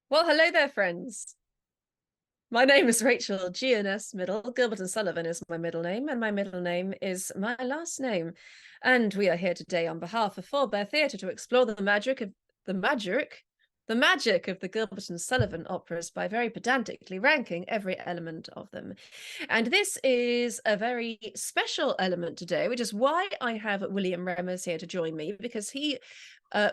Well, hello there, friends. My name is Rachel, GNS middle. Gilbert and Sullivan is my middle name, and my middle name is my last name. And we are here today on behalf of Forebear Theatre to explore the magic, the magic of the Gilbert and Sullivan operas by very pedantically ranking every element of them. And this is a very special element today, which is why I have William Remmers here to join me, because he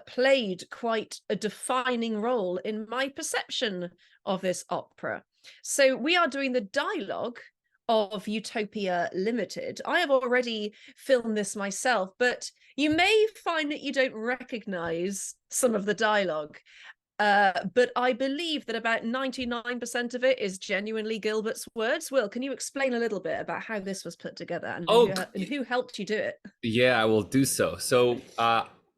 played quite a defining role in my perception of this opera. So we are doing the dialogue of Utopia Limited. I have already filmed this myself, but you may find that you don't recognize some of the dialogue. But I believe that about 99% of it is genuinely Gilbert's words. Will, can you explain a little bit about how this was put together Oh, and who helped you do it? yeah, I will do so.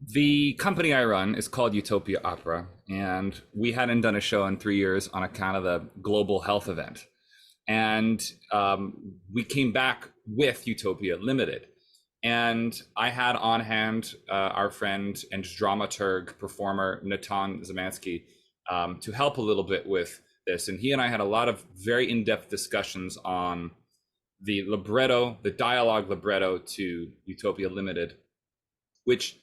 The company I run is called Utopia Opera, and we hadn't done a show in 3 years on account of the global health event. And we came back with Utopia Limited. And I had on hand our friend and dramaturg, performer, Natan Zamansky, to help a little bit with this. And he and I had a lot of very in-depth discussions on the libretto, the dialogue libretto to Utopia Limited, which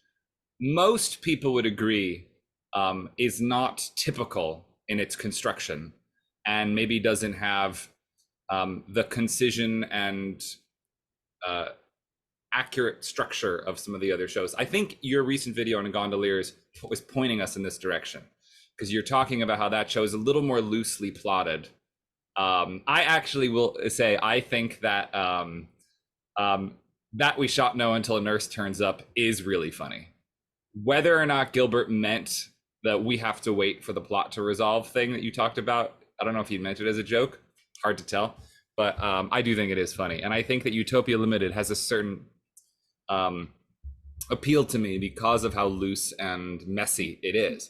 most people would agree is not typical in its construction and maybe doesn't have the concision and accurate structure of some of the other shows. I think your recent video on Gondoliers was pointing us in this direction, because you're talking about how that show is a little more loosely plotted. I actually will say I think that That We Shot No Until a Nurse Turns Up is really funny. Whether or not Gilbert meant that we have to wait for the plot to resolve thing that you talked about, I don't know if he meant it as a joke. Hard to tell. But I do think it is funny. And I think that Utopia Limited has a certain appeal to me because of how loose and messy it is.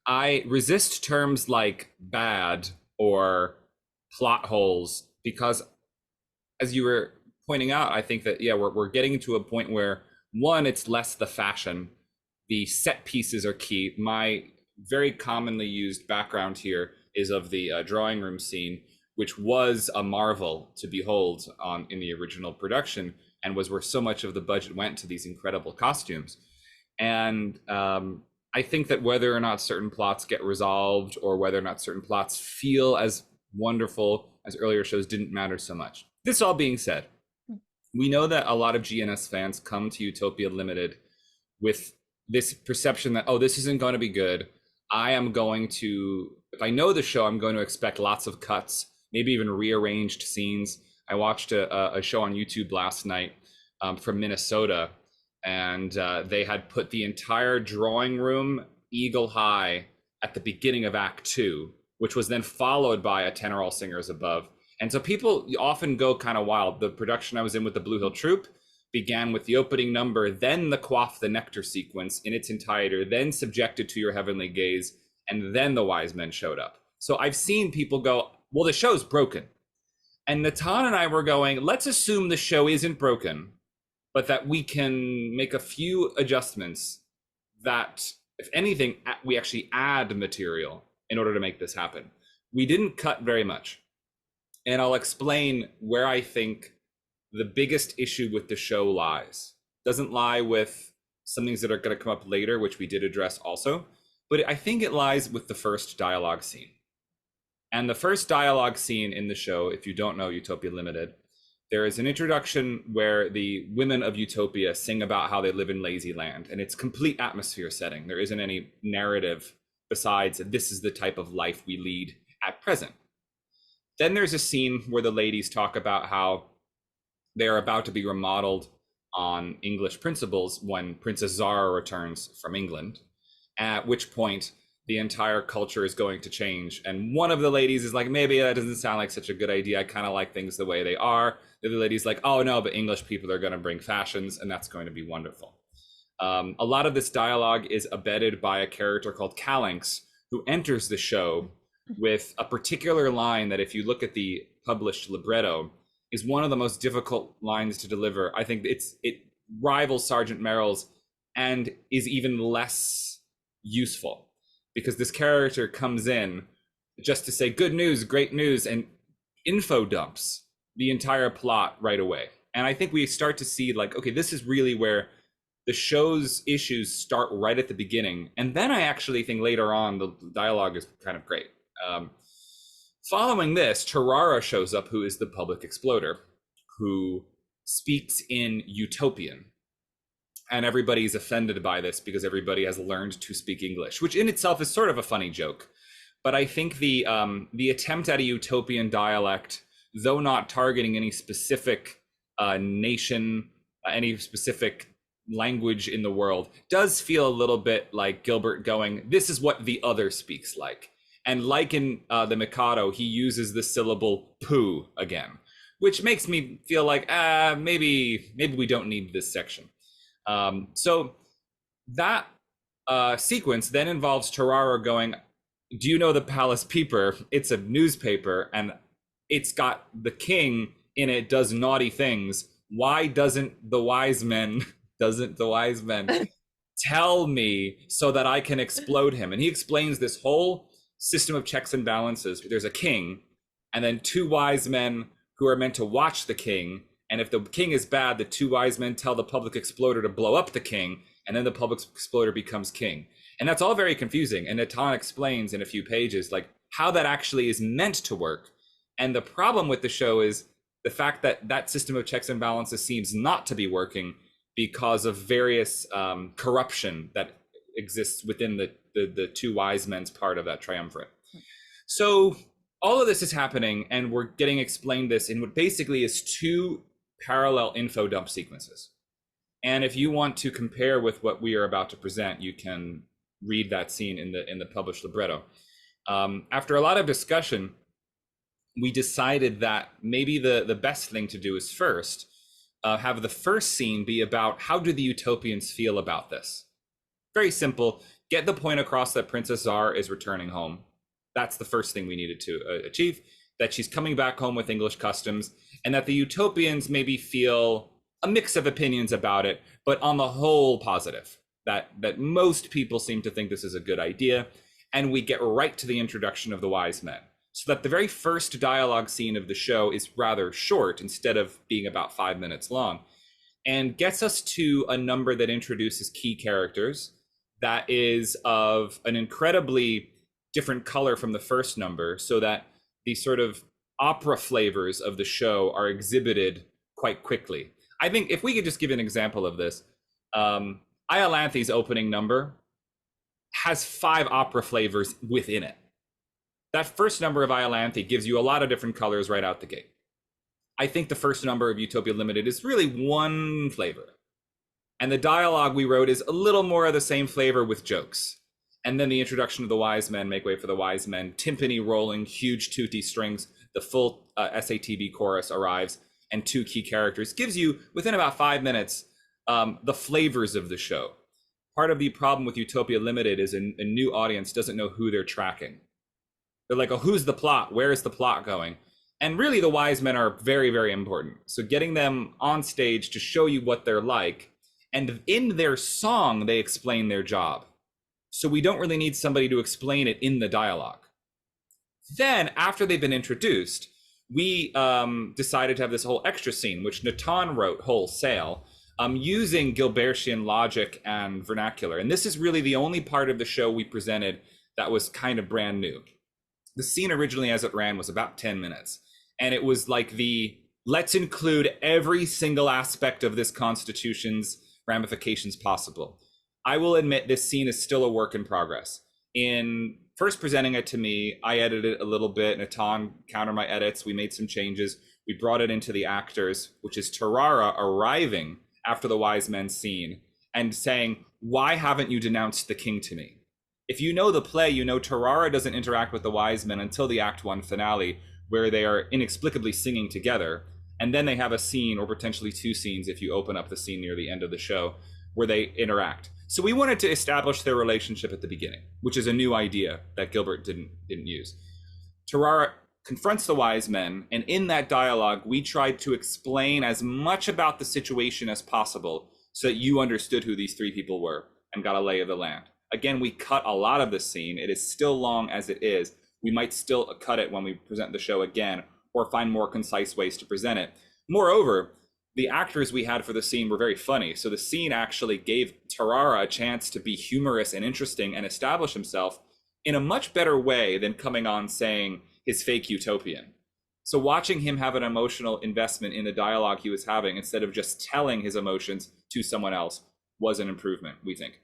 I resist terms like bad or plot holes because, as you were pointing out, I think that, yeah, we're getting to a point where, one, it's less the fashion. The set pieces are key. My very commonly used background here is of the drawing room scene, which was a marvel to behold in the original production, and was where so much of the budget went to these incredible costumes. And I think that whether or not certain plots get resolved, or whether or not certain plots feel as wonderful as earlier shows, didn't matter so much. This all being said, we know that a lot of GNS fans come to Utopia Limited with this perception that, oh, this isn't going to be good. If I know the show, I'm going to expect lots of cuts, maybe even rearranged scenes. I watched a show on YouTube last night from Minnesota, and they had put the entire drawing room eagle high at the beginning of Act 2, which was then followed by a tenor all singers above. And so people often go kind of wild. The production I was in with the Blue Hill Troupe began with the opening number, then the Quaff the Nectar sequence in its entirety, then Subjected to Your Heavenly Gaze, and then the Wise Men showed up. So I've seen people go, well, the show's broken. And Natan and I were going, let's assume the show isn't broken, but that we can make a few adjustments that, if anything, we actually add material in order to make this happen. We didn't cut very much. And I'll explain where I think the biggest issue with the show lies. Doesn't lie with some things that are going to come up later, which we did address also, but I think it lies with the first dialogue scene. And the first dialogue scene in the show, if you don't know Utopia Limited, there is an introduction where the women of Utopia sing about how they live in lazy land, and it's complete atmosphere setting. There isn't any narrative besides this is the type of life we lead at present. Then there's a scene where the ladies talk about how they're about to be remodeled on English principles when Princess Zara returns from England, at which point the entire culture is going to change. And one of the ladies is like, maybe that doesn't sound like such a good idea. I kind of like things the way they are. The other lady's like, oh no, but English people are going to bring fashions, and that's going to be wonderful. A lot of this dialogue is abetted by a character called Calanx, who enters the show with a particular line that, if you look at the published libretto, is one of the most difficult lines to deliver. I think it rivals Sergeant Merrill's and is even less useful, because this character comes in just to say good news, great news, and info dumps the entire plot right away. And I think we start to see like, okay, this is really where the show's issues start right at the beginning. And then I actually think later on the dialogue is kind of great. Following this, Tarara shows up, who is the public exploder, who speaks in Utopian. And everybody's offended by this because everybody has learned to speak English, which in itself is sort of a funny joke. But I think the attempt at a Utopian dialect, though not targeting any specific nation, any specific language in the world, does feel a little bit like Gilbert going, this is what the other speaks like. And like in the Mikado, he uses the syllable poo again, which makes me feel like, maybe we don't need this section. So that sequence then involves Tarara going, do you know the Palace Peeper? It's a newspaper and it's got the king in it does naughty things. Why doesn't the wise men tell me so that I can explode him? And he explains this whole system of checks and balances. There's a king and then two wise men who are meant to watch the king. And if the king is bad, the two wise men tell the public exploder to blow up the king, and then the public exploder becomes king. And that's all very confusing. And Natan explains in a few pages like how that actually is meant to work. And the problem with the show is the fact that that system of checks and balances seems not to be working because of various corruption that exists within the two wise men's part of that triumvirate. So all of this is happening, and we're getting explained this in what basically is two parallel info dump sequences. And if you want to compare with what we are about to present, you can read that scene in the published libretto. After a lot of discussion, we decided that maybe the best thing to do is first have the first scene be about how do the Utopians feel about this. Very simple. Get the point across that Princess Zara is returning home. That's the first thing we needed to achieve, that she's coming back home with English customs, and that the Utopians maybe feel a mix of opinions about it, but on the whole positive, that most people seem to think this is a good idea. And we get right to the introduction of the wise men, so that the very first dialogue scene of the show is rather short instead of being about 5 minutes long, and gets us to a number that introduces key characters that is of an incredibly different color from the first number, so that the sort of opera flavors of the show are exhibited quite quickly. I think if we could just give an example of this, Iolanthe's opening number has 5 opera flavors within it. That first number of Iolanthe gives you a lot of different colors right out the gate. I think the first number of Utopia Limited is really one flavor. And the dialogue we wrote is a little more of the same flavor with jokes. And then the introduction of the wise men, make way for the wise men, timpani rolling, huge tutti strings, the full SATB chorus arrives, and 2 key characters, gives you, within about 5 minutes, the flavors of the show. Part of the problem with Utopia Limited is a new audience doesn't know who they're tracking. They're like, oh, who's the plot? Where is the plot going? And really the wise men are very, very important. So getting them on stage to show you what they're like, and in their song, they explain their job. So we don't really need somebody to explain it in the dialogue. Then after they've been introduced, we decided to have this whole extra scene, which Natan wrote wholesale, using Gilbertian logic and vernacular. And this is really the only part of the show we presented that was kind of brand new. The scene originally as it ran was about 10 minutes. And it was like let's include every single aspect of this constitution's ramifications possible. I will admit this scene is still a work in progress. In first presenting it to me, I edited it a little bit. Natan countered my edits. We made some changes. We brought it into the actors, which is Tarara arriving after the wise men scene and saying, why haven't you denounced the king to me? If you know the play, you know Tarara doesn't interact with the wise men until the Act 1 finale, where they are inexplicably singing together. And then they have a scene, or potentially 2 scenes if you open up the scene near the end of the show, where they interact. So we wanted to establish their relationship at the beginning, which is a new idea that Gilbert didn't use. Tarara confronts the wise men, and in that dialogue, we tried to explain as much about the situation as possible so that you understood who these 3 people were and got a lay of the land. Again, we cut a lot of the scene. It is still long as it is. we might still cut it when we present the show again, or find more concise ways to present it. Moreover, the actors we had for the scene were very funny. So the scene actually gave Tarara a chance to be humorous and interesting and establish himself in a much better way than coming on saying his fake utopian. So watching him have an emotional investment in the dialogue he was having instead of just telling his emotions to someone else was an improvement, we think.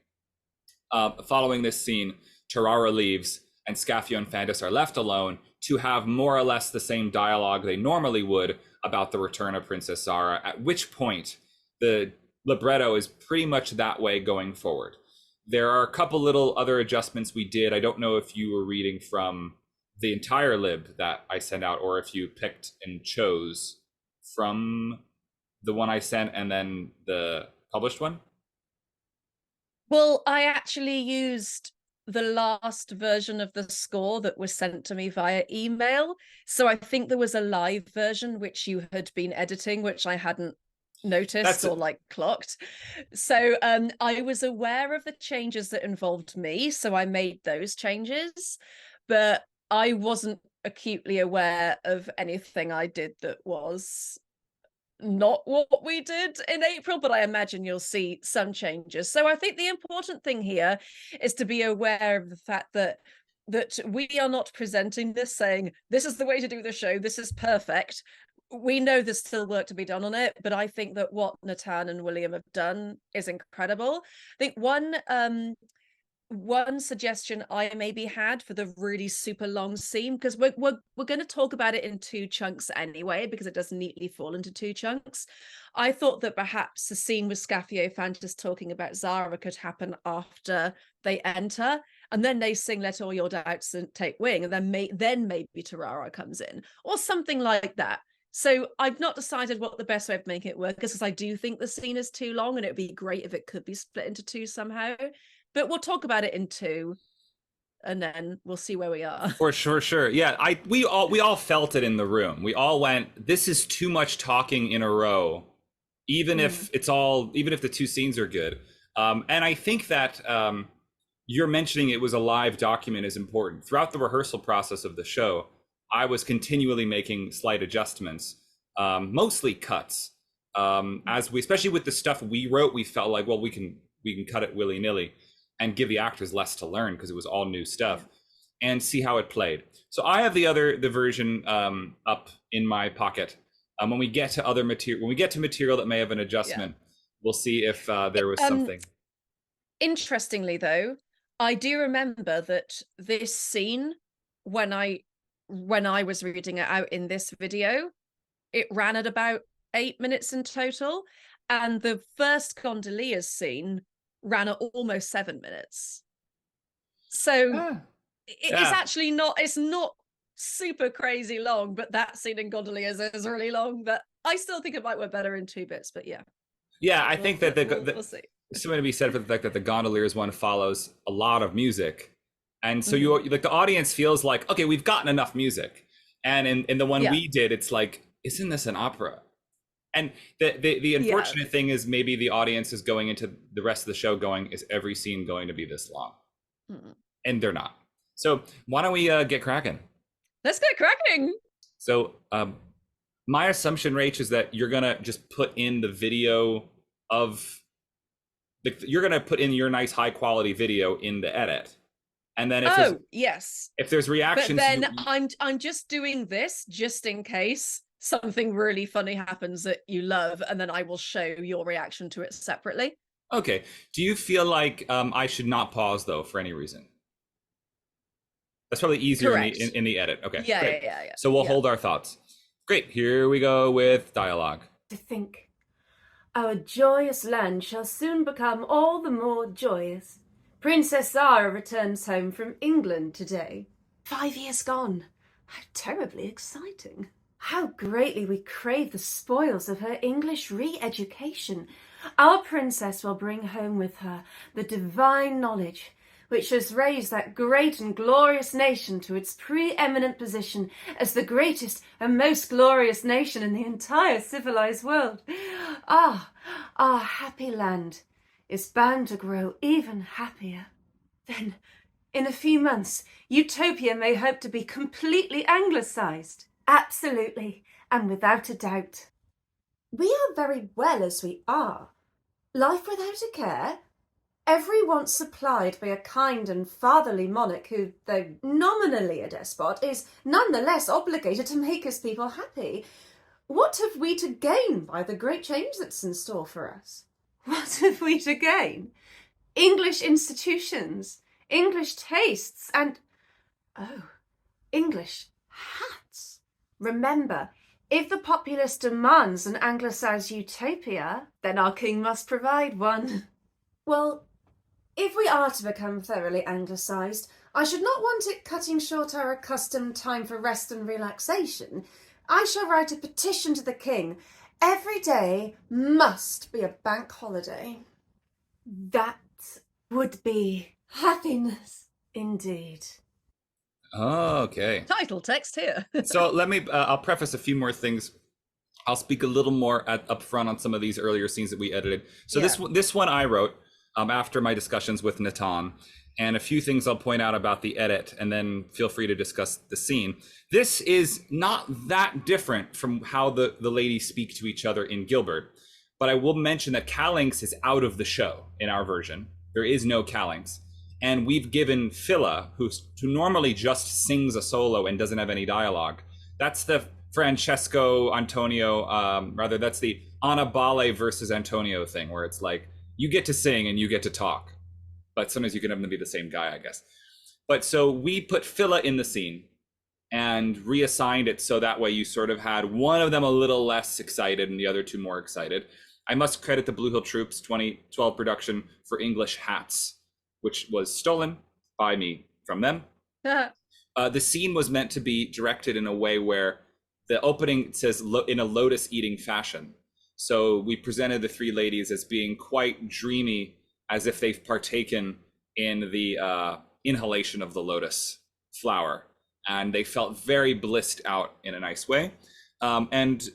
Following this scene, Tarara leaves and Scafio and Fantis are left alone to have more or less the same dialogue they normally would about the return of Princess Zara, at which point the libretto is pretty much that way going forward. There are a couple little other adjustments we did. I don't know if you were reading from the entire lib that I sent out, or if you picked and chose from the one I sent and then the published one. Well, I actually used the last version of the score that was sent to me via email. So I think there was a live version which you had been editing, which I hadn't noticed or like clocked. So I was aware of the changes that involved me, so I made those changes, but I wasn't acutely aware of anything I did that was not what we did in April, but I imagine you'll see some changes. So I think the important thing here is to be aware of the fact that we are not presenting this saying, this is the way to do the show, this is perfect. We know there's still work to be done on it, but I think that what Natan and William have done is incredible. I think one suggestion I maybe had for the really super long scene, because we're going to talk about it in two chunks anyway, because it does neatly fall into two chunks. I thought that perhaps the scene with Scafio Fantis talking about Zara could happen after they enter, and then they sing "Let All Your Doubts Take Wing," and then maybe Tarara comes in, or something like that. So I've not decided what the best way of making it work is, because I do think the scene is too long, and it would be great if it could be split into two somehow. But we'll talk about it in two, and then we'll see where we are. For sure. Yeah, we all felt it in the room. We all went, this is too much talking in a row, even if the two scenes are good. And I think that you're mentioning it was a live document is important. Throughout the rehearsal process of the show, I was continually making slight adjustments, mostly cuts. Especially with the stuff we wrote, we felt like, well, we can cut it willy-nilly and give the actors less to learn because it was all new stuff, and see how it played. So I have the version up in my pocket. When we get to material that may have an adjustment, we'll see if there was something. Interestingly, though, I do remember that this scene, when I was reading it out in this video, it ran at about 8 minutes in total, and the first gondoliers scene ran at almost 7 minutes. So it's actually it's not super crazy long, but that scene in gondoliers is really long. But I still think it might work better in 2 bits. But I think that we'll see. Something to be said for the fact that the gondoliers one follows a lot of music, and so you like the audience feels like, okay, we've gotten enough music, and in the one we did, it's like, isn't this an opera? And the unfortunate thing is maybe the audience is going into the rest of the show going, is every scene going to be this long? And they're not. So why don't we get cracking? Let's get cracking. So my assumption, Rach, is that you're going to just put in the video of... you're going to put in your nice high quality video in the edit. And then if there's reactions... But then I'm just doing this just in case something really funny happens that you love, and then I will show your reaction to it separately. Okay. Do you feel like I should not pause, though, for any reason? That's probably easier in the edit. Okay. Yeah. So we'll hold our thoughts. Great. Here we go with dialogue. To think, our joyous land shall soon become all the more joyous. Princess Zara returns home from England today. 5 years gone. How terribly exciting. How greatly we crave the spoils of her English re-education. Our princess will bring home with her the divine knowledge which has raised that great and glorious nation to its preeminent position as the greatest and most glorious nation in the entire civilized world. Ah, our happy land is bound to grow even happier. Then, In a few months, Utopia may hope to be completely anglicised. Absolutely, and without a doubt. We are very well as we are. Life without a care. Every want supplied by a kind and fatherly monarch who, though nominally a despot, is nonetheless obligated to make his people happy. What have we to gain by the great change that's in store for us? What have we to gain? English institutions, English tastes, and, English hats. Remember, if the populace demands an anglicised utopia, then our king must provide one. Well, if we are to become thoroughly anglicised, I should not want it cutting short our accustomed time for rest and relaxation. I shall write a petition to the king. Every day must be a bank holiday. That would be happiness indeed. Oh, okay. Title text here. So let me, I'll preface a few more things. I'll speak a little more up front on some of these earlier scenes that we edited. So this one I wrote after my discussions with Natan, and a few things I'll point out about the edit, and then feel free to discuss the scene. This is not that different from how the ladies speak to each other in Gilbert, but I will mention that Calanx is out of the show in our version. There is no Calanx. And we've given Phila, who normally just sings a solo and doesn't have any dialogue. That's the Francesco Antonio, that's the Annibale versus Antonio thing, where it's like, you get to sing and you get to talk. But sometimes you can have them be the same guy, I guess. But so we put Phila in the scene and reassigned it so that way you sort of had one of them a little less excited and the other two more excited. I must credit the Blue Hill Troops 2012 production for English hats, which was stolen by me from them. The scene was meant to be directed in a way where the opening says in a lotus eating fashion. So we presented the three ladies as being quite dreamy, as if they've partaken in the inhalation of the lotus flower. And they felt very blissed out in a nice way. And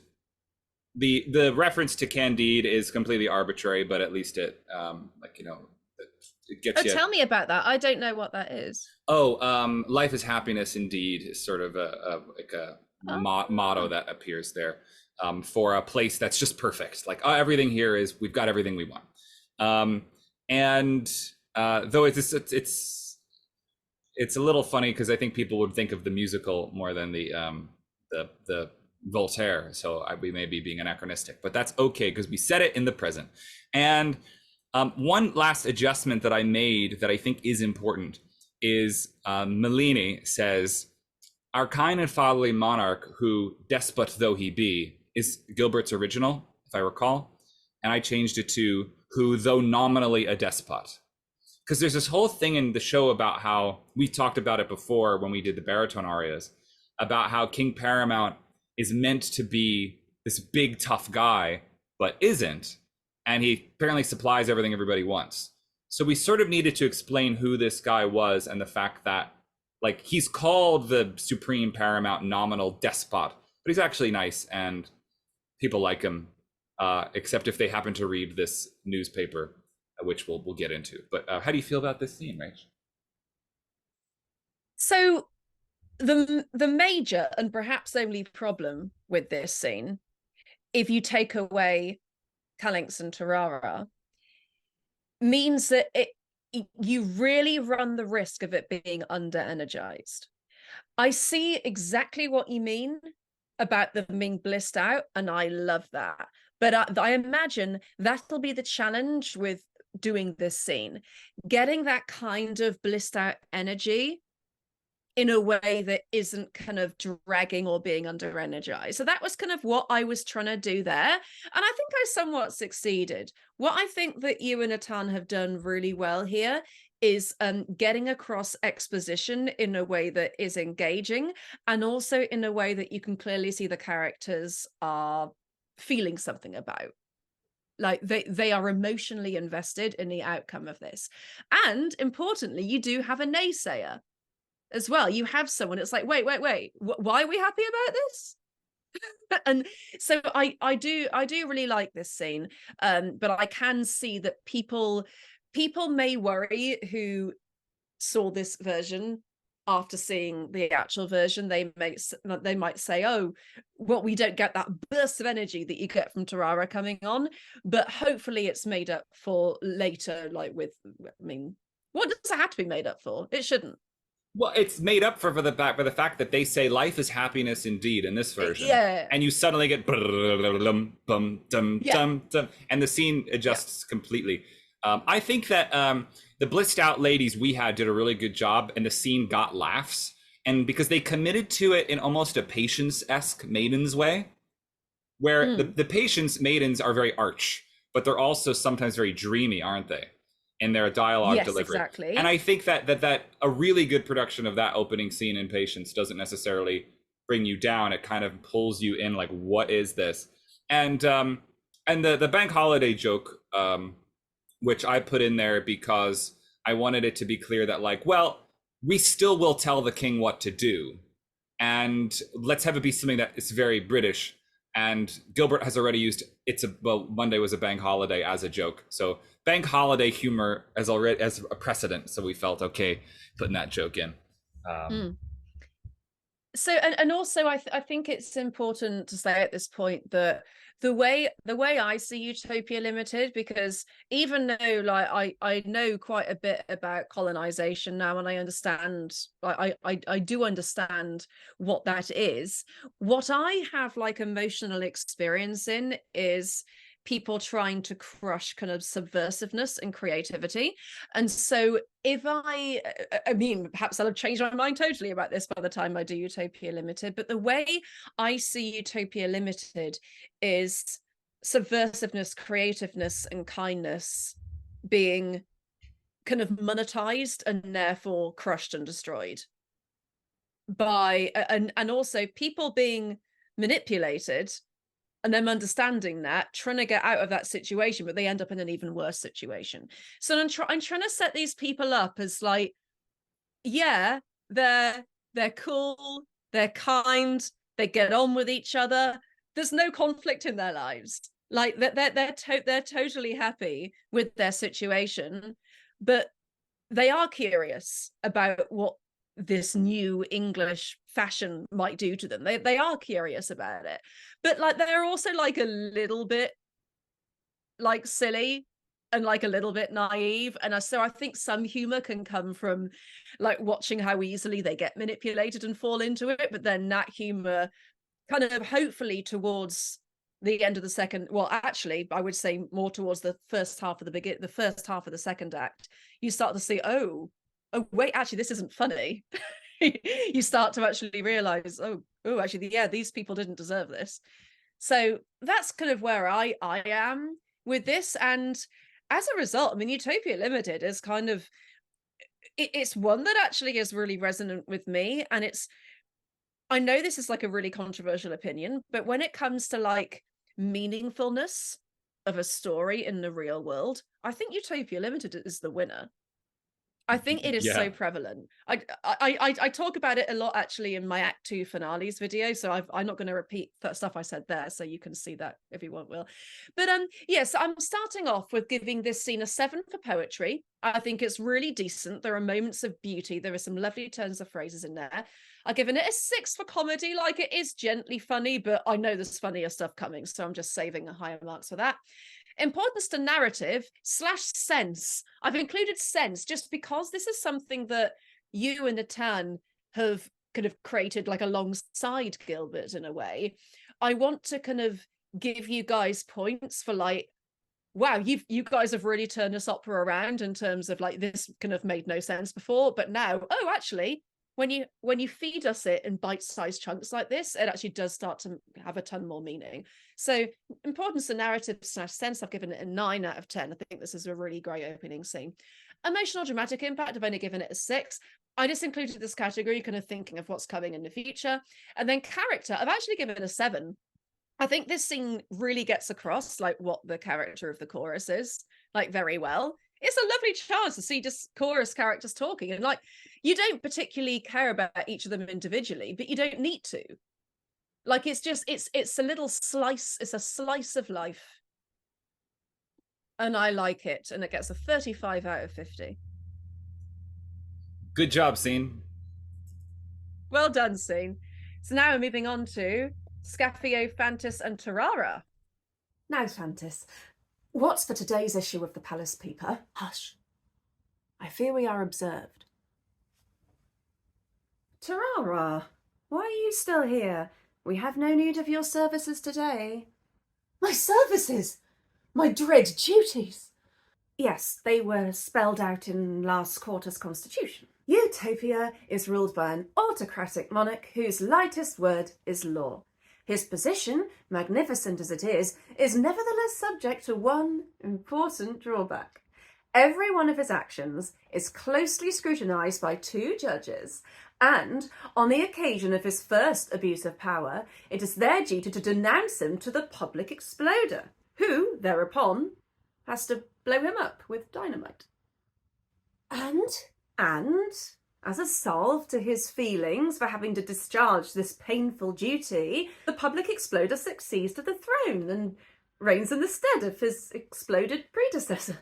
the reference to Candide is completely arbitrary, but at least it, it gets you. Tell me about that. I don't know what that is. Life is happiness indeed is sort of a motto that appears there for a place that's just perfect. Like, everything here is, we've got everything we want. Though it's a little funny because I think people would think of the musical more than the Voltaire. So we may be being anachronistic, but that's okay because we said it in the present. And one last adjustment that I made that I think is important is Mellini says, our kind and fatherly monarch, who despot though he be, is Gilbert's original, if I recall. And I changed it to, who though nominally a despot. Because there's this whole thing in the show about how, we talked about it before when we did the baritone arias, about how King Paramount is meant to be this big tough guy, but isn't. And he apparently supplies everything everybody wants. So we sort of needed to explain who this guy was, and the fact that, like, he's called the supreme paramount nominal despot, but he's actually nice and people like him, except if they happen to read this newspaper, which we'll get into. But how do you feel about this scene, Rach? So the major and perhaps only problem with this scene, if you take away Calanx and Tarara, means that you really run the risk of it being under-energized. I see exactly what you mean about them being blissed out, and I love that. But I imagine that'll be the challenge with doing this scene, getting that kind of blissed out energy in a way that isn't kind of dragging or being under energized. So that was kind of what I was trying to do there. And I think I somewhat succeeded. What I think that you and Natan have done really well here is getting across exposition in a way that is engaging, and also in a way that you can clearly see the characters are feeling something about. Like they are emotionally invested in the outcome of this. And importantly, you do have a naysayer as well. You have someone, it's like, wait, why are we happy about this? And so I do really like this scene, but I can see that people may worry who saw this version after seeing the actual version, they might say, oh, well, we don't get that burst of energy that you get from Tarara coming on, but hopefully it's made up for later, like with, I mean, what does it have to be made up for? It shouldn't. Well, it's made up for the fact that they say life is happiness indeed in this version. Yeah. And you suddenly get and the scene adjusts completely. I think that the blissed out ladies we had did a really good job, and the scene got laughs. And because they committed to it in almost a Patience-esque Maidens way, where the Patience Maidens are very arch, but they're also sometimes very dreamy, aren't they? In their dialogue delivery. Exactly. And I think that a really good production of that opening scene in Patience doesn't necessarily bring you down. It kind of pulls you in, like, what is this? And the bank holiday joke, which I put in there because I wanted it to be clear that, like, well, we still will tell the king what to do, and let's have it be something that is very British. And Gilbert has already used Monday was a bank holiday as a joke, so bank holiday humor as a precedent. So we felt okay putting that joke in. So and also I think it's important to say at this point that the way I see Utopia Limited, because even though, like, I know quite a bit about colonization now, and I understand, I do understand what that is, what I have like emotional experience in is people trying to crush kind of subversiveness and creativity. And so if I mean, perhaps I'll have changed my mind totally about this by the time I do Utopia Limited, but the way I see Utopia Limited is subversiveness, creativeness, and kindness being kind of monetized and therefore crushed and destroyed by, and also people being manipulated and them understanding that, trying to get out of that situation, but they end up in an even worse situation. So I'm trying to set these people up as like, yeah, they're cool, they're kind, they get on with each other. There's no conflict in their lives. Like they're totally happy with their situation, but they are curious about what this new English fashion might do to them. They are curious about it, but like they're also like a little bit like silly and like a little bit naive. And so I think some humor can come from like watching how easily they get manipulated and fall into it, but then that humor kind of hopefully towards the end of the second, well, actually I would say more towards the first half of the second act, you start to see, oh wait, actually this isn't funny. You start to actually realize, oh actually, yeah, these people didn't deserve this. So that's kind of where I am with this. And as a result, I mean, Utopia Limited is kind of, it's one that actually is really resonant with me. And I know this is like a really controversial opinion, but when it comes to like meaningfulness of a story in the real world, I think Utopia Limited is the winner. I think it is so prevalent. I talk about it a lot actually in my Act 2 finales video, so I'm not going to repeat that stuff I said there, so you can see that if you want, Will. But yes, I'm starting off with giving this scene a 7 for poetry. I think it's really decent. There are moments of beauty. There are some lovely turns of phrases in there. I've given it a 6 for comedy. Like, it is gently funny, but I know there's funnier stuff coming, so I'm just saving a higher marks for that. Importance to narrative / sense. I've included sense just because this is something that you and Natan have kind of created like alongside Gilbert in a way. I want to kind of give you guys points for like, wow, you guys have really turned this opera around in terms of like, this kind of made no sense before, but now, oh, actually, when you feed us it in bite-sized chunks like this, it actually does start to have a ton more meaning. So importance to narrative / sense, I've given it a 9 out of 10. I think this is a really great opening scene. Emotional dramatic impact, I've only given it a 6. I just included this category kind of thinking of what's coming in the future. And then character, I've actually given it a 7. I think this scene really gets across like what the character of the chorus is, like, very well. It's a lovely chance to see just chorus characters talking, and like, you don't particularly care about each of them individually, but you don't need to. Like, it's just, it's a little slice, it's a slice of life. And I like it, and it gets a 35 out of 50. Good job, Scene. Well done, Scene. So now we're moving on to Scaphio, Phantus, and Tarara. Now, Phantus, what's for today's issue of the Palace Peeper? Hush. I fear we are observed. Tarara, why are you still here? We have no need of your services today. My services? My dread duties? Yes, they were spelled out in last quarter's constitution. Utopia is ruled by an autocratic monarch whose lightest word is law. His position, magnificent as it is nevertheless subject to one important drawback. Every one of his actions is closely scrutinised by two judges, and on the occasion of his first abuse of power, it is their duty to denounce him to the public exploder, who, thereupon, has to blow him up with dynamite. And, as a salve to his feelings for having to discharge this painful duty, the public exploder succeeds to the throne and reigns in the stead of his exploded predecessor,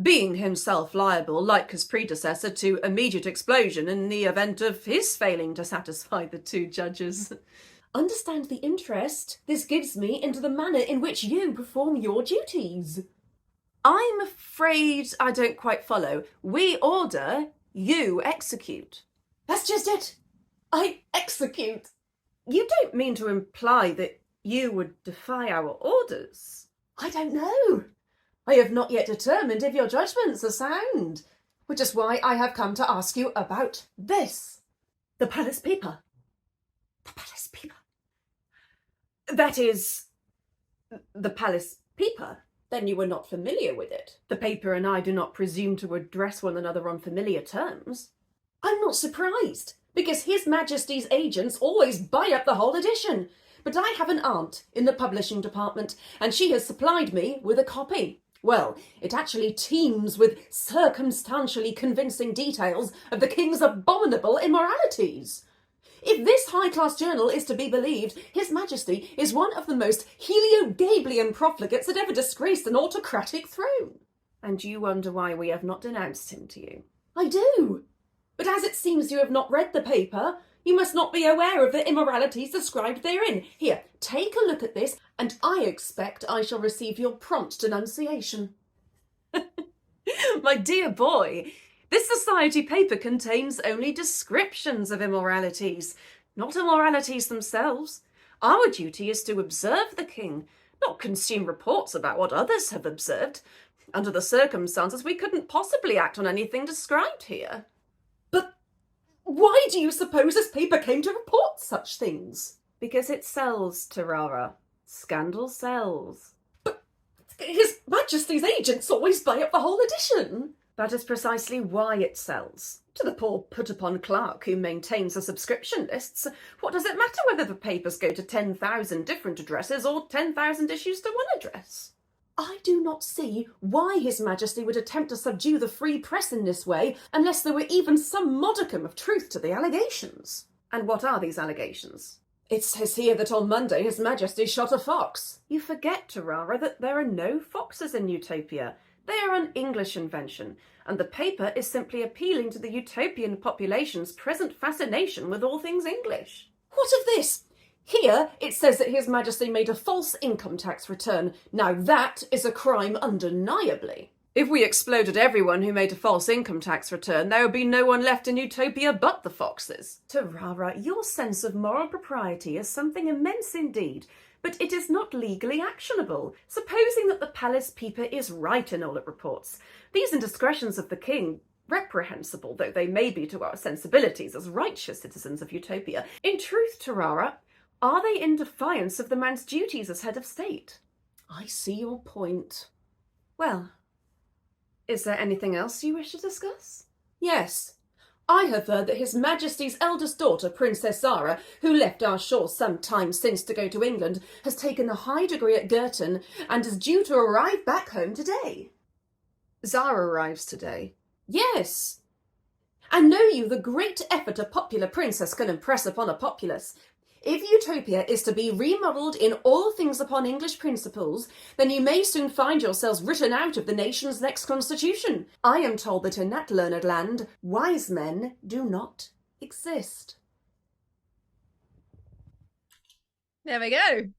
being himself liable, like his predecessor, to immediate explosion in the event of his failing to satisfy the two judges. Understand the interest this gives me into the manner in which you perform your duties. I'm afraid I don't quite follow. We order, you execute. That's just it. I execute. You don't mean to imply that you would defy our orders? I don't know. I have not yet determined if your judgments are sound, which is why I have come to ask you about this. The Palace Peeper. The Palace Peeper. That is, the Palace Peeper. Then you were not familiar with it. The paper and I do not presume to address one another on familiar terms. I'm not surprised, because His Majesty's agents always buy up the whole edition. But I have an aunt in the publishing department, and she has supplied me with a copy. Well, it actually teems with circumstantially convincing details of the king's abominable immoralities. If this high-class journal is to be believed, His Majesty is one of the most Helio-Gablian profligates that ever disgraced an autocratic throne. And you wonder why we have not denounced him to you? I do. But as it seems you have not read the paper, you must not be aware of the immoralities described therein. Here, take a look at this, and I expect I shall receive your prompt denunciation. My dear boy, this society paper contains only descriptions of immoralities, not immoralities themselves. Our duty is to observe the king, not consume reports about what others have observed. Under the circumstances, we couldn't possibly act on anything described here. But why do you suppose this paper came to report such things? Because it sells, Tarara. Scandal sells. But His Majesty's agents always buy up the whole edition. That is precisely why it sells. To the poor put-upon clerk who maintains the subscription lists, what does it matter whether the papers go to 10,000 different addresses or 10,000 issues to one address? I do not see why His Majesty would attempt to subdue the free press in this way unless there were even some modicum of truth to the allegations. And what are these allegations? It says here that on Monday His Majesty shot a fox. You forget, Tarara, that there are no foxes in Utopia. They are an English invention, and the paper is simply appealing to the utopian population's present fascination with all things English. What of this? Here it says that His Majesty made a false income tax return. Now that is a crime undeniably. If we exploded everyone who made a false income tax return, there would be no one left in Utopia but the foxes. Tarara, your sense of moral propriety is something immense indeed, but it is not legally actionable. Supposing that the Palace Peeper is right in all it reports, these indiscretions of the king, reprehensible though they may be to our sensibilities as righteous citizens of Utopia, in truth, Tarara, are they in defiance of the man's duties as head of state? I see your point. Well, is there anything else you wish to discuss? Yes. I have heard that His Majesty's eldest daughter, Princess Zara, who left our shores some time since to go to England, has taken a high degree at Girton and is due to arrive back home today. Zara arrives today? Yes. And know you the great effort a popular princess can impress upon a populace? If Utopia is to be remodelled in all things upon English principles, then you may soon find yourselves written out of the nation's next constitution. I am told that in that learned land, wise men do not exist. There we go.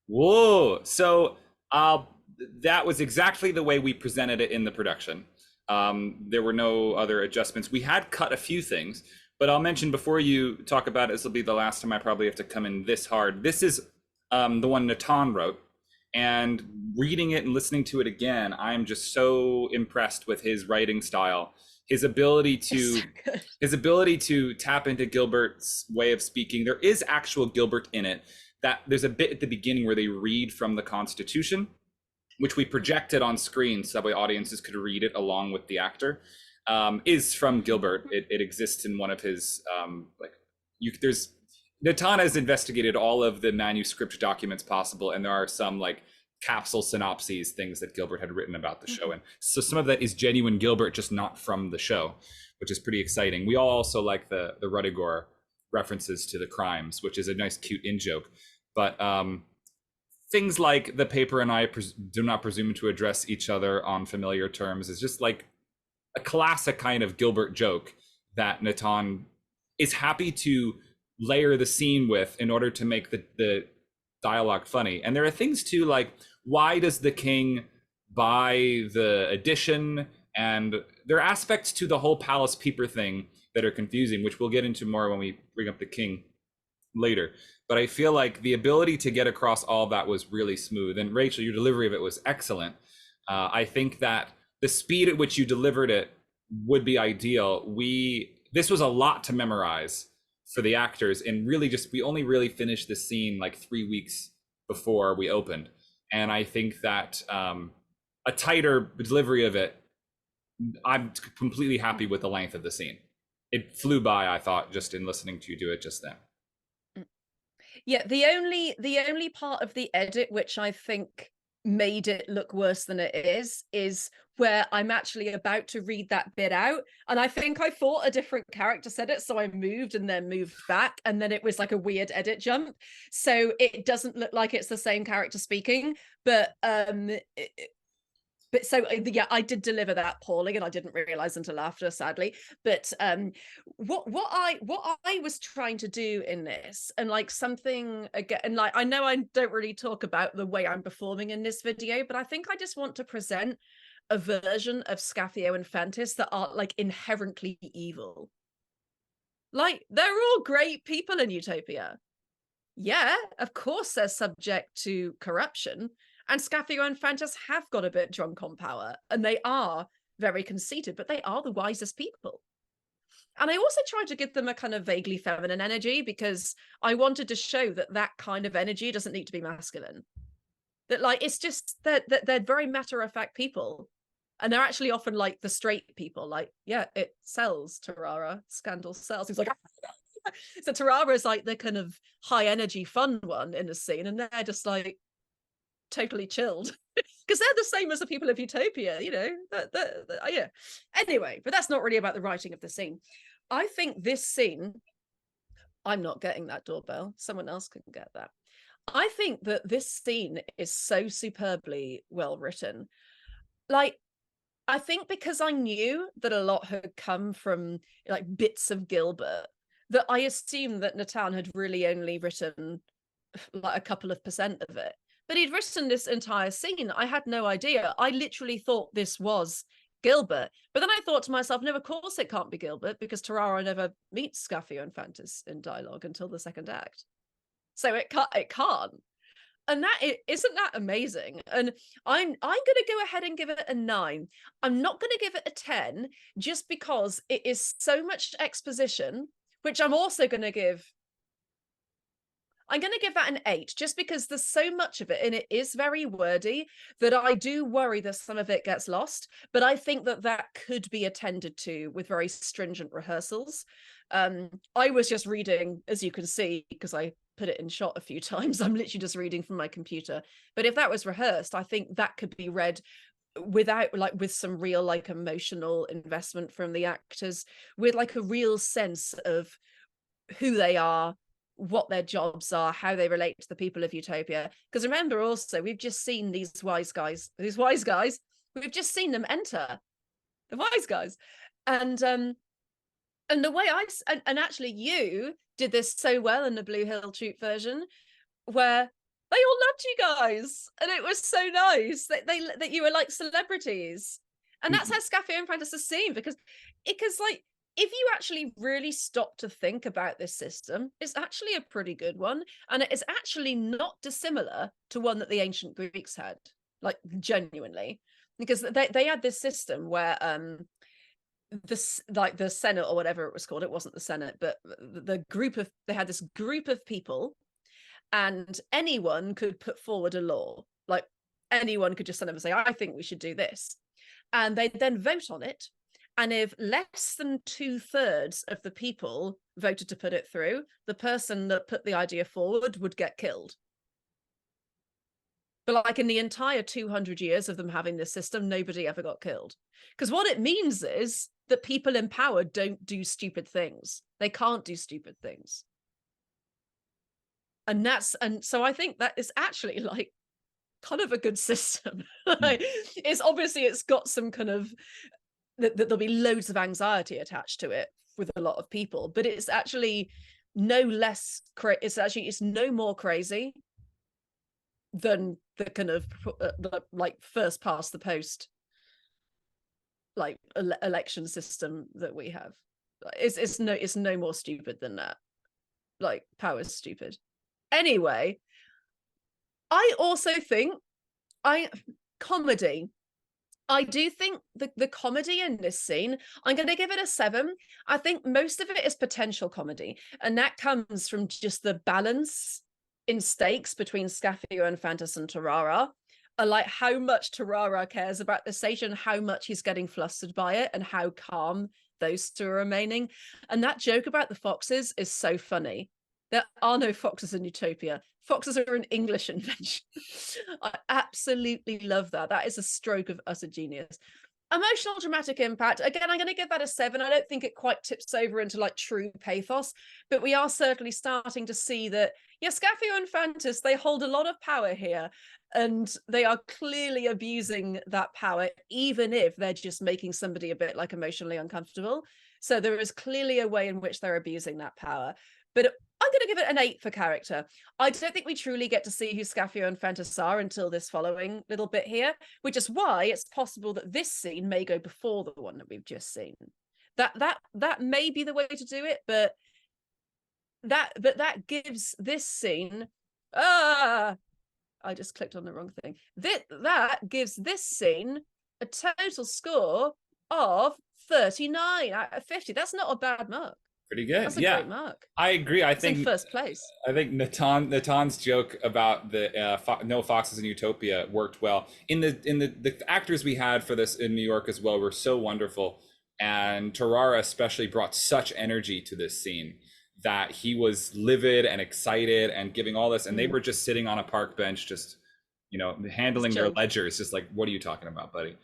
Whoa. So that was exactly the way we presented it in the production. There were no other adjustments. We had cut a few things, but I'll mention before you talk about it, this will be the last time I probably have to come in this hard. This is the one Natan wrote, and reading it and listening to it again, I am just so impressed with his writing style. His ability to tap into Gilbert's way of speaking. There is actual Gilbert in it. That there's a bit at the beginning where they read from the Constitution, which we projected on screen so that way audiences could read it along with the actor. Is from Gilbert. It exists in one of his Natan has investigated all of the manuscript documents possible, and there are some like capsule synopses, things that Gilbert had written about the show. And so some of that is genuine Gilbert, just not from the show, which is pretty exciting. We all also like the Ruddigore references to the crimes, which is a nice, cute in-joke. But things like the paper and I do not presume to address each other on familiar terms is just like a classic kind of Gilbert joke that Natan is happy to layer the scene with in order to make the dialogue funny. And there are things too, like, why does the king buy the edition? And there are aspects to the whole Palace Peeper thing that are confusing, which we'll get into more when we bring up the king later. But I feel like the ability to get across all of that was really smooth. And Rachel, your delivery of it was excellent. I think that the speed at which you delivered it would be ideal. This was a lot to memorize for the actors, and really we only really finished the scene like 3 weeks before we opened. And I think that a tighter delivery of it, I'm completely happy with the length of the scene. It flew by, I thought, just in listening to you do it just then. Yeah, the only part of the edit which I think made it look worse than it is where I'm actually about to read that bit out, and I think I thought a different character said it, so I moved and then moved back, and then it was like a weird edit jump, so it doesn't look like it's the same character speaking. But so yeah, I did deliver that poorly, and I didn't realize until after, sadly. But what I was trying to do in this, and like something again, and like I know I don't really talk about the way I'm performing in this video, but I think I just want to present a version of Scathio and Fantis that are like inherently evil. Like, they're all great people in Utopia. Yeah, of course they're subject to corruption, and Scathio and Fantis have got a bit drunk on power, and they are very conceited, but they are the wisest people. And I also tried to give them a kind of vaguely feminine energy, because I wanted to show that that kind of energy doesn't need to be masculine. That like, it's just that they're very matter-of-fact people. And they're actually often like the straight people, like, yeah, it sells, Tarara, scandal sells. He's like, so Tarara is like the kind of high energy fun one in the scene, and they're just like totally chilled because they're the same as the people of Utopia, you know. Yeah. Anyway, but that's not really about the writing of the scene. I think this scene, I'm not getting that doorbell. Someone else can get that. I think that this scene is so superbly well written. Like, I think because I knew that a lot had come from like bits of Gilbert, that I assumed that Natan had really only written like a couple of % of it. But he'd written this entire scene. I had no idea. I literally thought this was Gilbert. But then I thought to myself, no, of course it can't be Gilbert, because Tarara never meets Scathio and Fantis in dialogue until the second act. So it can't. And that isn't that amazing? And I'm going to go ahead and give it a 9. I'm not going to give it a 10, just because it is so much exposition, which I'm also going to give. I'm going to give that an 8, just because there's so much of it, and it is very wordy, that I do worry that some of it gets lost. But I think that could be attended to with very stringent rehearsals. I was just reading, as you can see, because I put it in shot a few times. I'm literally just reading from my computer. But if that was rehearsed, I think that could be read without, like, with some real like emotional investment from the actors, with like a real sense of who they are, what their jobs are, how they relate to the people of Utopia. Because remember also, we've just seen these wise guys, we've just seen them enter, the wise guys. And the way and actually you did this so well in the Blue Hill Troop version, where they all loved you guys, and it was so nice that you were like celebrities. And that's how Scafio and Fantas are seen, because like, if you actually really stop to think about this system, it's actually a pretty good one, and it is actually not dissimilar to one that the ancient Greeks had, like genuinely, because they had this system where this, like the Senate or whatever it was called, it wasn't the Senate, but they had this group of people, and anyone could put forward a law. Like anyone could just stand up and say, I think we should do this, and they'd then vote on it. And if less than 2/3 of the people voted to put it through, the person that put the idea forward would get killed. But like in the entire 200 years of them having this system, nobody ever got killed. Because what it means is that people in power don't do stupid things. They can't do stupid things. And so I think that is actually like kind of a good system. Like, it's got some kind of, that there'll be loads of anxiety attached to it with a lot of people, but it's actually no less it's no more crazy than the kind of like first past the post like election system that we have. It's no more stupid than that. Like, power's stupid. Anyway, I also think comedy. I do think the comedy in this scene, I'm going to give it a 7. I think most of it is potential comedy, and that comes from just the balance in stakes between Scafio and Fantas and Tarara. I like how much Tarara cares about the station, how much he's getting flustered by it, and how calm those two are remaining. And that joke about the foxes is so funny. There are no foxes in Utopia. Foxes are an English invention. I absolutely love that. That is a stroke of utter genius. Emotional dramatic impact. Again, I'm going to give that a 7. I don't think it quite tips over into like true pathos, but we are certainly starting to see that, yeah, Scafio and Fantas, they hold a lot of power here, and they are clearly abusing that power, even if they're just making somebody a bit like emotionally uncomfortable. So there is clearly a way in which they're abusing that power. But I'm going to give it an 8 for character. I don't think we truly get to see who Scafio and Fantas are until this following little bit here, which is why it's possible that this scene may go before the one that we've just seen. That may be the way to do it, but that gives this scene. I just clicked on the wrong thing. That gives this scene a total score of 39 out of 50. That's not a bad mark. Pretty good. That's a great mark. I agree. I think in first place. I think Natan's joke about the no foxes in Utopia worked well. In the actors we had for this in New York as well were so wonderful, and Tarara especially brought such energy to this scene that he was livid and excited and giving all this, and they were just sitting on a park bench, just handling their ledgers, just like, what are you talking about, buddy?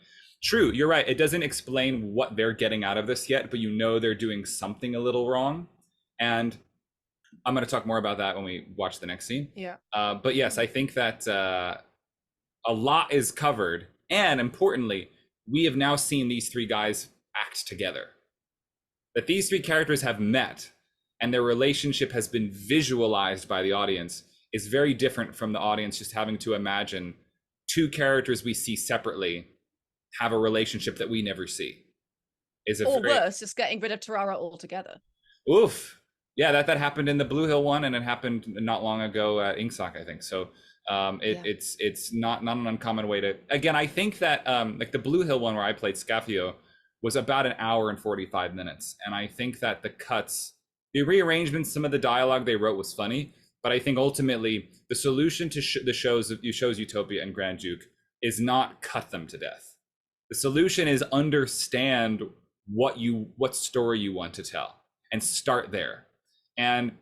True, you're right. It doesn't explain what they're getting out of this yet, but they're doing something a little wrong. And I'm going to talk more about that when we watch the next scene. Yeah. But yes, I think that a lot is covered. And importantly, we have now seen these 3 guys act together. That these 3 characters have met and their relationship has been visualized by the audience is very different from the audience just having to imagine 2 characters we see separately have a relationship that we never see. Worse, just getting rid of Tarara altogether. Oof. Yeah, that happened in the Blue Hill one, and it happened not long ago at Ingsoc, I think. So it's not an uncommon way to. Again, I think that like the Blue Hill one where I played Scafio was about 1 hour and 45 minutes, and I think that the cuts, the rearrangements, some of the dialogue they wrote was funny, but I think ultimately the solution to the shows Utopia and Grand Duke is not cut them to death. The solution is understand what story you want to tell and start there. And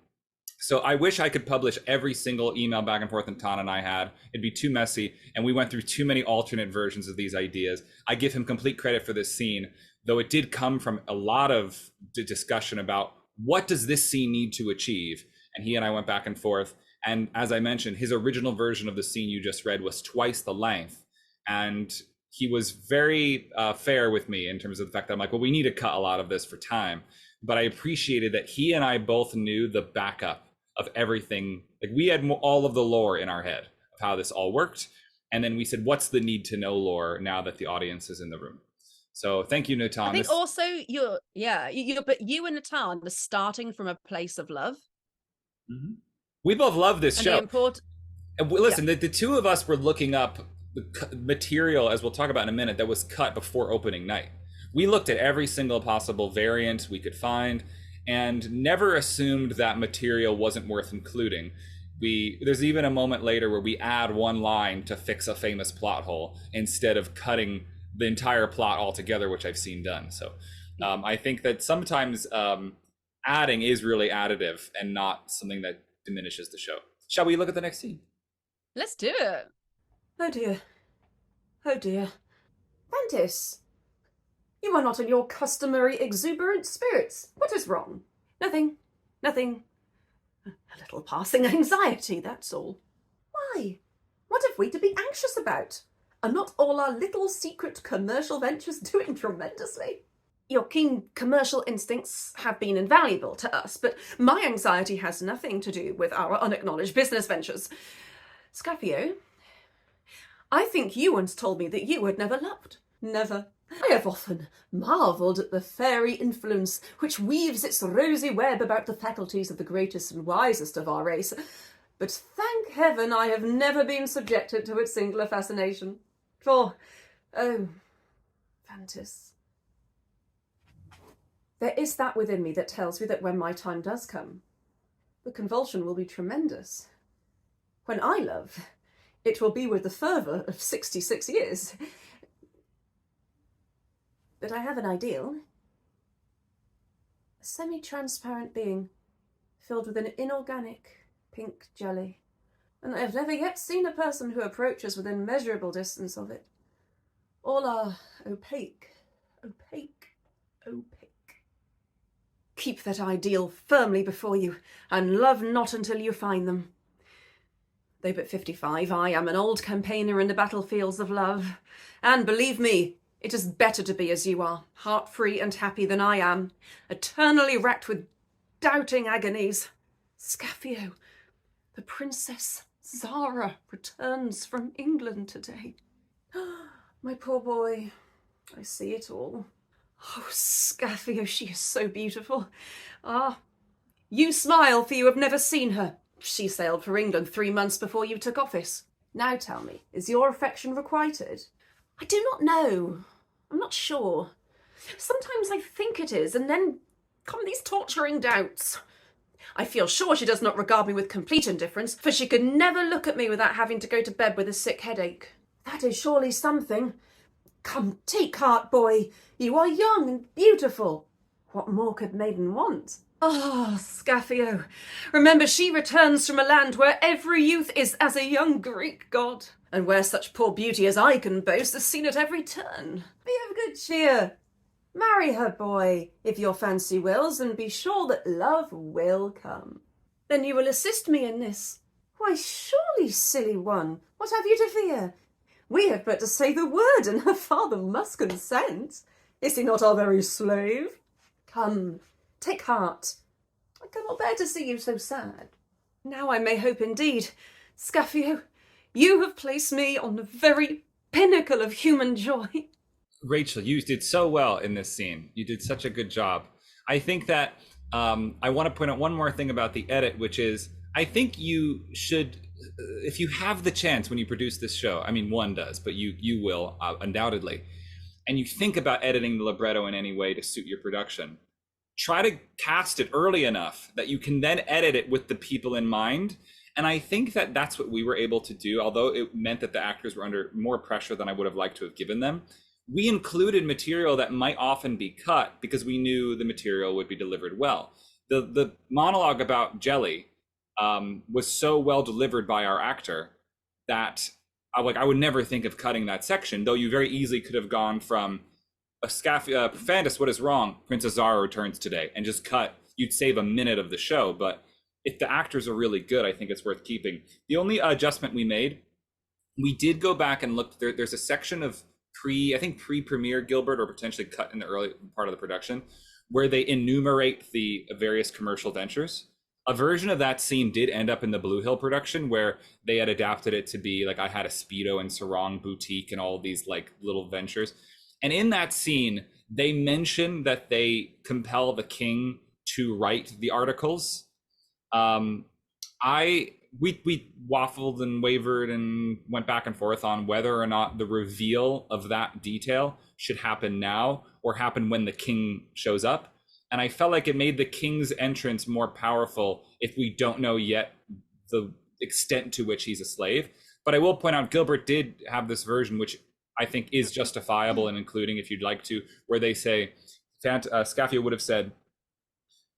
so I wish I could publish every single email back and forth that Tan and I had. It'd be too messy, and we went through too many alternate versions of these ideas. I give him complete credit for this scene, though it did come from a lot of discussion about what does this scene need to achieve? And he and I went back and forth. And as I mentioned, his original version of the scene you just read was twice the length. And he was very fair with me in terms of the fact that I'm like, well, we need to cut a lot of this for time. But I appreciated that he and I both knew the backup of everything. Like, we had all of the lore in our head of how this all worked. And then we said, what's the need to know lore now that the audience is in the room? So thank you, Natan. I think also but you and Natan are starting from a place of love. Mm-hmm. We both love this and show. Listen, the two of us were looking up the material, as we'll talk about in a minute, that was cut before opening night. We looked at every single possible variant we could find and never assumed that material wasn't worth including. There's even a moment later where we add one line to fix a famous plot hole instead of cutting the entire plot altogether, which I've seen done. So I think that sometimes adding is really additive and not something that diminishes the show. Shall we look at the next scene? Let's do it. Oh dear. Oh dear. Mantis, you are not in your customary exuberant spirits. What is wrong? Nothing. Nothing. A little passing anxiety, that's all. Why? What have we to be anxious about? Are not all our little secret commercial ventures doing tremendously? Your keen commercial instincts have been invaluable to us, but my anxiety has nothing to do with our unacknowledged business ventures. Scapio, I think you once told me that you had never loved. Never. I have often marvelled at the fairy influence which weaves its rosy web about the faculties of the greatest and wisest of our race. But thank heaven I have never been subjected to its singular fascination. For, oh, Fantis, there is that within me that tells me that when my time does come, the convulsion will be tremendous. When I love, it will be with the fervour of 66 years. But I have an ideal. A semi-transparent being filled with an inorganic pink jelly. And I have never yet seen a person who approaches within measurable distance of it. All are opaque, opaque, opaque. Keep that ideal firmly before you, and love not until you find them. Though but 55, I am an old campaigner in the battlefields of love. And believe me, it is better to be as you are, heart-free and happy, than I am, eternally racked with doubting agonies. Scapio, the Princess Zara returns from England today. My poor boy, I see it all. Oh, Scapio, she is so beautiful. Ah, you smile, for you have never seen her. She sailed for England 3 months before you took office. Now tell me, is your affection requited? I do not know. I'm not sure. Sometimes I think it is, and then come these torturing doubts. I feel sure she does not regard me with complete indifference, for she could never look at me without having to go to bed with a sick headache. That is surely something. Come, take heart, boy. You are young and beautiful. What more could maiden want? Ah, Scapio, remember she returns from a land where every youth is as a young Greek god, and where such poor beauty as I can boast is seen at every turn. Be of good cheer. Marry her, boy, if your fancy wills, and be sure that love will come. Then you will assist me in this. Why, surely, silly one, what have you to fear? We have but to say the word, and her father must consent. Is he not our very slave? Come, take heart. I cannot bear to see you so sad. Now I may hope indeed. Scapio, you have placed me on the very pinnacle of human joy. Rachel, you did so well in this scene. You did such a good job. I think that I want to point out one more thing about the edit, which is I think you should, if you have the chance when you produce this show, I mean, one does, but you will undoubtedly, and you think about editing the libretto in any way to suit your production, try to cast it early enough that you can then edit it with the people in mind. And I think that that's what we were able to do, although it meant that the actors were under more pressure than I would have liked to have given them. We included material that might often be cut because we knew the material would be delivered well. The monologue about jelly was so well delivered by our actor that I would never think of cutting that section, though you very easily could have gone from Fantis, what is wrong? Princess Zara returns today, and just cut you'd save a minute of the show. But if the actors are really good, I think it's worth keeping. The only adjustment we made, we did go back and look. There's a section of pre-premiere Gilbert, or potentially cut in the early part of the production, where they enumerate the various commercial ventures. A version of that scene did end up in the Blue Hill production, where they had adapted it to be like, I had a Speedo and Sarong boutique and all of these like little ventures. And in that scene, they mention that they compel the king to write the articles. We waffled and wavered and went back and forth on whether or not the reveal of that detail should happen now or happen when the king shows up. And I felt like it made the king's entrance more powerful if we don't know yet the extent to which he's a slave. But I will point out, Gilbert did have this version, which I think is justifiable and including, if you'd like to, where they say, Scaffia would have said,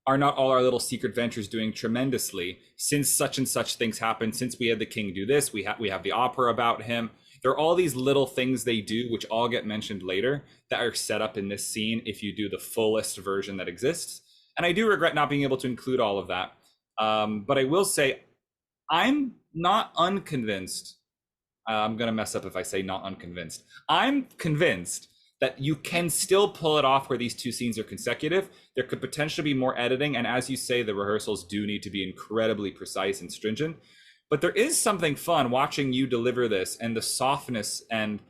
are not all our little secret ventures doing tremendously? Since such and such things happen, since we had the king do this, we have the opera about him. There are all these little things they do, which all get mentioned later, that are set up in this scene if you do the fullest version that exists. And I do regret not being able to include all of that. But I will say, I'm not unconvinced. I'm going to mess up if I say not unconvinced. I'm convinced that you can still pull it off where these two scenes are consecutive. There could potentially be more editing. And as you say, the rehearsals do need to be incredibly precise and stringent. But there is something fun watching you deliver this, and the softness and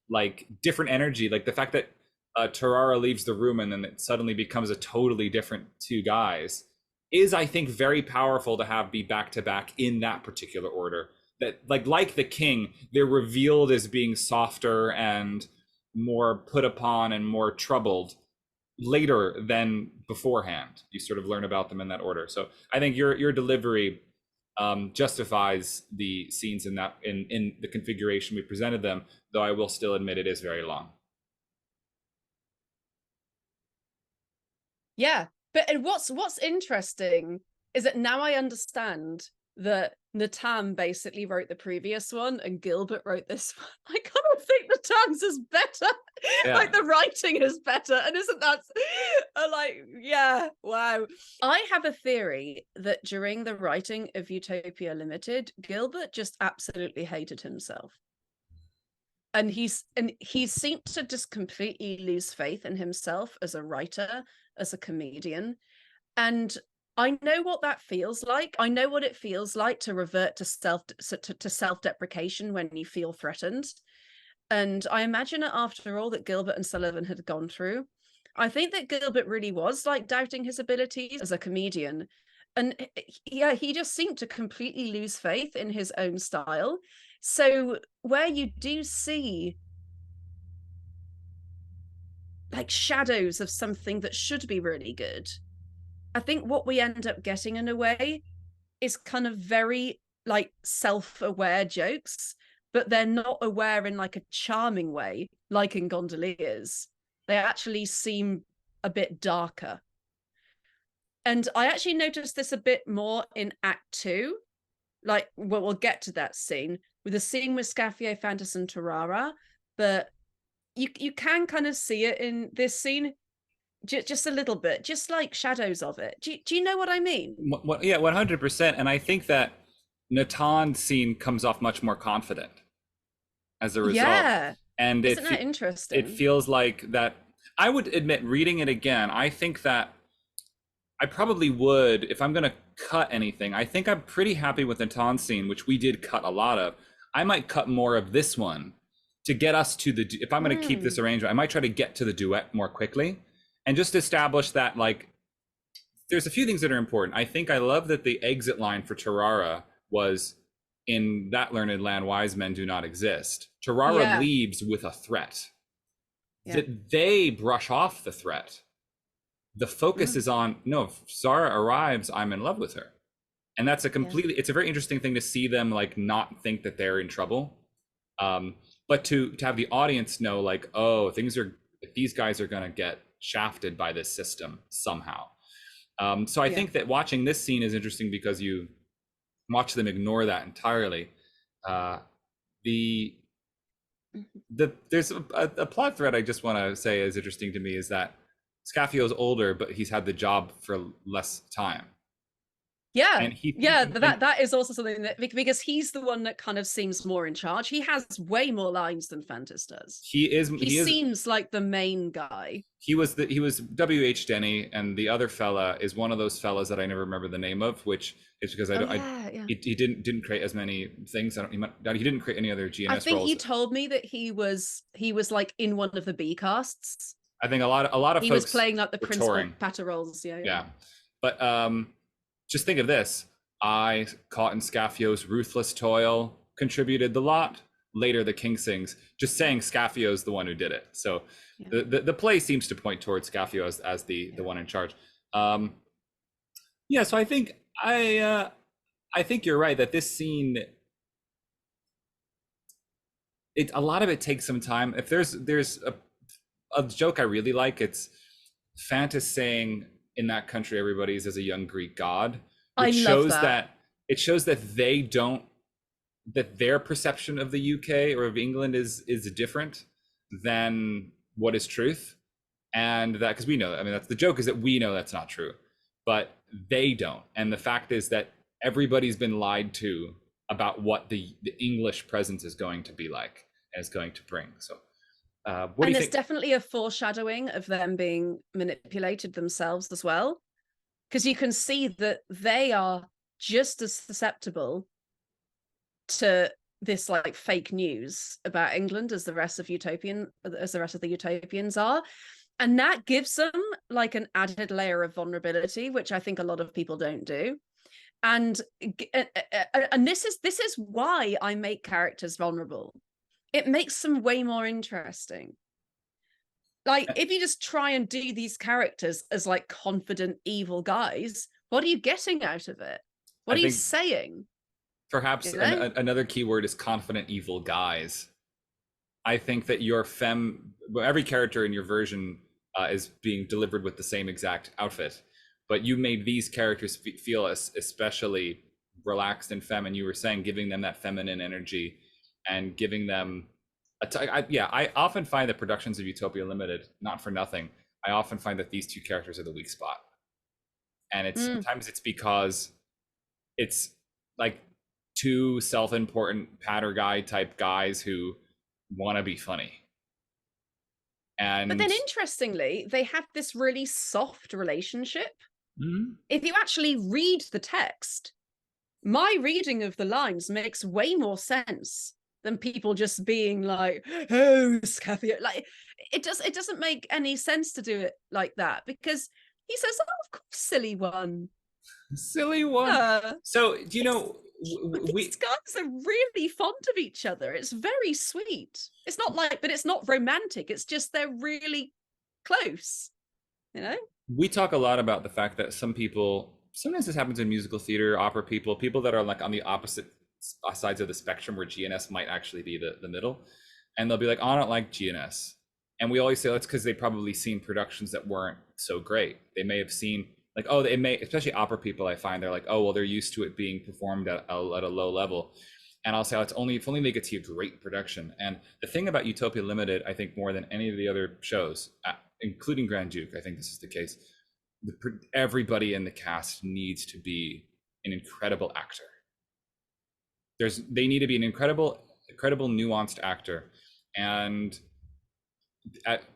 like different energy, like the fact that Tarara leaves the room and then it suddenly becomes a totally different two guys, is, I think, very powerful to have be back to back in that particular order. That like the king, they're revealed as being softer and more put upon and more troubled later than beforehand. You sort of learn about them in that order. So I think your delivery justifies the scenes in that in the configuration we presented them, though I will still admit it is very long. Yeah, but what's interesting is that now I understand that Natam basically wrote the previous one and Gilbert wrote this one. I kind of think Natam's is better. Yeah. Like the writing is better. And isn't that like, yeah, wow. I have a theory that during the writing of Utopia Limited, Gilbert just absolutely hated himself. And he seemed to just completely lose faith in himself as a writer, as a comedian. And I know what that feels like. I know what it feels like to revert to self-deprecation when you feel threatened. And I imagine it after all that Gilbert and Sullivan had gone through. I think that Gilbert really was like doubting his abilities as a comedian. And yeah, he just seemed to completely lose faith in his own style. So where you do see like shadows of something that should be really good, I think what we end up getting in a way is kind of very like self-aware jokes, but they're not aware in like a charming way, like in Gondoliers. They actually seem a bit darker. And I actually noticed this a bit more in Act 2. Like, well, we'll get to that scene with the scene with Scaffio, Fantas, and Tarara, but you can kind of see it in this scene. Just a little bit, just like shadows of it. Do you know what I mean? Yeah, 100%. And I think that Natan's scene comes off much more confident as a result. Yeah. And isn't that interesting? It feels like that. I would admit, reading it again, I think that I probably would, if I'm going to cut anything, I think I'm pretty happy with Natan's scene, which we did cut a lot of. I might cut more of this one to get us to the, if I'm going to keep this arrangement, I might try to get to the duet more quickly. And just establish that, like, there's a few things that are important. I think I love that the exit line for Tarara was, in that learned land, wise men do not exist. Tarara leaves with a threat. That they brush off the threat. The focus is on, no, if Zara arrives, I'm in love with her. And that's a completely, it's a very interesting thing to see them like not think that they're in trouble. But to have the audience know like, oh, these guys are going to get shafted by this system somehow. So I think that watching this scene is interesting because you watch them ignore that entirely. There's a plot thread I just want to say is interesting to me is that Scafio's older, but he's had the job for less time. Yeah, And that is also something that, because he's the one that kind of seems more in charge. He has way more lines than Fantas does. He seems like the main guy. He was W.H. Denny, and the other fella is one of those fellas that I never remember the name of, which is because he didn't create as many things. He didn't create any other GNS roles. I think you told me that he was like in one of the B casts. I think a lot of he folks was playing like the principal patter roles. Yeah. But just think of this. I, caught in Scafio's ruthless toil, contributed the lot. Later, the king sings. Just saying Scafio's the one who did it. So the play seems to point towards Scafio as the one in charge. So I think I think you're right that this scene, a lot of it takes some time. If there's a joke I really like, it's Fantas saying, in that country everybody's as a young Greek god. It shows that that their perception of the UK or of England is different than what is truth. And that, because we know, I mean, that's the joke, is that we know that's not true, but they don't. And the fact is that everybody's been lied to about what the English presence is going to be like and is going to bring. So what do you think? There's definitely a foreshadowing of them being manipulated themselves as well, because you can see that they are just as susceptible to this like fake news about England as the rest of the utopians are, and that gives them like an added layer of vulnerability, which I think a lot of people don't do. And this is why I make characters vulnerable. It makes them way more interesting. Like, if you just try and do these characters as like confident evil guys, what are you getting out of it? What are you saying? Perhaps another key word is confident evil guys. I think that every character in your version is being delivered with the same exact outfit, but you made these characters feel especially relaxed and feminine. You were saying, giving them that feminine energy and giving them I often find that productions of Utopia Limited, not for nothing, I often find that these two characters are the weak spot. And sometimes it's because it's like two self-important patter guy type guys who want to be funny. But then interestingly, they have this really soft relationship. Mm-hmm. If you actually read the text, my reading of the lines makes way more sense than people just being like, oh, Scafio. Like, it doesn't make any sense to do it like that, because he says, oh, of course, silly one. So do you know, these guys are really fond of each other. It's very sweet. It's not like, but it's not romantic. It's just they're really close, you know? We talk a lot about the fact that some people, sometimes this happens in musical theater, opera people that are like on the opposite sides of the spectrum, where GNS might actually be the middle, and they'll be like, oh, I don't like GNS. And we always say that's because they probably seen productions that weren't so great. They may have seen like, oh, they may, especially opera people, I find they're like, oh, well, they're used to it being performed at a low level. And I'll say, oh, if only they get to see a great production. And the thing about Utopia Limited, I think more than any of the other shows, including Grand Duke, I think this is the case, everybody in the cast needs to be an incredible actor. They need to be an incredible nuanced actor. And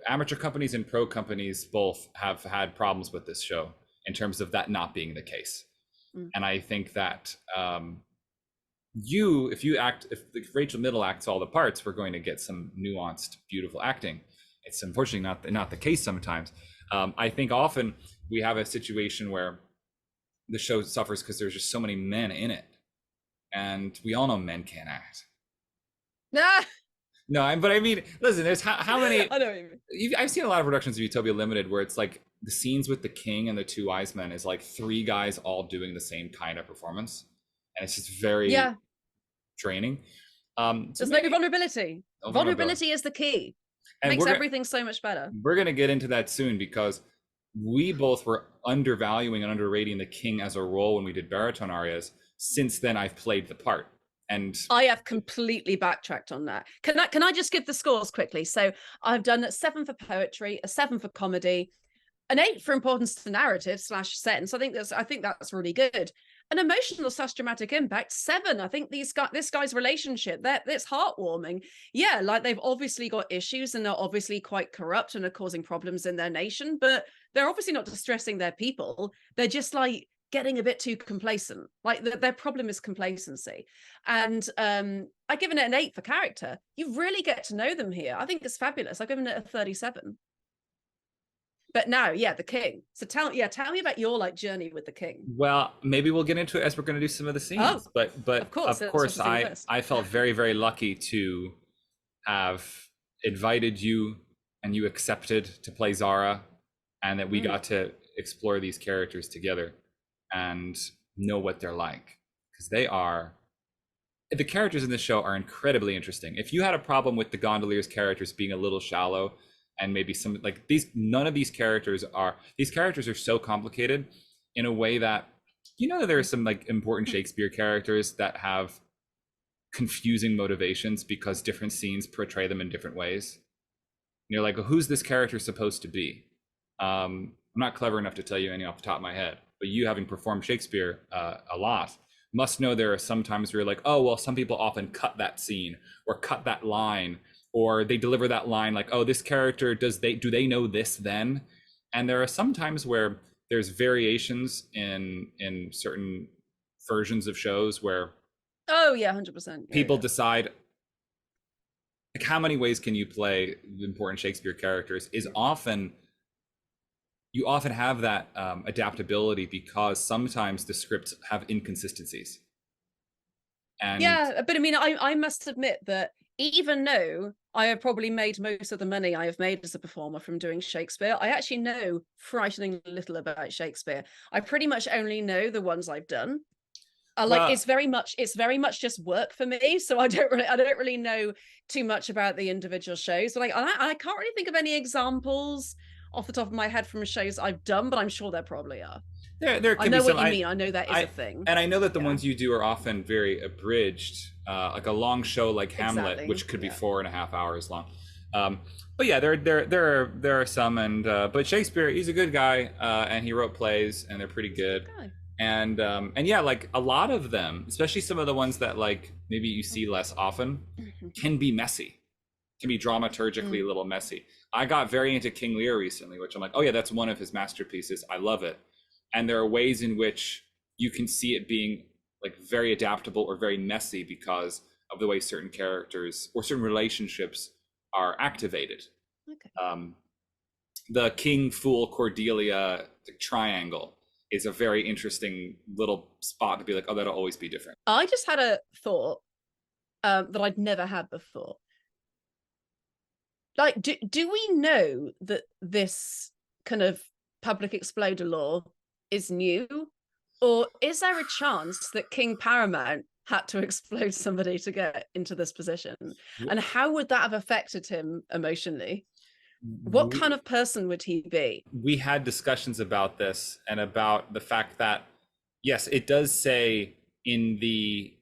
amateur companies and pro companies both have had problems with this show in terms of that not being the case. And I think that if Rachel Middle acts all the parts, we're going to get some nuanced, beautiful acting. It's unfortunately not the case sometimes. I think often we have a situation where the show suffers because there's just so many men in it. And we all know men can't act. No, but I mean, listen, there's how many... I know what you mean. I've seen a lot of productions of Utopia Limited where it's like the scenes with the king and the two wise men is like three guys all doing the same kind of performance. And it's just very draining. There's no vulnerability. Vulnerability is the key. It makes everything so much better. We're going to get into that soon, because we both were undervaluing and underrating the king as a role when we did baritone arias. Since then, I've played the part. And I have completely backtracked on that. Can I just give the scores quickly? So I've done a 7 for poetry, a 7 for comedy, An 8 for importance to narrative / sense. I think that's really good. An emotional / dramatic impact, 7. I think this guy's relationship, that's heartwarming. Yeah, like they've obviously got issues and they're obviously quite corrupt and are causing problems in their nation, but they're obviously not distressing their people. They're just like getting a bit too complacent. Like their problem is complacency. And I've given it an 8 for character. You really get to know them here. I think it's fabulous. I've given it a 37. But now, yeah, the king. So tell me about your like journey with the king. Well, maybe we'll get into it as we're going to do some of the scenes. But of course, I felt very, very lucky to have invited you and you accepted to play Zara, and that we got to explore these characters together and know what they're like, because the characters in this show are incredibly interesting. If you had a problem with the Gondolier's characters being a little shallow, and maybe some like none of these characters are so complicated in a way that, you know, there are some like important Shakespeare characters that have confusing motivations because different scenes portray them in different ways. And you're like, who's this character supposed to be? I'm not clever enough to tell you any off the top of my head, but you, having performed Shakespeare a lot, must know there are some times where you're like, oh, well, some people often cut that scene or cut that line, or they deliver that line like, oh, this character, do they know this then? And there are some times where there's variations in certain versions of shows where, oh yeah, 100%, people decide like how many ways can you play the important Shakespeare characters is often, you often have that adaptability, because sometimes the scripts have inconsistencies. And yeah, but I mean, I must admit that even though I have probably made most of the money I have made as a performer from doing Shakespeare, I actually know frighteningly little about Shakespeare. I pretty much only know the ones I've done. It's very much just work for me, so I don't really know too much about the individual shows. But like, I can't really think of any examples off the top of my head from shows I've done, but I'm sure there probably are. There I know what you mean. I know that is a thing. And I know that the ones you do are often very abridged, like a long show like Hamlet, which could be 4.5 hours long. But yeah, there are some, and but Shakespeare, he's a good guy, and he wrote plays, and they're pretty good. And yeah, like a lot of them, especially some of the ones that like maybe you see less often, can be messy, can be dramaturgically a little messy. I got very into King Lear recently, which I'm like, oh yeah, that's one of his masterpieces. I love it. And there are ways in which you can see it being like very adaptable or very messy because of the way certain characters or certain relationships are activated. The King, Fool, Cordelia triangle is a very interesting little spot to be like, oh, that'll always be different. I just had a thought that I'd never had before. Like, do we know that this kind of public exploder law is new, or is there a chance that King Paramount had to explode somebody to get into this position? And how would that have affected him emotionally? What kind of person would he be? We had discussions about this and about the fact that, yes, it does say in the,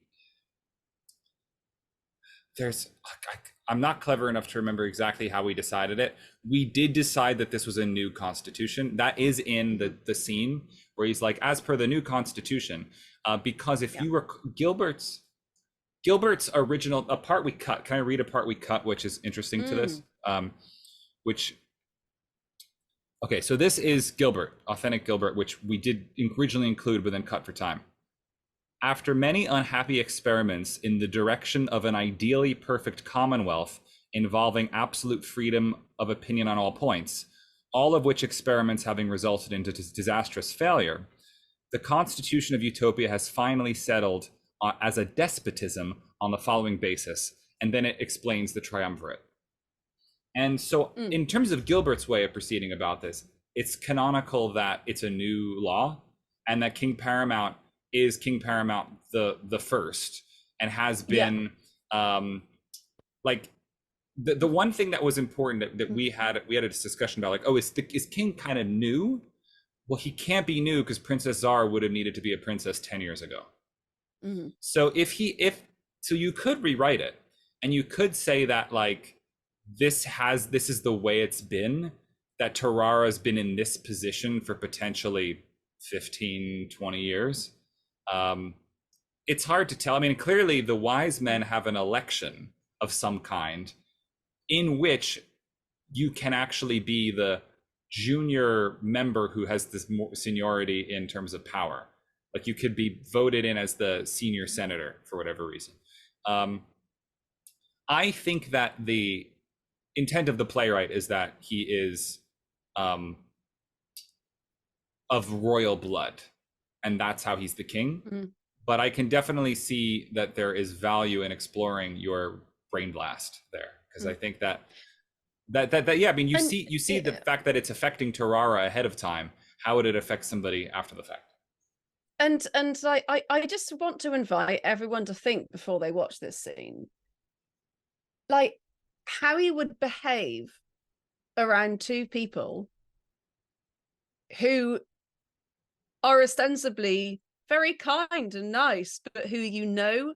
I'm not clever enough to remember exactly how we decided it. We did decide that this was a new constitution. That is in the scene where he's like, as per the new constitution, because if you were Gilbert's original, a part we cut, can I read a part we cut, which is interesting to this? Okay, so this is Gilbert, authentic Gilbert, which we did originally include but then cut for time. After many unhappy experiments in the direction of an ideally perfect commonwealth involving absolute freedom of opinion on all points, all of which experiments having resulted in disastrous failure, the Constitution of Utopia has finally settled as a despotism on the following basis, and then it explains the triumvirate. And so in terms of Gilbert's way of proceeding about this, it's canonical that it's a new law, and that King Paramount is King Paramount the first, and has been like the one thing that was important that we had a discussion about, like, oh, is King kind of new? Well, he can't be new because Princess Zara would have needed to be a princess 10 years ago. So so you could rewrite it, and you could say that like this is the way it's been, that Tarara's been in this position for potentially 15, 20 years. It's hard to tell. I mean, clearly the wise men have an election of some kind in which you can actually be the junior member who has this more seniority in terms of power. Like you could be voted in as the senior senator for whatever reason. I think that the intent of the playwright is that he is of royal blood, and that's how he's the king. Mm. But I can definitely see that there is value in exploring your brain blast there, because I think that yeah, I mean, you see the fact that it's affecting Tarara ahead of time. How would it affect somebody after the fact? And I just want to invite everyone to think before they watch this scene, like how he would behave around two people who are ostensibly very kind and nice, but who, you know,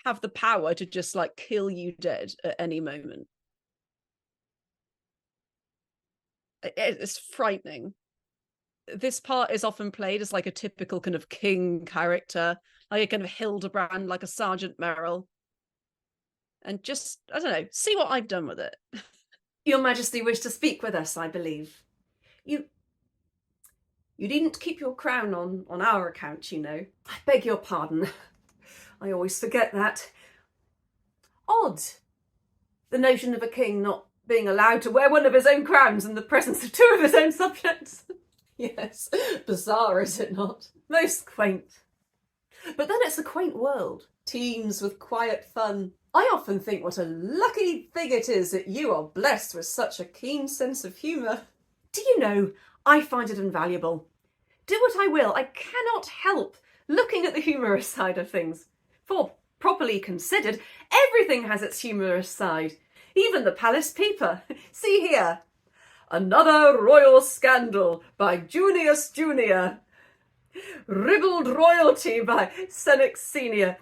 have the power to just like kill you dead at any moment. It's frightening. This part is often played as like a typical kind of king character, like a kind of Hildebrand, like a Sergeant Merrill. And just, I don't know, see what I've done with it. Your Majesty wished to speak with us, I believe. You needn't keep your crown on our account, you know. I beg your pardon. I always forget that. Odd. The notion of a king not being allowed to wear one of his own crowns in the presence of two of his own subjects. Yes, bizarre, is it not? Most quaint. But then it's a quaint world, teems with quiet fun. I often think what a lucky thing it is that you are blessed with such a keen sense of humour. Do you know, I find it invaluable. Do what I will, I cannot help looking at the humorous side of things. For, properly considered, everything has its humorous side. Even the palace paper. See here. Another royal scandal by Junius Junior. Ribald royalty by Senex Senior.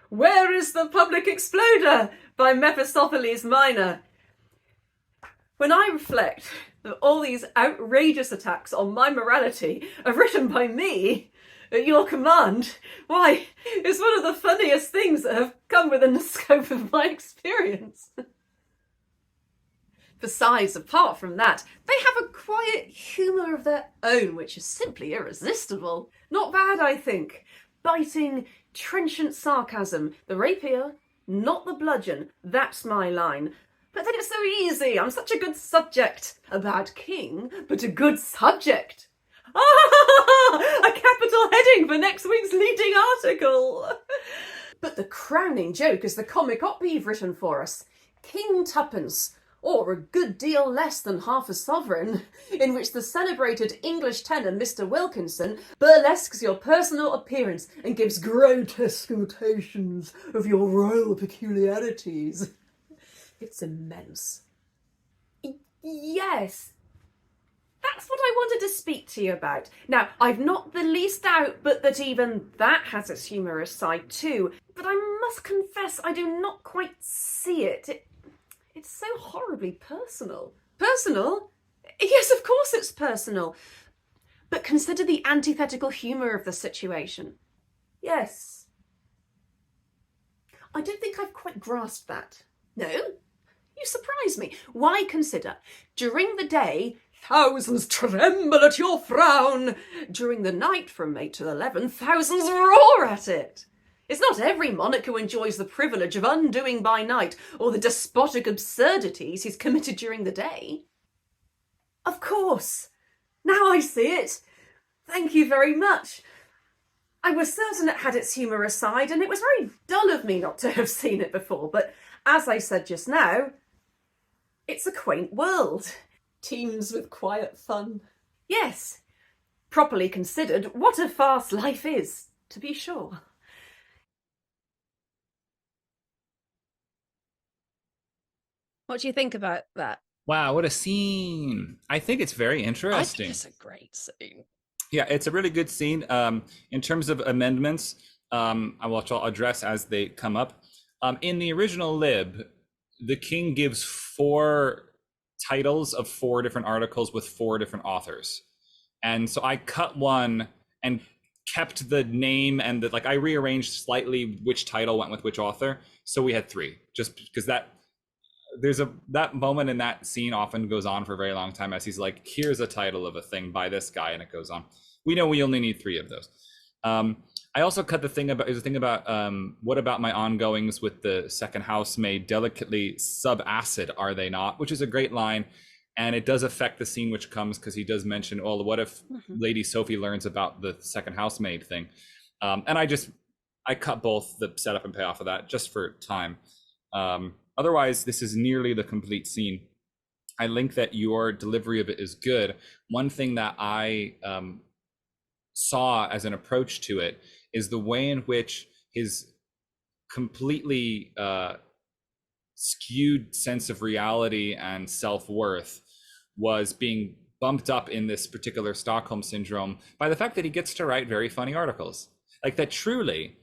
Where is the public exploder by Mephistopheles Minor? When I reflect that all these outrageous attacks on my morality are written by me at your command, why, it's one of the funniest things that have come within the scope of my experience. Besides, apart from that, they have a quiet humour of their own, which is simply irresistible. Not bad, I think. Biting, trenchant sarcasm. The rapier, not the bludgeon. That's my line. But then it's so easy. I'm such a good subject. A bad king, but a good subject. Ah, a capital heading for next week's leading article. But the crowning joke is the comic op you've written for us. King Tuppence, or a good deal less than half a sovereign, in which the celebrated English tenor Mr. Wilkinson burlesques your personal appearance and gives grotesque imitations of your royal peculiarities. It's immense. Yes, that's what I wanted to speak to you about. Now, I've not the least doubt but that even that has its humorous side too, but I must confess I do not quite see it. It's so horribly personal. Personal? Yes, of course it's personal. But consider the antithetical humour of the situation. Yes. I don't think I've quite grasped that. No? You surprise me. Why consider, during the day, thousands tremble at your frown. During the night, from 8 to 11, thousands roar at it. It's not every monarch who enjoys the privilege of undoing by night or the despotic absurdities he's committed during the day. Of course. Now I see it. Thank you very much. I was certain it had its humorous side, and it was very dull of me not to have seen it before, but as I said just now, it's a quaint world. Teems with quiet fun. Yes, properly considered, what a farce life is, to be sure. What do you think about that? Wow, what a scene. I think it's very interesting. I think it's a great scene. Yeah, it's a really good scene. In terms of amendments, I'll address as they come up. In the original lib, the king gives 4 titles of 4 different articles with 4 different authors. And so I cut one and kept the name and the, like, I rearranged slightly which title went with which author. So we had 3, just because that moment in that scene often goes on for a very long time, as he's like, here's a title of a thing by this guy, and it goes on. We know we only need 3 of those. I also cut the thing about, what about my ongoings with the second housemaid, delicately sub-acid are they not, which is a great line. And it does affect the scene which comes, because he does mention, well, what if Lady Sophie learns about the second housemaid thing? And I cut both the setup and payoff of that just for time. Otherwise, this is nearly the complete scene. I think that your delivery of it is good. One thing that I saw as an approach to it is the way in which his completely skewed sense of reality and self-worth was being bumped up in this particular Stockholm syndrome by the fact that he gets to write very funny articles. Like, that truly,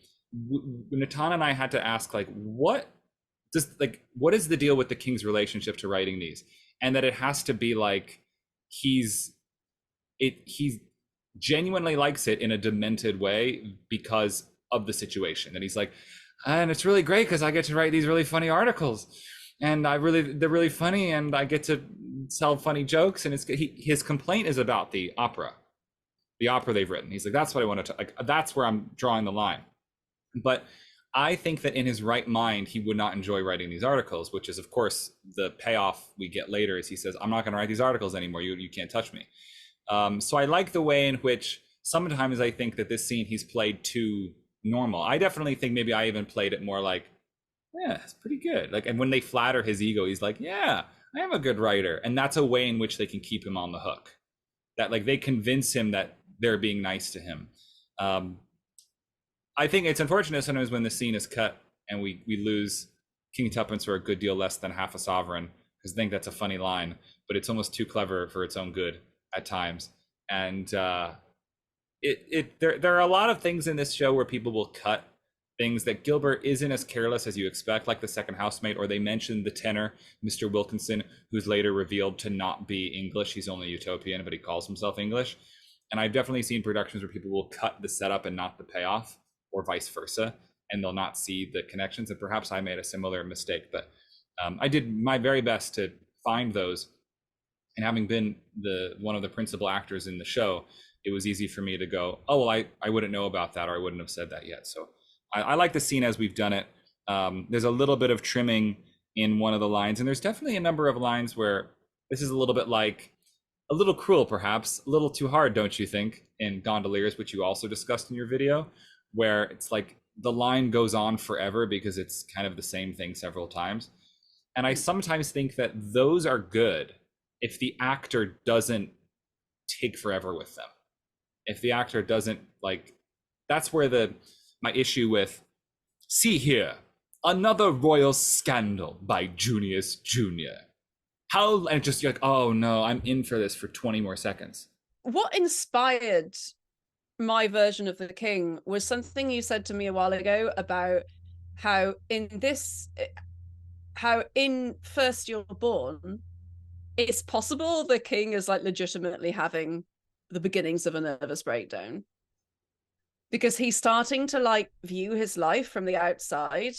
Natan and I had to ask, like, what is the deal with the king's relationship to writing these? And that it has to be like he genuinely likes it in a demented way because of the situation. And he's like, and it's really great because I get to write these really funny articles, and they're really funny, and I get to tell funny jokes. And his complaint is about the opera they've written. He's like, that's what I want to, like, that's where I'm drawing the line. But I think that in his right mind, he would not enjoy writing these articles, which is, of course, the payoff we get later is he says, I'm not going to write these articles anymore. You can't touch me. So I like the way in which sometimes I think that this scene he's played too normal. I definitely think maybe I even played it more like, yeah, it's pretty good. Like, and when they flatter his ego, he's like, yeah, I am a good writer. And that's a way in which they can keep him on the hook. That, like, they convince him that they're being nice to him. I think it's unfortunate sometimes when the scene is cut and we lose King Tuppence for a good deal less than half a sovereign, because I think that's a funny line, but it's almost too clever for its own good at times. And there are a lot of things in this show where people will cut things that Gilbert isn't as careless as you expect, like the second housemaid, or they mentioned the tenor, Mr. Wilkinson, who's later revealed to not be English. He's only Utopian, but he calls himself English. And I've definitely seen productions where people will cut the setup and not the payoff, or vice versa, and they'll not see the connections. And perhaps I made a similar mistake, but I did my very best to find those. And having been one of the principal actors in the show, it was easy for me to go, oh, well, I wouldn't know about that, or I wouldn't have said that yet. So I like the scene as we've done it. There's a little bit of trimming in one of the lines, and there's definitely a number of lines where this is a little bit like, a little cruel perhaps, a little too hard, don't you think, in Gondoliers, which you also discussed in your video, where it's like the line goes on forever because it's kind of the same thing several times. And I sometimes think that those are good if the actor doesn't take forever with them. If the actor doesn't, like, that's where my issue with, see here, another royal scandal by Junius Jr. How, and just like, oh no, I'm in for this for 20 more seconds. What inspired my version of the king was something you said to me a while ago about how in First You're Born, it's possible the king is like legitimately having the beginnings of a nervous breakdown, because he's starting to like view his life from the outside,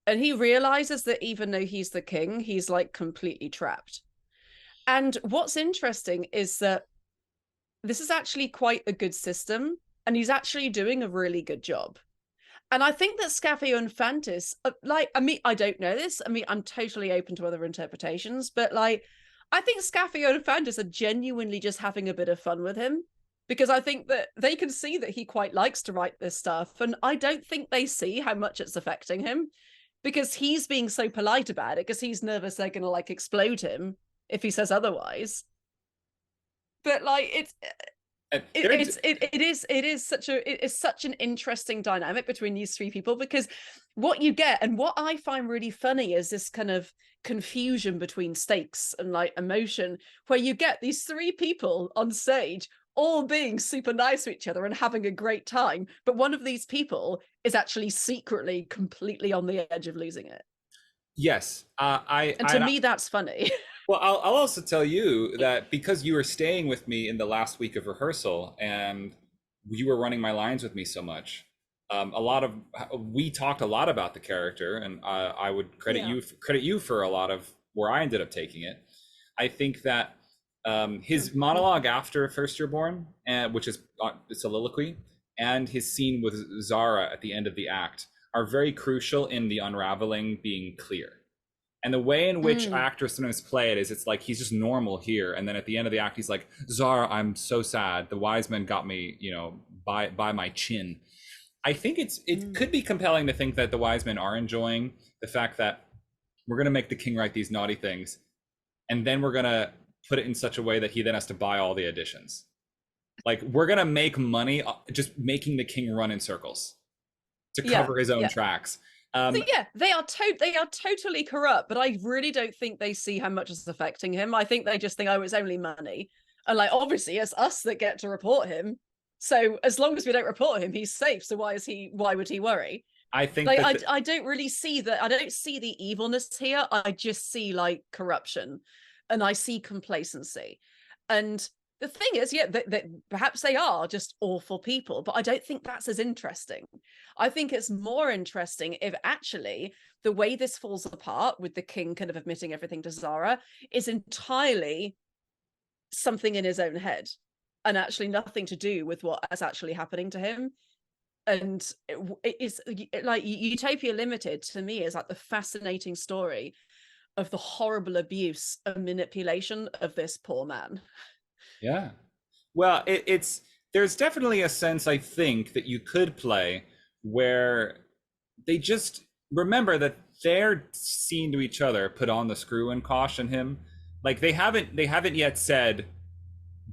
and he realizes that even though he's the king, he's like completely trapped. And what's interesting is that this is actually quite a good system, and he's actually doing a really good job. And I think that Scapio and Fantis, like, I mean, I don't know this. I mean, I'm totally open to other interpretations, but like, I think Scapio and Fantis are genuinely just having a bit of fun with him, because I think that they can see that he quite likes to write this stuff. And I don't think they see how much it's affecting him, because he's being so polite about it, because he's nervous they're going to like explode him if he says otherwise. But like, it is such an interesting dynamic between these 3 people, because what you get, and what I find really funny, is this kind of confusion between stakes and like emotion, where you get these 3 people on stage all being super nice to each other and having a great time, but one of these people is actually secretly completely on the edge of losing it. Yes, to me that's funny. Well, I'll also tell you that because you were staying with me in the last week of rehearsal and you were running my lines with me so much, a lot of we talked a lot about the character, and I would Yeah. credit you for a lot of where I ended up taking it. I think that his monologue after First You're Born, which is soliloquy, and his scene with Zara at the end of the act are very crucial in the unraveling being clear. And the way in which actors sometimes play it is it's like he's just normal here, and then at the end of the act he's like, Zara, I'm so sad. The wise men got me, by my chin. I think it could be compelling to think that the wise men are enjoying the fact that we're gonna make the king write these naughty things, and then we're gonna put it in such a way that he then has to buy all the additions. Like we're gonna make money just making the king run in circles to cover his own tracks. So yeah, they are totally corrupt, but I really don't think they see how much is affecting him. I think they just think, oh, it's only money. And like obviously it's us that get to report him. So as long as we don't report him, he's safe. So why would he worry? I think like I don't really see that. I don't see the evilness here. I just see like corruption and I see complacency. And the thing is, yeah, that perhaps they are just awful people, but I don't think that's as interesting. I think it's more interesting if actually the way this falls apart with the king kind of admitting everything to Zara is entirely something in his own head and actually nothing to do with what is actually happening to him. And it is like Utopia Limited to me is like the fascinating story of the horrible abuse and manipulation of this poor man. Yeah. Well, it's there's definitely a sense I think that you could play where they just remember that they're seen to each other put on the screw and caution him. Like they haven't yet said,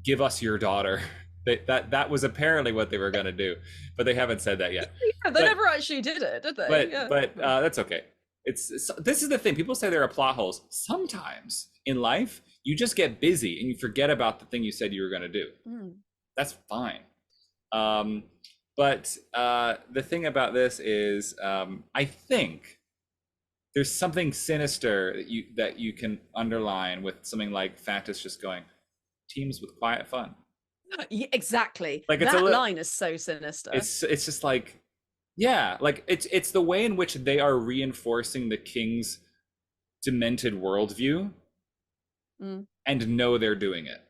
"Give us your daughter." That was apparently what they were going to do, but they haven't said that yet. Yeah, they never actually did it, did they? But that's okay. This is the thing. People say there are plot holes. Sometimes in life, you just get busy and you forget about the thing you said you were going to do. That's fine. But the thing about this is, I think there's something sinister that you can underline with something like Fantas just going, teams with quiet fun. Yeah, exactly. Like that line is so sinister. It's just like, yeah, like it's the way in which they are reinforcing the king's demented worldview and know they're doing it.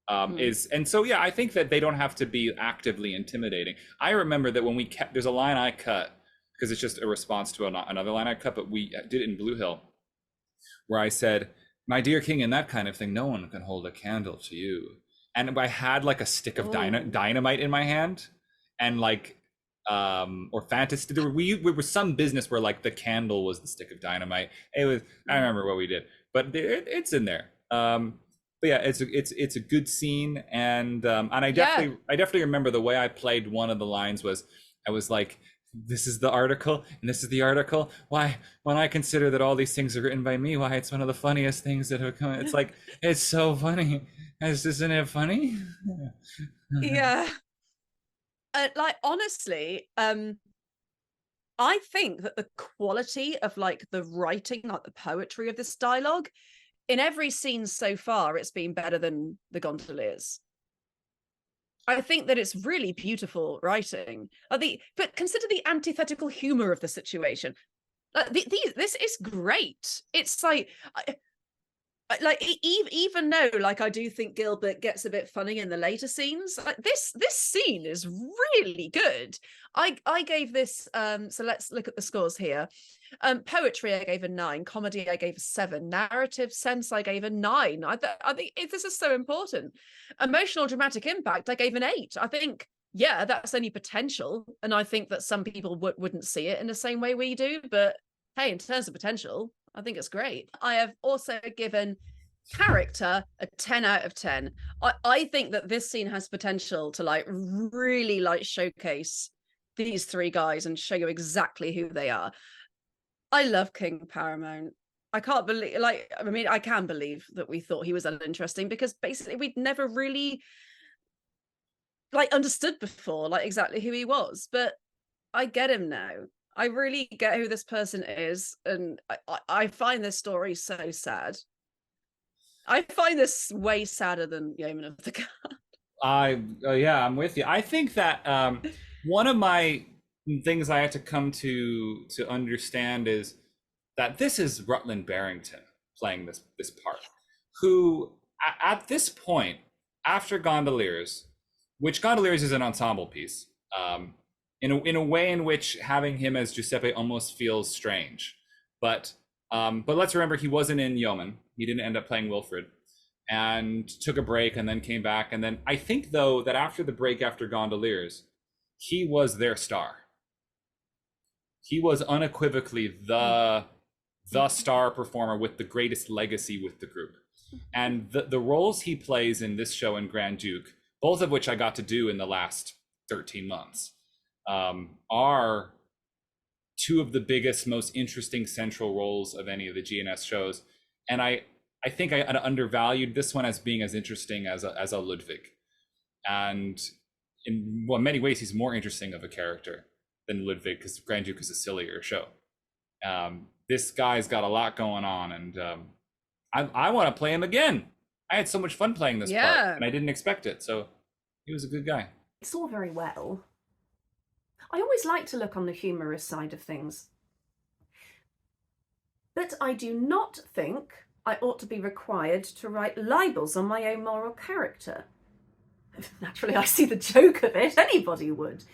And so yeah, I think that they don't have to be actively intimidating. I remember that when there's a line I cut because it's just a response to another line I cut, but we did it in Blue Hill, where I said, "My dear king, in that kind of thing, no one can hold a candle to you." And I had like a stick of dynamite in my hand, and like, or fantasy. We were some business where like the candle was the stick of dynamite. It was, I remember what we did, but it's in there. But yeah, it's a good scene, and I definitely remember the way I played one of the lines was, I was like, this is the article and this is the article. Why, when I consider that all these things are written by me, why it's one of the funniest things that have come. It's like, it's so funny. Isn't it funny? Yeah. Like honestly, I think that the quality of like the writing, like the poetry of this dialogue, in every scene so far, it's been better than the Gondoliers. I think that it's really beautiful writing. But consider the antithetical humor of the situation. This is great. It's like even though like I do think Gilbert gets a bit funny in the later scenes, like this scene is really good. I gave this so let's look at the scores here. Poetry I gave a 9, comedy I gave a 7, narrative sense I gave a 9. I think this is so important. Emotional dramatic impact I gave an 8. I think yeah, that's only potential, and I think that some people wouldn't see it in the same way we do, but hey, in terms of potential, I think it's great. I have also given character a 10 out of 10. I think that this scene has potential to like really like showcase these three guys and show you exactly who they are. I love King Paramount. I can't believe, like, I mean, I can believe that we thought he was uninteresting because basically we'd never really like understood before like exactly who he was, but I get him now. I really get who this person is, and I find this story so sad. I find this way sadder than Yeoman of the Guard. Yeah, I'm with you. I think that one of my things I had to come to understand is that this is Rutland Barrington playing this part, who at this point, after Gondoliers, which Gondoliers is an ensemble piece, in a way in which having him as Giuseppe almost feels strange, but let's remember he wasn't in Yeoman. He didn't end up playing Wilfred, and took a break and then came back. And then I think, though, that after the break after Gondoliers, he was their star. He was unequivocally the star performer with the greatest legacy with the group. And the roles he plays in this show and Grand Duke, both of which I got to do in the last 13 months, are two of the biggest, most interesting central roles of any of the GNS shows. And I think I undervalued this one as being as interesting as a Ludwig. And in many ways, he's more interesting of a character than Ludwig, because Grand Duke is a sillier show. This guy's got a lot going on, and I want to play him again. I had so much fun playing this part, and I didn't expect it. So he was a good guy. It's all very well. I always like to look on the humorous side of things. But I do not think I ought to be required to write libels on my own moral character. Naturally, I see the joke of it. Anybody would.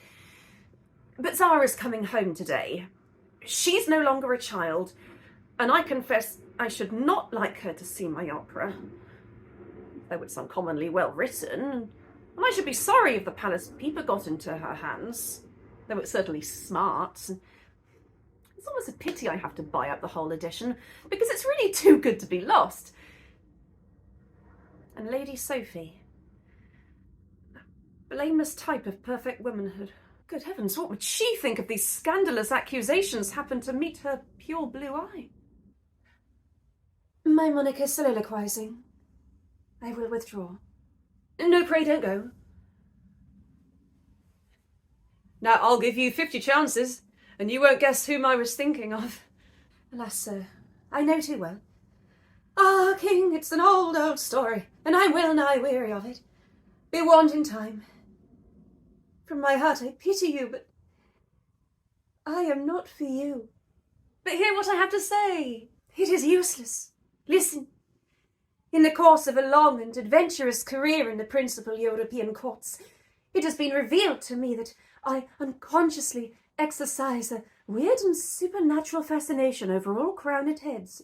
But Zara's coming home today. She's no longer a child, and I confess I should not like her to see my opera, though it's uncommonly well written, and I should be sorry if the Palace Peeper got into her hands, though it's certainly smart. It's almost a pity I have to buy up the whole edition, because it's really too good to be lost. And Lady Sophie, a blameless type of perfect womanhood. Good heavens, what would she think if these scandalous accusations happened to meet her pure blue eye? My monarch is soliloquizing. I will withdraw. No, pray don't go. Now, I'll give you 50 chances, and you won't guess whom I was thinking of. Alas, sir, I know too well. Ah, King, it's an old, old story, and I'm well nigh weary of it. Be warned in time. From my heart I pity you, but I am not for you. But hear what I have to say. It is useless. Listen. In the course of a long and adventurous career in the principal European courts, it has been revealed to me that I unconsciously exercise a weird and supernatural fascination over all crowned heads.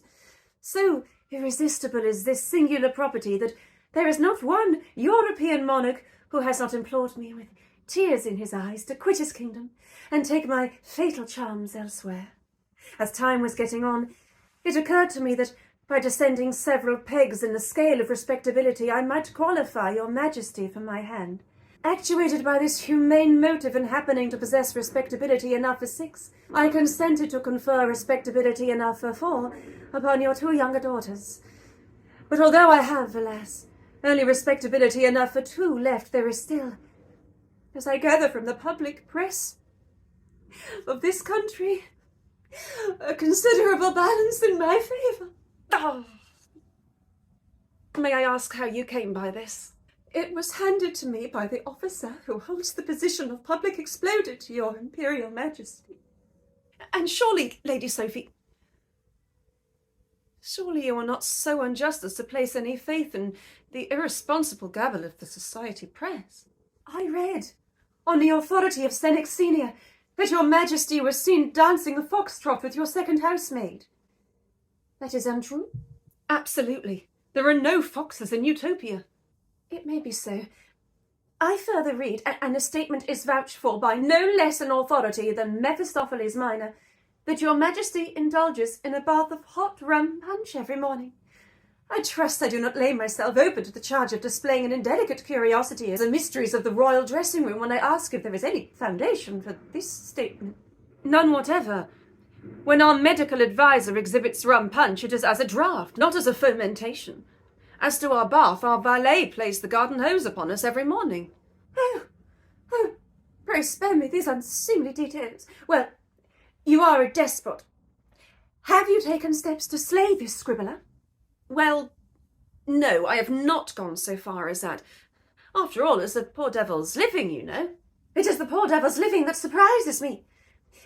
So irresistible is this singular property that there is not one European monarch who has not implored me with tears in his eyes to quit his kingdom and take my fatal charms elsewhere. As time was getting on, it occurred to me that by descending several pegs in the scale of respectability, I might qualify your majesty for my hand. Actuated by this humane motive and happening to possess respectability enough for 6, I consented to confer respectability enough for 4 upon your 2 younger daughters. But although I have, alas, only respectability enough for 2 left, there is still, as I gather from the public press of this country, a considerable balance in my favour. Oh. May I ask how you came by this? It was handed to me by the officer who holds the position of public exploder to your Imperial Majesty. And surely, Lady Sophie, surely you are not so unjust as to place any faith in the irresponsible gabble of the society press. I read, on the authority of Senex Senior, that your Majesty was seen dancing a foxtrot with your second housemaid. That is untrue? Absolutely. There are no foxes in Utopia. It may be so. I further read, and the statement is vouched for by no less an authority than Mephistopheles Minor, that your Majesty indulges in a bath of hot rum punch every morning. I trust I do not lay myself open to the charge of displaying an indelicate curiosity as the mysteries of the royal dressing room when I ask if there is any foundation for this statement. None whatever. When our medical advisor exhibits rum punch, it is as a draught, not as a fermentation. As to our bath, our valet plays the garden hose upon us every morning. Oh, pray spare me these unseemly details. Well, you are a despot. Have you taken steps to slay this scribbler? Well, No, I have not gone so far as that. After all, it's the poor devil's living, you know. It is the poor devil's living that surprises me.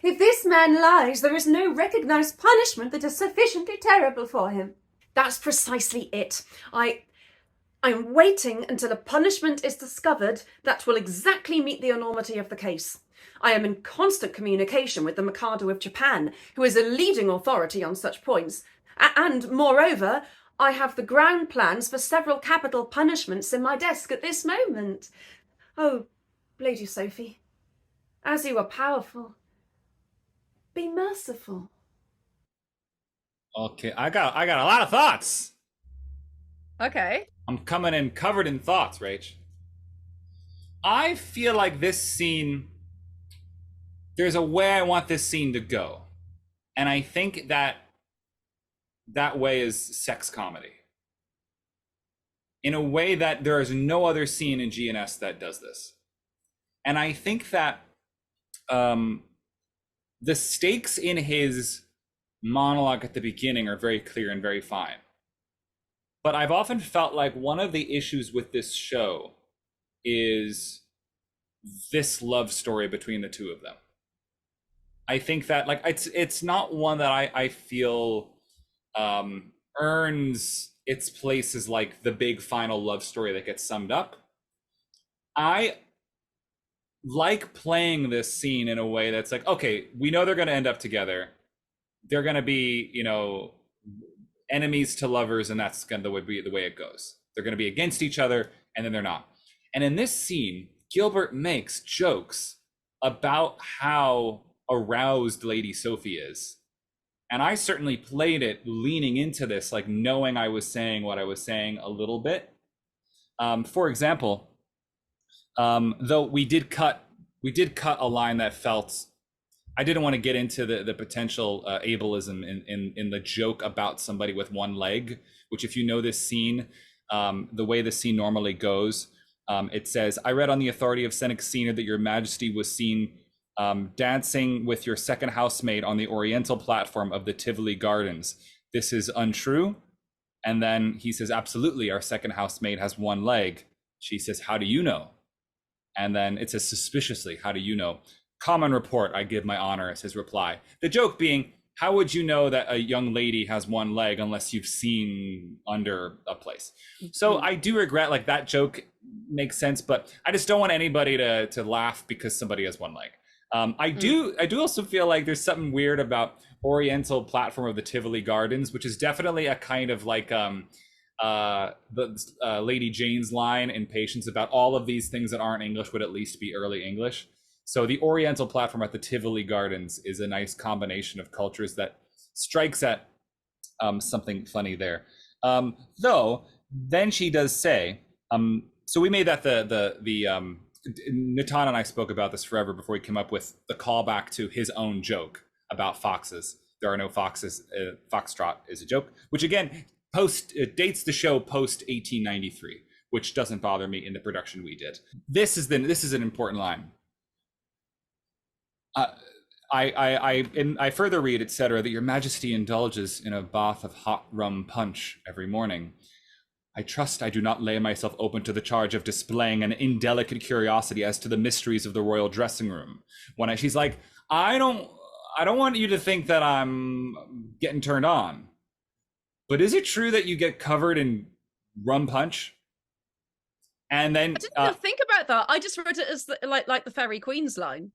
If this man lies, there is no recognised punishment that is sufficiently terrible for him. That's precisely it. I'm waiting until a punishment is discovered that will exactly meet the enormity of the case. I am in constant communication with the Mikado of Japan, who is a leading authority on such points. And, moreover, I have the ground plans for several capital punishments in my desk at this moment. Oh, Lady Sophie, as you are powerful, be merciful. Okay, I got a lot of thoughts. Okay. I'm coming in covered in thoughts, Rach. I feel like this scene, there's a way I want this scene to go. And I think that way is sex comedy. In a way that there is no other scene in GNS that does this. And I think that the stakes in his monologue at the beginning are very clear and very fine. But I've often felt like one of the issues with this show is this love story between the two of them. I think that like it's not one that I feel earns its place as like the big final love story that gets summed up. I like playing this scene in a way that's like, okay, we know they're going to end up together. They're going to be, you know, enemies to lovers, and that's going to be the way it goes. They're going to be against each other, and then they're not. And in this scene, Gilbert makes jokes about how aroused Lady Sophie is. And I certainly played it leaning into this, like knowing I was saying what I was saying a little bit. For example, though we did cut a line that felt, I didn't want to get into the potential ableism in the joke about somebody with one leg, which if you know this scene, the way the scene normally goes, it says, I read on the authority of Senex Senior that your majesty was seen dancing with your second housemaid on the oriental platform of the Tivoli Gardens. This is untrue. And then he says, absolutely, our second housemaid has one leg. She says, how do you know? And then it says, suspiciously, how do you know? Common report, I give my honor, as his reply. The joke being, how would you know that a young lady has one leg unless you've seen under a place? So I do regret, like, that joke makes sense, but I just don't want anybody to laugh because somebody has one leg. I do also feel like there's something weird about oriental platform of the Tivoli Gardens, which is definitely a kind of like Lady Jane's line in Patience about all of these things that aren't English would at least be early English. So the oriental platform at the Tivoli Gardens is a nice combination of cultures that strikes at something funny there. Though then she does say, so we made that the Natan and I spoke about this forever before we came up with the callback to his own joke about foxes. There are no foxes. Foxtrot is a joke, which again dates the show post 1893, which doesn't bother me in the production we did. This is an important line. I further read, etc., that your majesty indulges in a bath of hot rum punch every morning. I trust I do not lay myself open to the charge of displaying an indelicate curiosity as to the mysteries of the royal dressing room. She's like, I don't want you to think that I'm getting turned on. But is it true that you get covered in rum punch? And then I didn't even think about that. I just read it as like the Fairy Queen's line.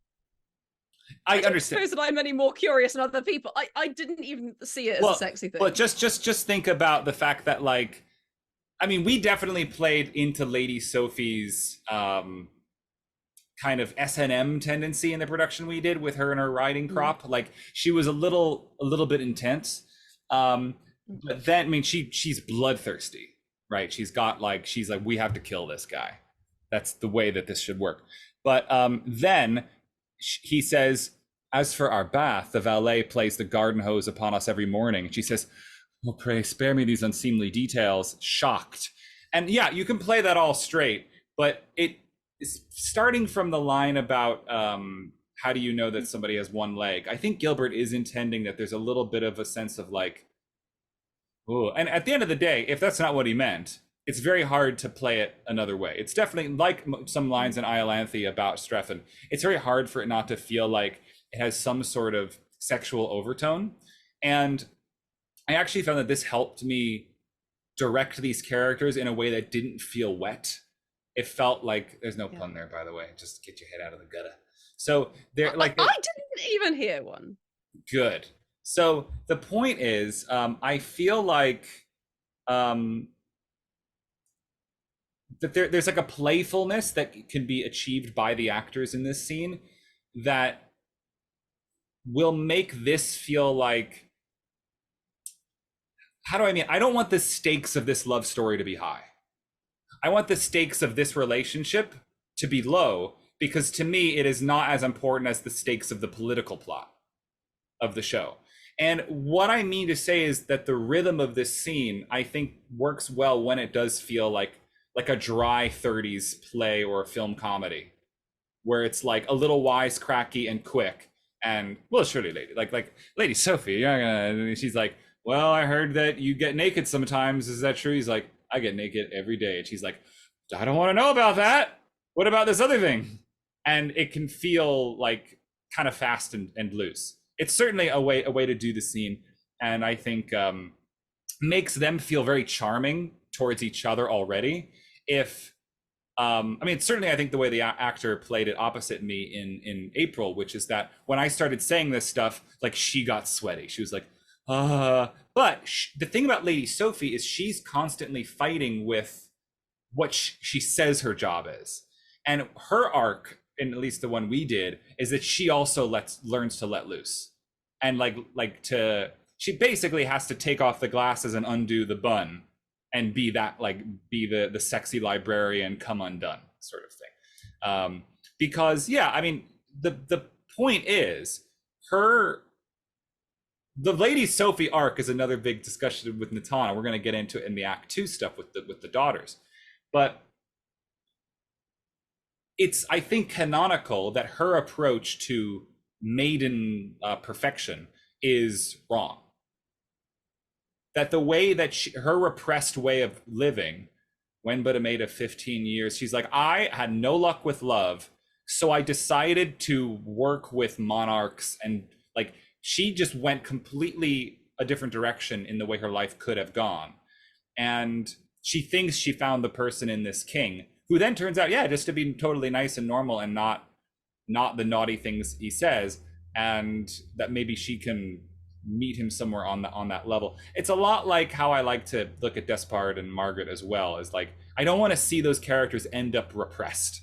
I understand. I suppose that I'm any more curious than other people. I didn't even see it as a sexy thing. But just think about the fact that, like, I mean, we definitely played into Lady Sophie's kind of S&M tendency in the production we did with her and her riding crop. Like, she was a little bit intense. But then, I mean, she's bloodthirsty, right? She's like, we have to kill this guy. That's the way that this should work. But then he says, as for our bath, the valet plays the garden hose upon us every morning. And she says, oh, pray spare me these unseemly details, shocked. And yeah, you can play that all straight, but it is starting from the line about how do you know that somebody has one leg? I think Gilbert is intending that there's a little bit of a sense of like, Ooh. And at the end of the day, if that's not what he meant, it's very hard to play it another way. It's definitely like some lines in Iolanthe about Strephon. It's very hard for it not to feel like it has some sort of sexual overtone. And I actually found that this helped me direct these characters in a way that didn't feel wet. It felt like, there's no pun there, by the way, just get your head out of the gutter. So they're like, I didn't even hear one. Good. So the point is, I feel like that there's like a playfulness that can be achieved by the actors in this scene that will make this feel like, how do I mean? I don't want the stakes of this love story to be high. I want the stakes of this relationship to be low, because to me, it is not as important as the stakes of the political plot of the show. And what I mean to say is that the rhythm of this scene, I think, works well when it does feel like a dry 30s play or a film comedy, where it's like a little wisecracky and quick. And, well, surely, like Lady Sophie, you're not gonna, and she's like, well, I heard that you get naked sometimes. Is that true? He's like, I get naked every day. And she's like, I don't want to know about that. What about this other thing? And it can feel like kind of fast and loose. It's certainly a way to do the scene, and I think makes them feel very charming towards each other already. If I mean, certainly I think the way the actor played it opposite me in April, which is that when I started saying this stuff, like, she got sweaty. She was like, but the thing about Lady Sophie is she's constantly fighting with what she says her job is. And her arc, in at least the one we did, is that she also learns to let loose. And she basically has to take off the glasses and undo the bun and be the sexy librarian come undone sort of thing. Because, yeah, I mean, the point is, the Lady Sophie arc is another big discussion with Natana. We're going to get into it in the Act 2 stuff with the daughters. But it's, I think, canonical that her approach to maiden perfection is wrong. That the way that her repressed way of living, when but a maid of 15 years, she's like, I had no luck with love, so I decided to work with monarchs, and like, she just went completely a different direction in the way her life could have gone. And she thinks she found the person in this king, who then turns out, yeah, just to be totally nice and normal and not the naughty things he says, and that maybe she can meet him somewhere on that level. It's a lot like how I like to look at Despard and Margaret as well, is like, I don't want to see those characters end up repressed.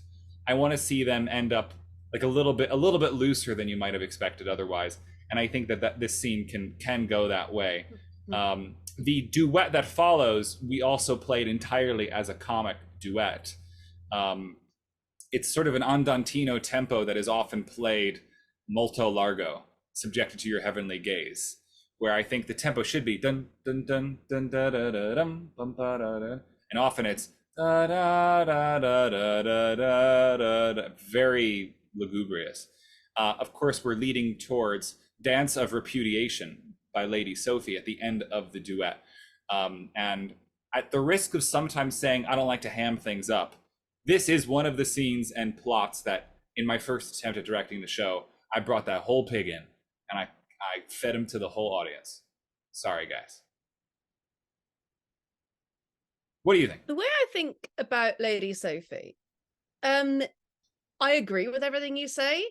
I want to see them end up like a little bit looser than you might have expected otherwise. And I think that this scene can go that way. The duet that follows, we also played entirely as a comic duet. It's sort of an andantino tempo that is often played molto largo, subjected to your heavenly gaze, where I think the tempo should be dun dun dun dun da da da dum bum ba da da, and often it's da da da da da da da da, very lugubrious. Of course, we're leading towards Dance of Repudiation by Lady Sophie at the end of the duet. And at the risk of sometimes saying I don't like to ham things up, this is one of the scenes and plots that, in my first attempt at directing the show, I brought that whole pig in, and I fed him to the whole audience. Sorry, guys. What do you think? The way I think about Lady Sophie, I agree with everything you say,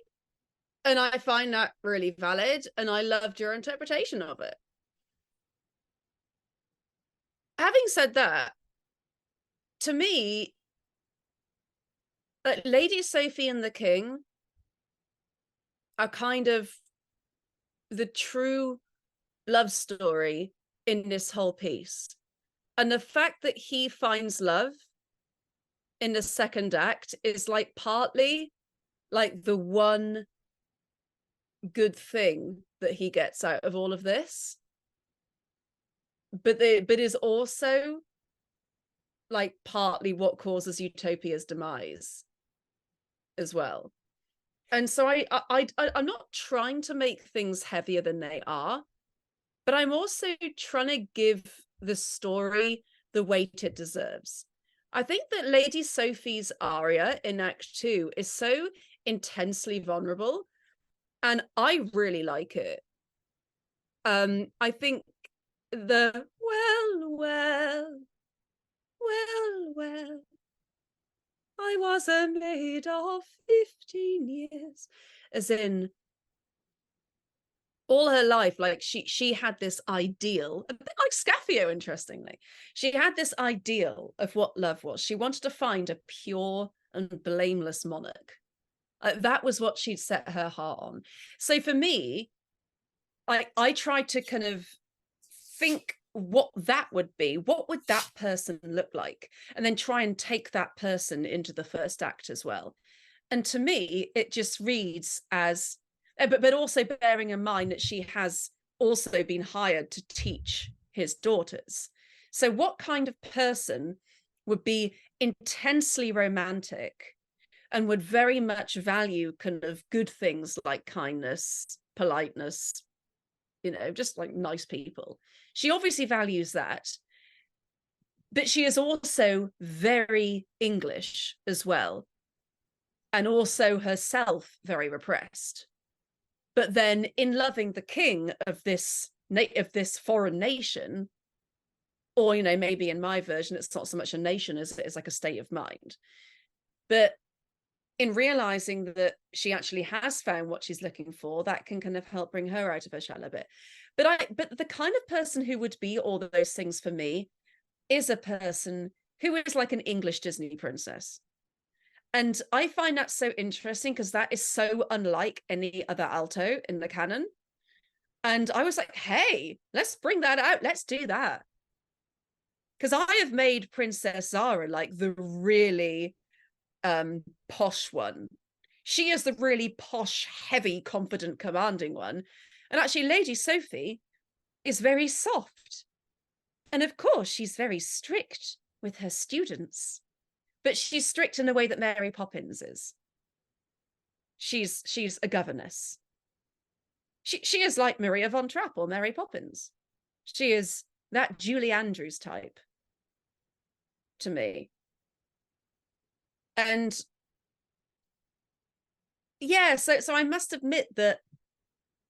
and I find that really valid, and I loved your interpretation of it. Having said that, to me, Lady Sophie and the King are kind of the true love story in this whole piece. And the fact that he finds love in the second act is like partly like the one good thing that he gets out of all of this, but is also like partly what causes Utopia's demise as well. And so I'm not trying to make things heavier than they are, but I'm also trying to give the story the weight it deserves. I think that Lady Sophie's aria in Act 2 is so intensely vulnerable, and I really like it. I think the well, I was a maid of 15 years, as in all her life, like she had this ideal, a bit like Scaffio, interestingly. She had this ideal of what love was. She wanted to find a pure and blameless monarch. That was what she'd set her heart on. So for me, I tried to kind of think what that would be. What would that person look like? And then try and take that person into the first act as well. And to me, it just reads as, but also bearing in mind that she has also been hired to teach his daughters. So what kind of person would be intensely romantic and would very much value kind of good things like kindness, politeness, just like nice people? She obviously values that, but she is also very English as well, and also herself very repressed. But then in loving the king of this foreign nation, or maybe in my version it's not so much a nation as it is like a state of mind, but in realizing that she actually has found what she's looking for, that can kind of help bring her out of her shell a bit. But the kind of person who would be all those things for me is a person who is like an English Disney princess. And I find that so interesting because that is so unlike any other alto in the canon. And I was like, hey, let's bring that out. Let's do that. Because I have made Princess Zara like the really posh one. She is the really posh, heavy, confident, commanding one. And actually, Lady Sophie is very soft. And of course, she's very strict with her students. But she's strict in a way that Mary Poppins is. She's a governess. She is like Maria von Trapp or Mary Poppins. She is that Julie Andrews type to me. And yeah, so I must admit that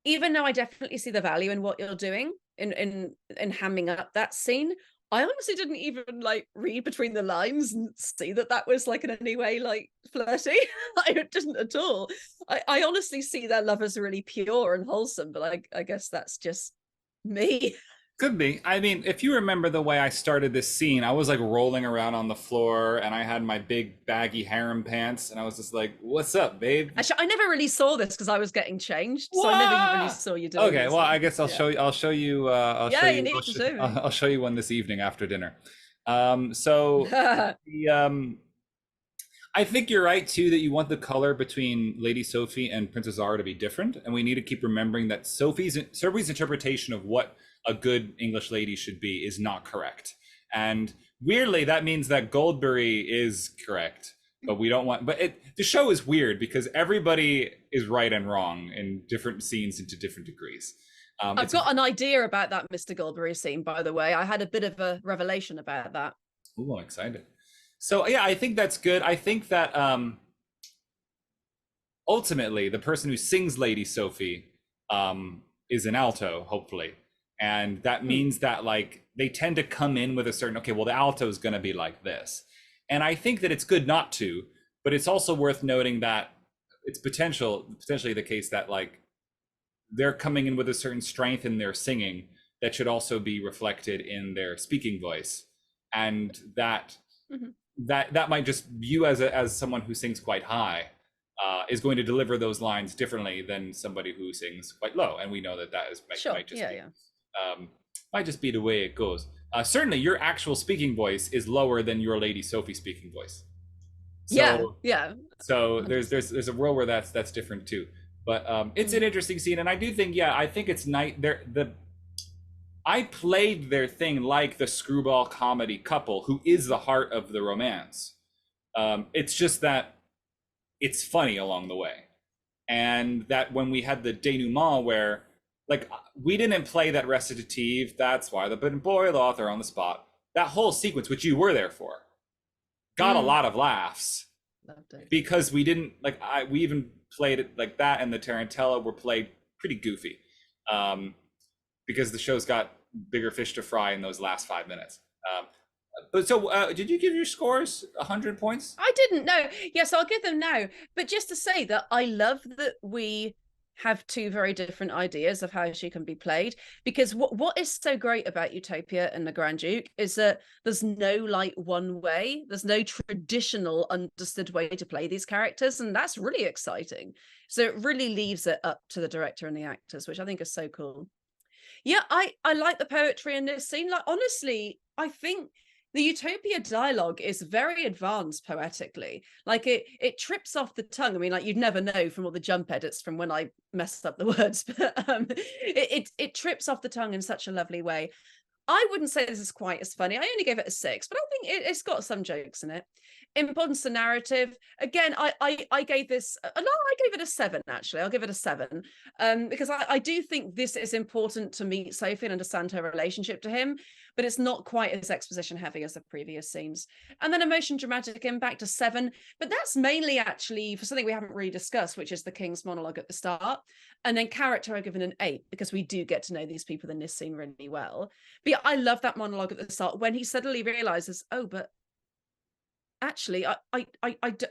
even though I definitely see the value in what you're doing in hamming up that scene, I honestly didn't even like read between the lines and see that was like in any way like flirty. I didn't at all. I honestly see their love as really pure and wholesome, but I guess that's just me. Could be. I mean, if you remember the way I started this scene, I was like rolling around on the floor and I had my big baggy harem pants and I was just like, what's up, babe? Actually, I never really saw this because I was getting changed. So I never really saw you doing Okay, this. well, I guess I'll show you. I'll show you. I'll show you. You need to show me. I'll show you one this evening after dinner. So I think you're right too that you want the color between Lady Sophie and Princess Zara to be different, and we need to keep remembering that Sophie's interpretation of what a good English lady should be is not correct. And weirdly, that means that Goldberry is correct, but we don't want. But the show is weird because everybody is right and wrong in different scenes and to different degrees. I've got an idea about that Mr. Gilbert scene, by the way. I had a bit of a revelation about that. Oh, I'm excited. So yeah, I think that's good. I think that ultimately the person who sings Lady Sophie is an alto, hopefully. And that means that like they tend to come in with a certain, okay, well, the alto is going to be like this. And I think that it's good not to, but it's also worth noting that it's potentially the case that like they're coming in with a certain strength in their singing that should also be reflected in their speaking voice. And that that might just, you as someone who sings quite high is going to deliver those lines differently than somebody who sings quite low. And we know that might just be the way it goes. Certainly your actual speaking voice is lower than your Lady Sophie speaking voice. So, yeah. So there's a world where that's different too. But it's an interesting scene, and I do think, I think it's I played their thing like the screwball comedy couple who is the heart of the romance. It's just that it's funny along the way. And that when we had the denouement where like we didn't play that recitative. That's why the boy the author on the spot. That whole sequence, which you were there for, got a lot of laughs because we didn't like. We even played it like that, and the Tarantella were played pretty goofy, because the show's got bigger fish to fry in those last 5 minutes. But so, did you give your scores 100 points? I didn't know. Yes, I'll give them now. But just to say that I love that we have two very different ideas of how she can be played, because what is so great about Utopia and the Grand Duke is that there's no like one way, there's no traditional understood way to play these characters, and that's really exciting. So it really leaves it up to the director and the actors, which I think is so cool. Yeah, I like the poetry in this scene. Like, honestly, I think the Utopia dialogue is very advanced poetically. Like it trips off the tongue. I mean, like you'd never know from all the jump edits from when I messed up the words, but it trips off the tongue in such a lovely way. I wouldn't say this is quite as funny. I only gave it a 6, but I think it's got some jokes in it. Importance to narrative. Again, I gave this, no, I gave it a 7, actually. I'll give it a 7, because I do think this is important to meet Sophie and understand her relationship to him, but it's not quite as exposition heavy as the previous scenes. And then emotion, dramatic impact, a 7, but that's mainly actually for something we haven't really discussed, which is the King's monologue at the start. And then character, I've given an 8, because we do get to know these people in this scene really well. But yeah, I love that monologue at the start when he suddenly realizes, oh, but actually, I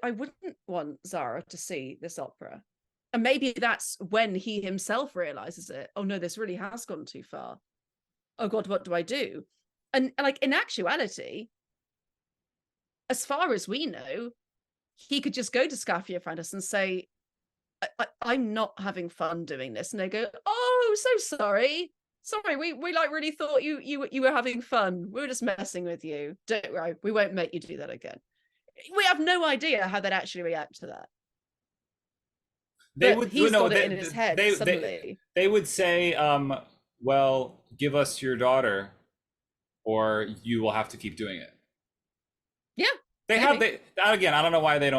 wouldn't want Zara to see this opera. And maybe that's when he himself realizes it. Oh no, this really has gone too far. Oh God, what do I do? And like in actuality, as far as we know, he could just go to Scafia Francis and say, I'm not having fun doing this. And they go, oh, so sorry. Sorry, we like really thought you were having fun. We were just messing with you. Don't worry, we won't make you do that again. We have no idea how they'd actually react to that. He's got it in his head suddenly. They would say, well, give us your daughter or you will have to keep doing it. Yeah. Again, I don't know why they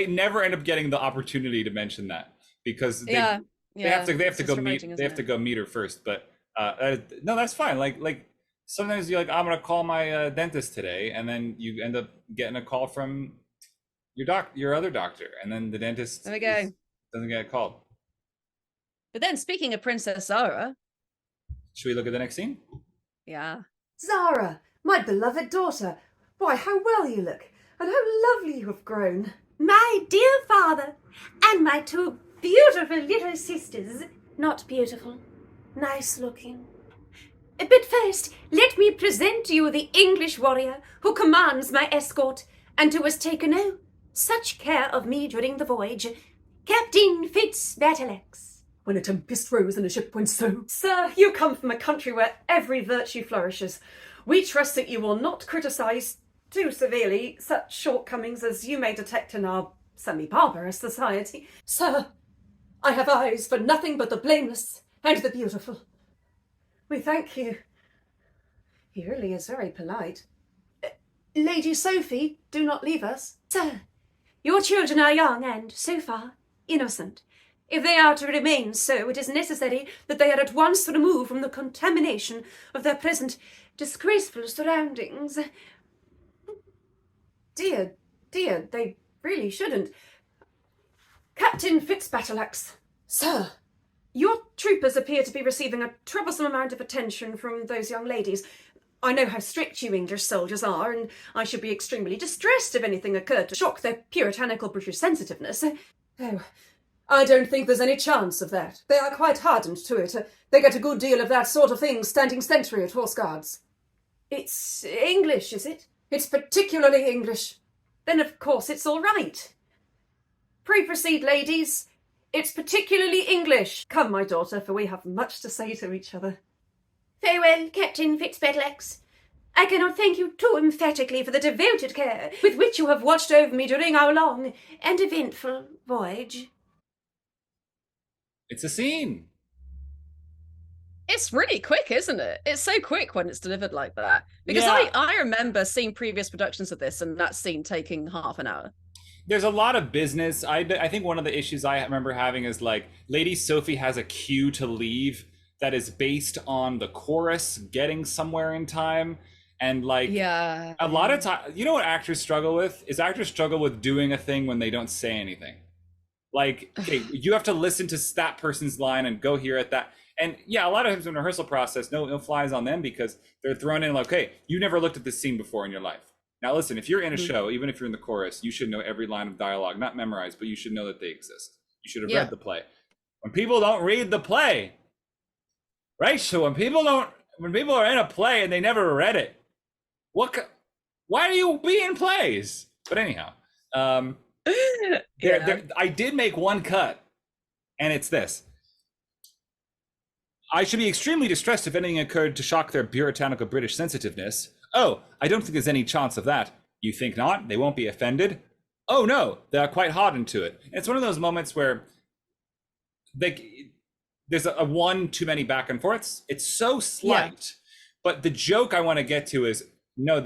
never end up getting the opportunity to mention that, because they have to go meet her first. But no, that's fine. Like sometimes you're like, I'm gonna call my dentist today, and then you end up getting a call from your other doctor, and then the dentist doesn't get called. But then, speaking of Princess Zara, should we look at the next scene? Yeah. Zara, my beloved daughter, why, how well you look, and how lovely you have grown. My dear father, and my 2 beautiful little sisters. Not beautiful, nice looking. But first, let me present to you the English warrior who commands my escort, and who has taken such care of me during the voyage, Captain Fitzbattleaxe. When a tempest rose and a ship went so. Sir, you come from a country where every virtue flourishes. We trust that you will not criticise too severely such shortcomings as you may detect in our semi-barbarous society. Sir, I have eyes for nothing but the blameless and the beautiful. We thank you. He really is very polite. Lady Sophie, do not leave us. Sir, your children are young and, so far, innocent. If they are to remain so, it is necessary that they are at once removed from the contamination of their present disgraceful surroundings. Dear, they really shouldn't. Captain Fitzbattleaxe, sir, your troopers appear to be receiving a troublesome amount of attention from those young ladies. I know how strict you English soldiers are, and I should be extremely distressed if anything occurred to shock their puritanical British sensitiveness. Oh, I don't think there's any chance of that. They are quite hardened to it. They get a good deal of that sort of thing standing sentry at Horse Guards. It's English, is it? It's particularly English. Then of course it's all right. Pray proceed, ladies. It's particularly English. Come, my daughter, for we have much to say to each other. Farewell, Captain Fitzbattleaxe. I cannot thank you too emphatically for the devoted care with which you have watched over me during our long and eventful voyage. It's a scene. It's really quick, isn't it? It's so quick when it's delivered like that. Because I remember seeing previous productions of this and that scene taking half an hour. there's a lot of business. I think one of the issues I remember having is like Lady Sophie has a cue to leave that is based on the chorus getting somewhere in time, and like Yeah. a lot of time, you know what actors struggle with is actors struggle with doing a thing when they don't say anything. Like, okay, you have to listen to that person's line and go here at that. And yeah, a lot of times in the rehearsal process, no flies on them because they're thrown in like, okay, you never looked at this scene before in your life. Now listen, if you're in a show, even if you're in the chorus, you should know every line of dialogue, not memorized, but you should know that they exist. You should have read the play. When people don't read the play, right? So when people are in a play and they never read it, why do you be in plays? But anyhow, I did make one cut, and it's this. I should be extremely distressed if anything occurred to shock their puritanical British sensitiveness. Oh, I don't think there's any chance of that. You think not? They won't be offended? Oh no, they're quite hardened to it. And it's one of those moments where there's a one too many back and forths. It's so slight, but the joke I want to get to is no,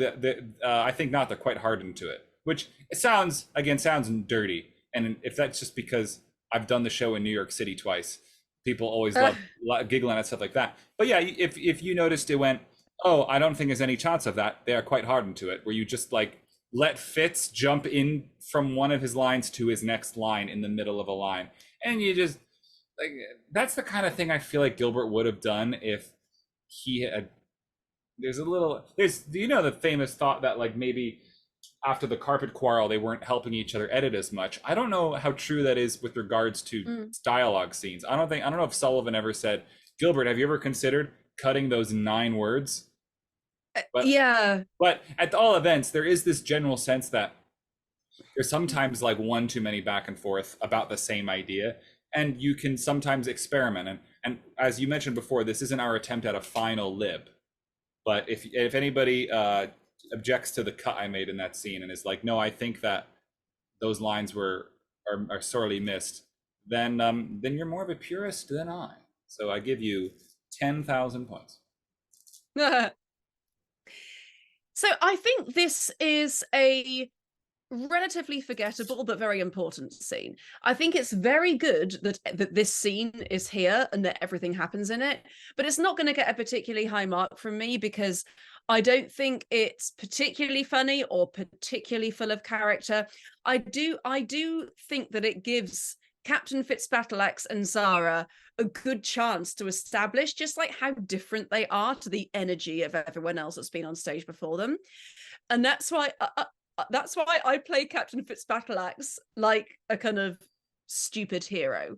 I think not. They're quite hardened to it, which it sounds dirty. And if that's just because I've done the show in New York City twice, people always love giggling at stuff like that. But yeah, if you noticed, it went, oh, I don't think there's any chance of that. They are quite hardened to it, where you just like let Fitz jump in from one of his lines to his next line in the middle of a line, and you just like, that's the kind of thing I feel like Gilbert would have done if he had. There's the famous thought that like maybe after the carpet quarrel they weren't helping each other edit as much. I don't know how true that is with regards to dialogue scenes. I don't know if Sullivan ever said, Gilbert, have you ever considered cutting those 9 words? But at all events, there is this general sense that there's sometimes like one too many back and forth about the same idea, and you can sometimes experiment. And as you mentioned before, this isn't our attempt at a final lib. But if anybody objects to the cut I made in that scene and is like, no, I think that those lines are sorely missed, then you're more of a purist than I. So I give you 10,000 points. So I think this is a relatively forgettable but very important scene. I think it's very good that this scene is here and that everything happens in it, but it's not going to get a particularly high mark from me because I don't think it's particularly funny or particularly full of character. I do think that it gives Captain Fitzbattleaxe and Zara a good chance to establish just like how different they are to the energy of everyone else that's been on stage before them. And that's why I play Captain Fitzbattleaxe like a kind of stupid hero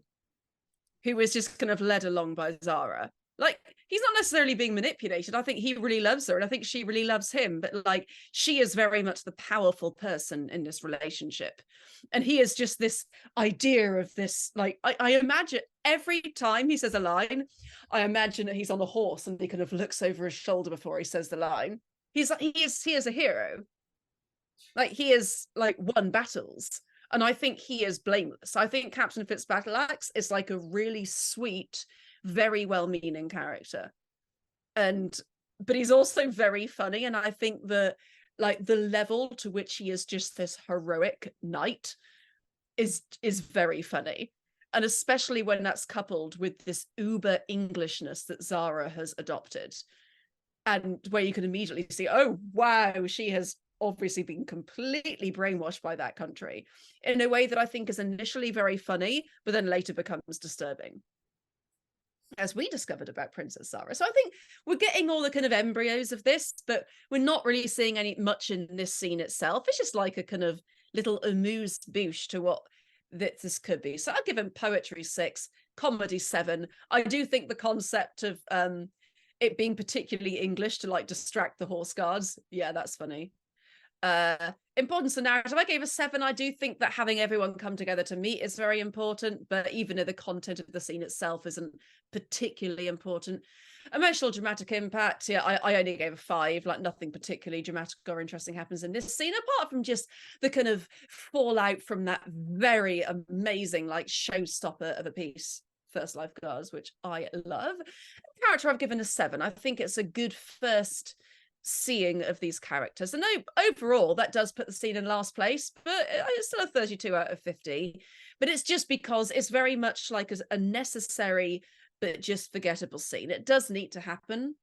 who is just kind of led along by Zara. Like, he's not necessarily being manipulated. I think he really loves her and I think she really loves him. But like, she is very much the powerful person in this relationship. And he is just this idea of this, like, I imagine every time he says a line, I imagine that he's on a horse and he kind of looks over his shoulder before he says the line. He is a hero. Like, he is like won battles. And I think he is blameless. I think Captain Fitzbattleaxe is like a really sweet, very well-meaning character. But he's also very funny. And I think that like the level to which he is just this heroic knight is very funny. And especially when that's coupled with this uber Englishness that Zara has adopted. And where you can immediately see, oh, wow, she has obviously been completely brainwashed by that country in a way that I think is initially very funny, but then later becomes disturbing, as we discovered about Princess Zara. So I think we're getting all the kind of embryos of this, but we're not really seeing much in this scene itself. It's just like a kind of little amuse-bouche to what this could be. So I'll give him poetry 6, comedy 7. I do think the concept of it being particularly English to like distract the horse guards, yeah, that's funny. Importance of narrative, I gave a 7. I do think that having everyone come together to meet is very important, but even if the content of the scene itself isn't particularly important. Emotional dramatic impact, yeah, I only gave a 5. Like, nothing particularly dramatic or interesting happens in this scene apart from just the kind of fallout from that very amazing like showstopper of a piece, First Lifeguards, which I love. Character, I've given a 7. I think it's a good first seeing of these characters. And overall, that does put the scene in last place, but it's still a 32 out of 50. But it's just because it's very much like a necessary but just forgettable scene. It does need to happen,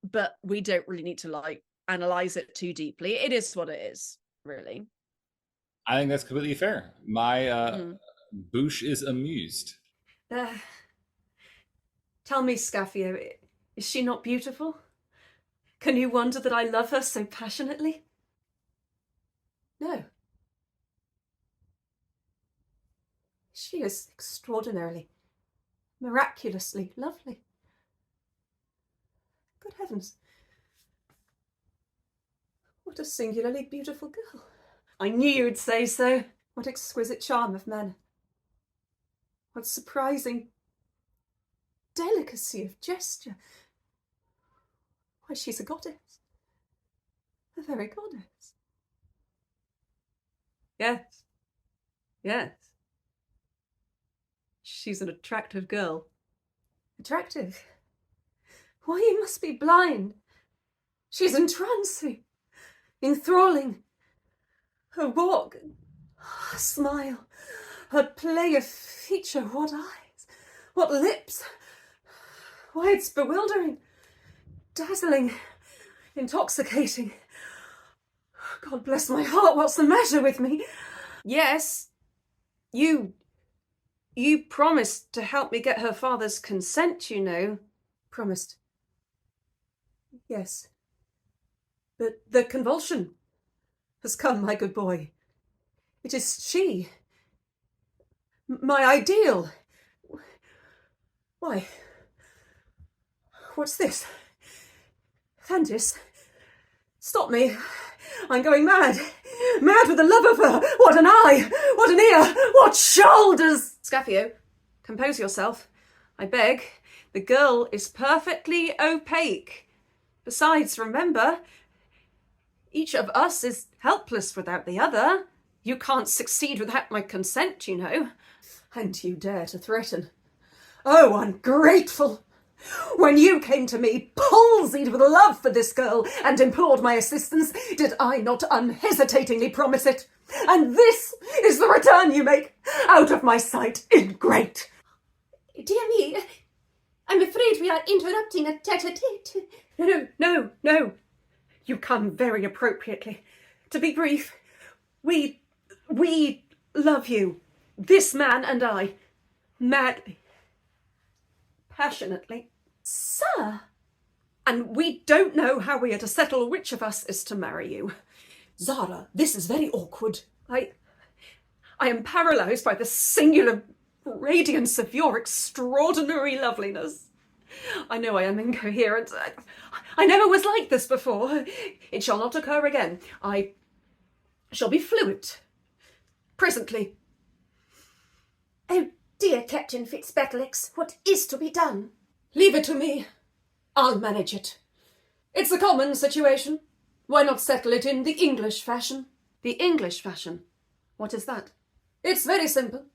but we don't really need to like analyze it too deeply. It is what it is, really. I think that's completely fair. My bouche is amused. Tell me, Scaffio, is she not beautiful? Can you wonder that I love her so passionately? No. She is extraordinarily, miraculously lovely. Good heavens. What a singularly beautiful girl. I knew you'd say so. What exquisite charm of manner. What surprising delicacy of gesture. Why, she's a goddess. A very goddess. Yes. Yes. She's an attractive girl. Attractive? Why, you must be blind. She's entrancing, enthralling. Her walk, her smile, her play of feature, what eyes, what lips. Why, it's bewildering, dazzling, intoxicating. God bless my heart, what's the matter with me? Yes, you promised to help me get her father's consent, you know. Promised. Yes. But the convulsion has come, my good boy. It is she. My ideal. Why? What's this? Candice, stop me. I'm going mad. Mad with the love of her. What an eye. What an ear. What shoulders. Scaffio, compose yourself. I beg. The girl is perfectly opaque. Besides, remember, each of us is helpless without the other. You can't succeed without my consent, you know. And you dare to threaten. Oh, ungrateful! When you came to me, palsied with love for this girl, and implored my assistance, did I not unhesitatingly promise it? And this is the return you make, out of my sight, ingrate! Dear me, I'm afraid we are interrupting a tete-a-tete. No. You come very appropriately. To be brief, we love you. This man and I. Madly. Passionately. Sir! And we don't know how we are to settle which of us is to marry you. Zara, this is very awkward. I am paralysed by the singular radiance of your extraordinary loveliness. I know I am incoherent. I never was like this before. It shall not occur again. I shall be fluent. Presently. Oh dear, Captain Fitzpatrick, what is to be done? Leave it to me. I'll manage it. It's a common situation. Why not settle it in the English fashion? The English fashion? What is that? It's very simple.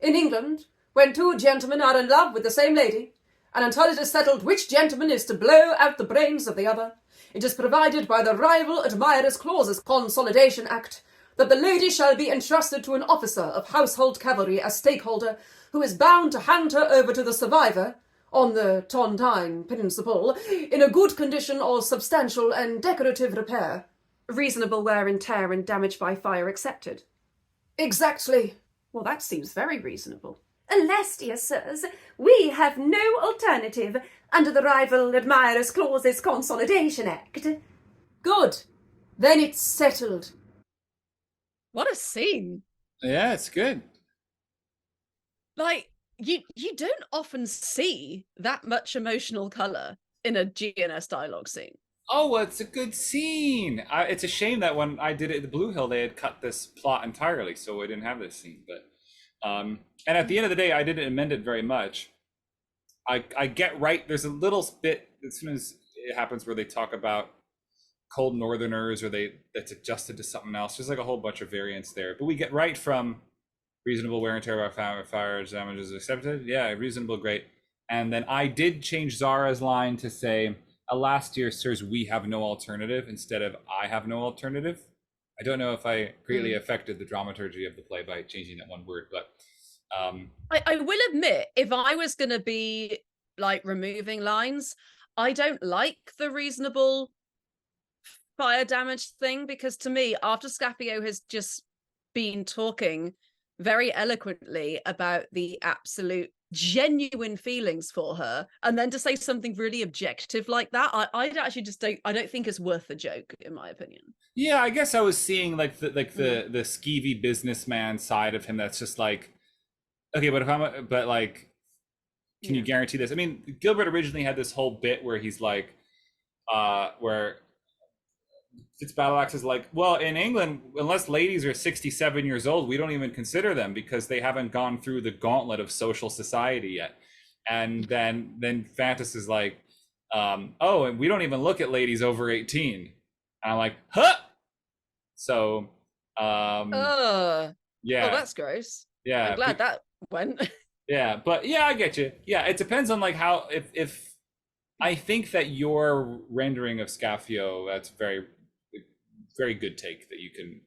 In England, when two gentlemen are in love with the same lady, and until it is settled which gentleman is to blow out the brains of the other, it is provided by the Rival Admirers Clauses Consolidation Act that the lady shall be entrusted to an officer of household cavalry as stakeholder, who is bound to hand her over to the survivor, on the Tontine Principle, in a good condition or substantial and decorative repair. Reasonable wear and tear and damage by fire accepted. Exactly. Well, that seems very reasonable. Alas, dear sirs, we have no alternative under the Rival Admirers Clauses Consolidation Act. Good. Then it's settled. What a scene. Yeah, it's good. Like, you don't often see that much emotional colour in a GNS dialogue scene. Oh, well, it's a good scene. It's a shame that when I did it at the Blue Hill, they had cut this plot entirely, so we didn't have this scene. But and at the end of the day, I didn't amend it very much. I get right. There's a little bit as soon as it happens where they talk about cold northerners, or that's adjusted to something else. There's like a whole bunch of variants there, but we get right from reasonable wear and tear by fire damages accepted. Yeah, reasonable, great. And then I did change Zara's line to say, last year, sirs, we have no alternative instead of I have no alternative. I don't know if I greatly affected the dramaturgy of the play by changing that one word, but I will admit, if I was going to be like removing lines, I don't like the reasonable fire damage thing, because to me, after Scapio has just been talking very eloquently about the absolute genuine feelings for her, and then to say something really objective like that, I actually just don't think it's worth the joke, in my opinion. yeah, I guess I was seeing like the skeevy businessman side of him. That's just like, okay, but if I'm, but like, can you guarantee this? I mean, Gilbert originally had this whole bit where he's like, where Fitzbattleaxe is like, well, in England, unless ladies are 67 years old, we don't even consider them because they haven't gone through the gauntlet of social society yet. And then Fantas is like, oh, and we don't even look at ladies over 18. And I'm like, huh? So, yeah. Oh, that's gross. Yeah. I'm glad that went. Yeah, but yeah, I get you. Yeah, it depends on like how, if I think that your rendering of Scapio, that's very good take that you can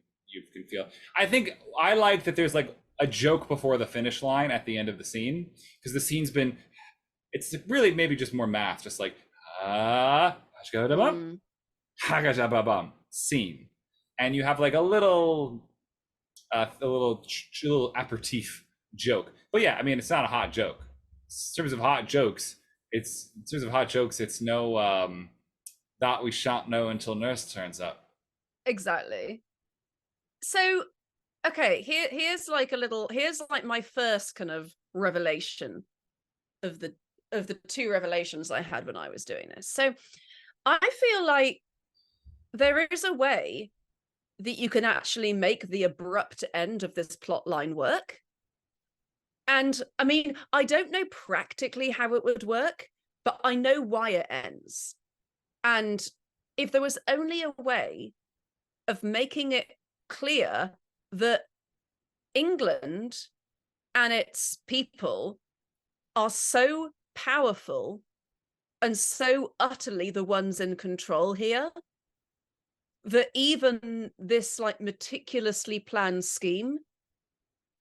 feel. I think I like that there's like a joke before the finish line at the end of the scene, because the scene's been, it's really maybe just more math, just like scene, and you have like a little aperitif joke. But yeah, I mean, it's not a hot joke. In terms of hot jokes, it's no that we shan't know until nurse turns up. Exactly. So, okay, here's like my first kind of revelation of the two revelations I had when I was doing this. So, I feel like there is a way that you can actually make the abrupt end of this plot line work. And I mean, I don't know practically how it would work, but I know why it ends. And if there was only a way of making it clear that England and its people are so powerful and so utterly the ones in control here, that even this like meticulously planned scheme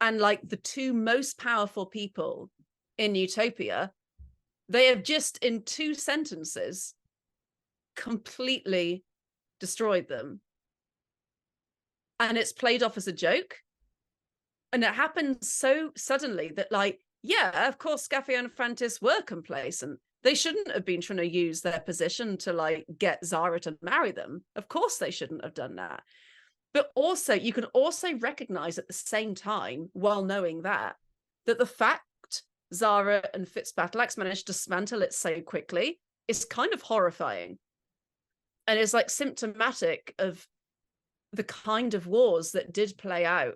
and like the two most powerful people in Utopia, they have just in 2 sentences completely destroyed them. And it's played off as a joke. And it happened so suddenly that, like, yeah, of course, Scapio and Fantas were complacent. They shouldn't have been trying to use their position to, like, get Zara to marry them. Of course, they shouldn't have done that. But also, you can also recognize at the same time, while knowing that the fact Zara and Fitzbattleaxe managed to dismantle it so quickly is kind of horrifying. And it's, like, symptomatic of the kind of wars that did play out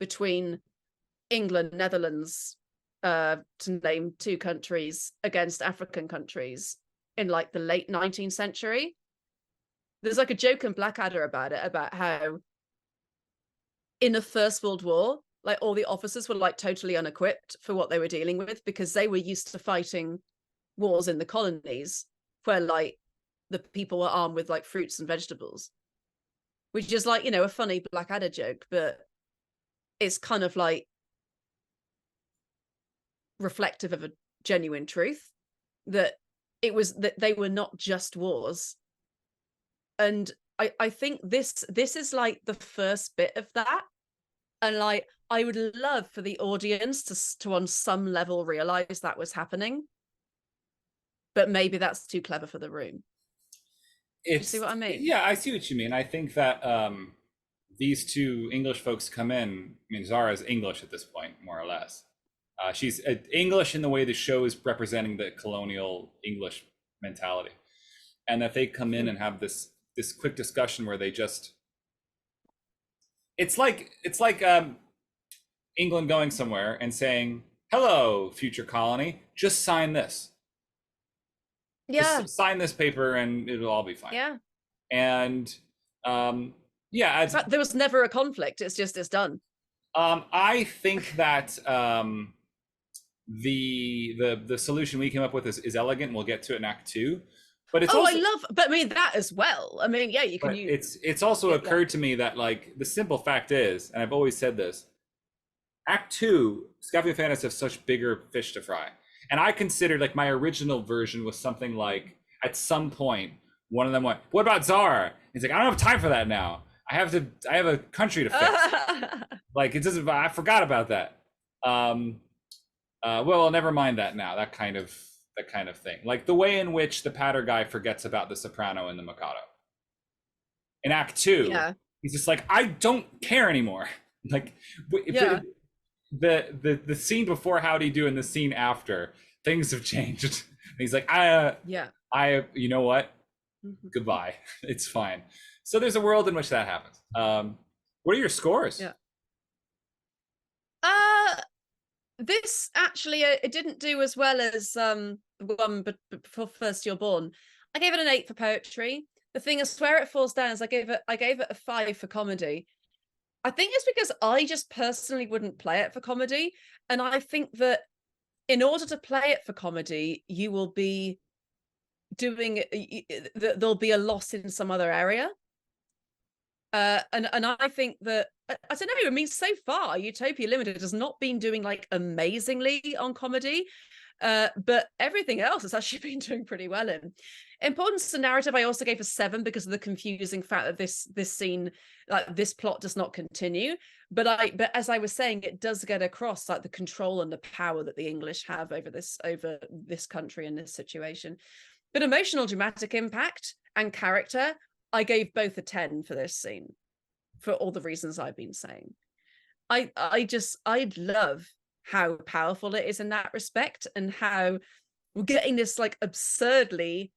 between England, Netherlands, to name 2 countries, against African countries in like the late 19th century. There's like a joke in Blackadder about it, about how in the First World War, like all the officers were like totally unequipped for what they were dealing with, because they were used to fighting wars in the colonies where like the people were armed with like fruits and vegetables. Which is like, you know, a funny Blackadder joke, but it's kind of like reflective of a genuine truth, that it was that they were not just wars. And I think this is like the first bit of that. And like, I would love for the audience to on some level realize that was happening. But maybe that's too clever for the room. You see what I mean? Yeah, I see what you mean. I think that these 2 English folks come in. I mean, Zara's English at this point, more or less. She's English in the way the show is representing the colonial English mentality, and that they come in and have this quick discussion where they just. It's like England going somewhere and saying, "Hello, future colony, just sign this." Yeah. Just sign this paper and it'll all be fine. Yeah. And yeah, there was never a conflict. It's done. I think that the solution we came up with is elegant. We'll get to it in Act 2. But it's Oh, also, but I mean that as well. I mean, yeah, you can but use. it's also occurred to me that, like, the simple fact is, and I've always said this, Act 2, Scabby and Fantas have such bigger fish to fry. And I considered, like, my original version was something like, at some point, one of them went, "What about Zara?" He's like, "I don't have time for that now. I have a country to fix." Like, it doesn't, I forgot about that. Well, never mind that now. That kind of thing. Like the way in which the Patter guy forgets about the Soprano and the Mikado. In Act 2, Yeah. he's just like, "I don't care anymore." Like, Yeah. the scene before Howdy Do and the scene after, things have changed. He's like, Yeah. you know what? Goodbye. It's fine. So there's a world in which that happens. What are your scores? Yeah. This actually it didn't do as well as the one but before First You're Born. I gave it an 8 for poetry. The thing is, where it falls down is I gave it a 5 for comedy. I think it's because I just personally wouldn't play it for comedy, and I think that in order to play it for comedy, you will be doing there'll be a loss in some other area. And I think that I don't know. I mean, so far, Utopia Limited has not been doing like amazingly on comedy, but everything else has actually been doing pretty well in. Importance to narrative, I also gave a 7 because of the confusing fact that this scene, like this plot, does not continue. But as I was saying, it does get across like the control and the power that the English have over this country and this situation. But emotional, dramatic impact and character, I gave both a 10 for this scene, for all the reasons I've been saying. I love how powerful it is in that respect, and how we're getting this like absurdly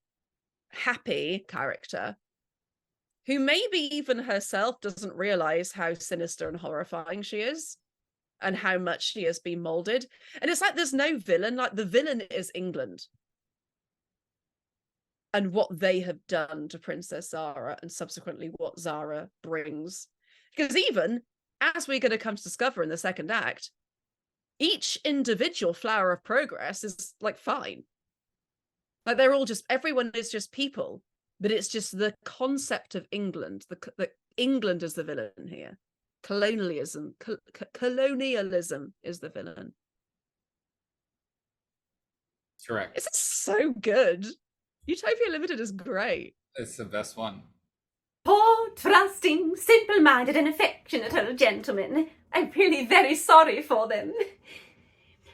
happy character who maybe even herself doesn't realize how sinister and horrifying she is and how much she has been molded. And it's like there's no villain, like the villain is England and what they have done to Princess Zara, and subsequently what Zara brings. Because even, as we're going to come to discover in the second act, each individual flower of progress is like fine. Like they're all just, everyone is just people, but it's just the concept of England, the England is the villain here. Colonialism is the villain. Correct. It's so good. Utopia Limited is great. It's the best one. Poor, trusting, simple-minded and affectionate old gentlemen. I'm really very sorry for them.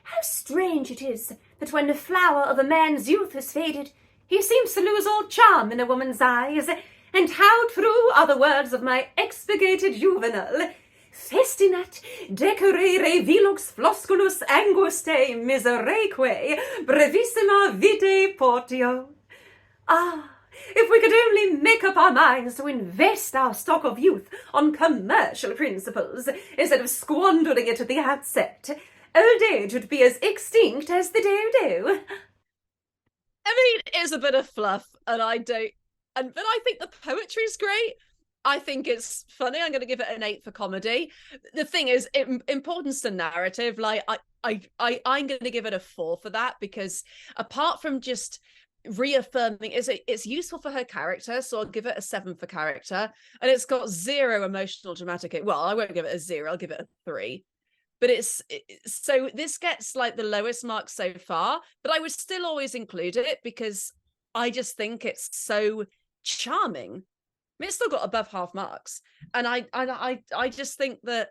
How strange it is that when the flower of a man's youth has faded, he seems to lose all charm in a woman's eyes. And how true are the words of my expurgated Juvenal. Festinat decorere vilux flosculus angustae miseraeque brevissima vitae portio. Ah, if we could only make up our minds to invest our stock of youth on commercial principles instead of squandering it at the outset, old age would be as extinct as the dodo. I mean, it's a bit of fluff, but I think the poetry's great. I think it's funny. I'm going to give it an 8 for comedy. The thing is, importance to narrative, like I'm going to give it a 4 for that, because apart from just reaffirming, it's useful for her character, so I'll give it a 7 for character, and it's got 0 emotional dramatic. Well, I won't give it a 0. I'll give it a 3. But so this gets like the lowest mark so far, but I would still always include it because I just think it's so charming. I mean, it's still got above half marks, and I just think that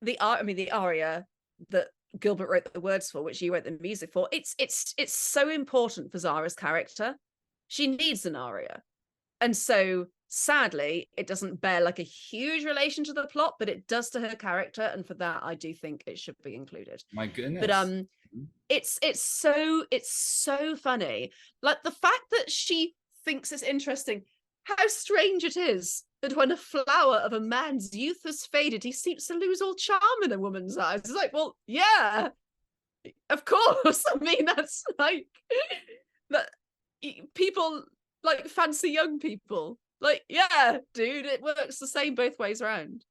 the aria that Gilbert wrote the words for, which you wrote the music for, it's so important for Zara's character. She needs an aria, and so sadly it doesn't bear like a huge relation to the plot, but it does to her character, and for that I do think it should be included. My goodness. But it's so funny, like the fact that she thinks it's interesting how strange it is that when a flower of a man's youth has faded, he seems to lose all charm in a woman's eyes. It's like, well, yeah, of course. I mean, that's like that people like fancy young people. Like, yeah, dude, it works the same both ways around.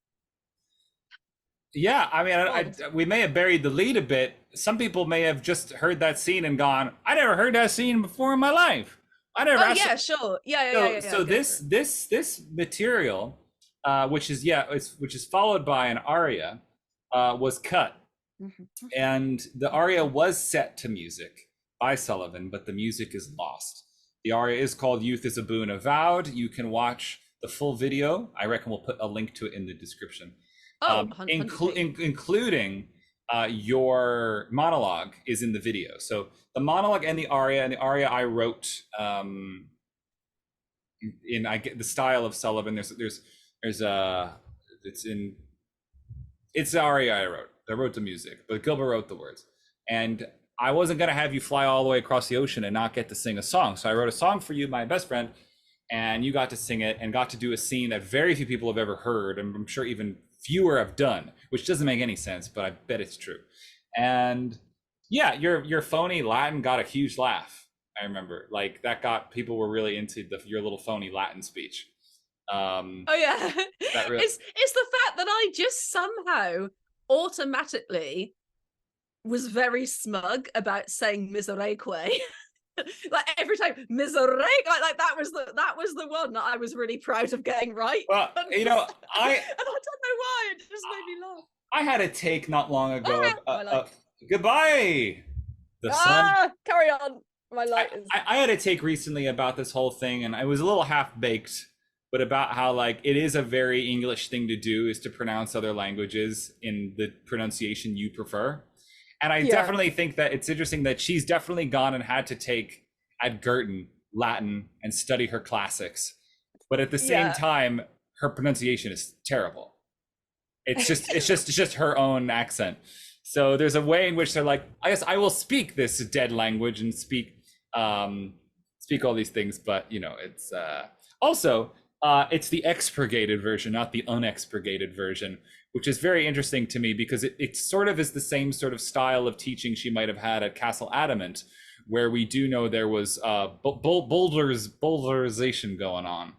Yeah, I mean, we may have buried the lead a bit. Some people may have just heard that scene and gone, I never heard that scene before in my life. I never Oh asked. yeah, sure. So this material, which is followed by an aria, was cut, and the aria was set to music by Sullivan, but the music is lost. The aria is called "Youth is a Boon Avowed." You can watch the full video. I reckon we'll put a link to it in the description. Including your monologue is in the video. So the monologue and the aria I wrote in I get the style of Sullivan. It's the aria I wrote. I wrote the music, but Gilbert wrote the words. And I wasn't gonna have you fly all the way across the ocean and not get to sing a song. So I wrote a song for you, my best friend, and you got to sing it and got to do a scene that very few people have ever heard, and I'm sure even fewer have done, which doesn't make any sense, but I bet it's true. And yeah, your phony Latin got a huge laugh. I remember, like, that got people were really into your little phony Latin speech. Oh yeah, it's the fact that I just somehow automatically was very smug about saying misereque. Like every time misereque, like that was the one that I was really proud of getting right. Well, you know, I don't know why, it just made me laugh. I had a take not long ago. Goodbye, the sun. Carry on. My light is. I had a take recently about this whole thing, and I was a little half baked, but about how, like, it is a very English thing to do, is to pronounce other languages in the pronunciation you prefer. And I definitely think that it's interesting that she's definitely gone and had to take at Girton Latin and study her classics, but at the same time, her pronunciation is terrible. It's just her own accent. So there's a way in which they're like, I guess I will speak this dead language and speak all these things, but you know, it's also it's the expurgated version, not the unexpurgated version, which is very interesting to me because it sort of is the same sort of style of teaching she might have had at Castle Adamant, where we do know there was boulderization going on,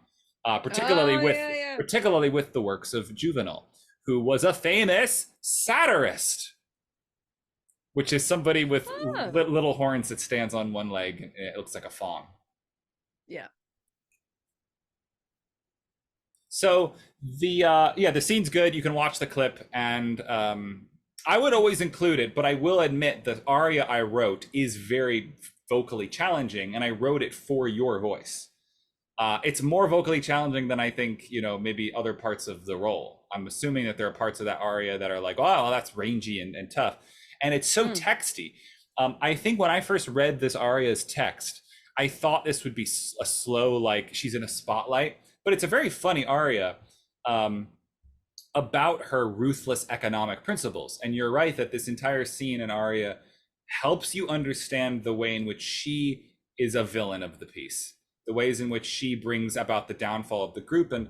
particularly with the works of Juvenal, who was a famous satirist, which is somebody with little horns that stands on one leg. And it looks like a fawn. Yeah. So the scene's good. You can watch the clip, and I would always include it, but I will admit the aria I wrote is very vocally challenging, and I wrote it for your voice. It's more vocally challenging than I think, you know, maybe other parts of the role. I'm assuming that there are parts of that aria that are like, oh, well, that's rangy and tough. And it's so texty. I think when I first read this aria's text, I thought this would be a slow, like she's in a spotlight, but it's a very funny aria about her ruthless economic principles. And you're right that this entire scene and aria helps you understand the way in which she is a villain of the piece, the ways in which she brings about the downfall of the group. And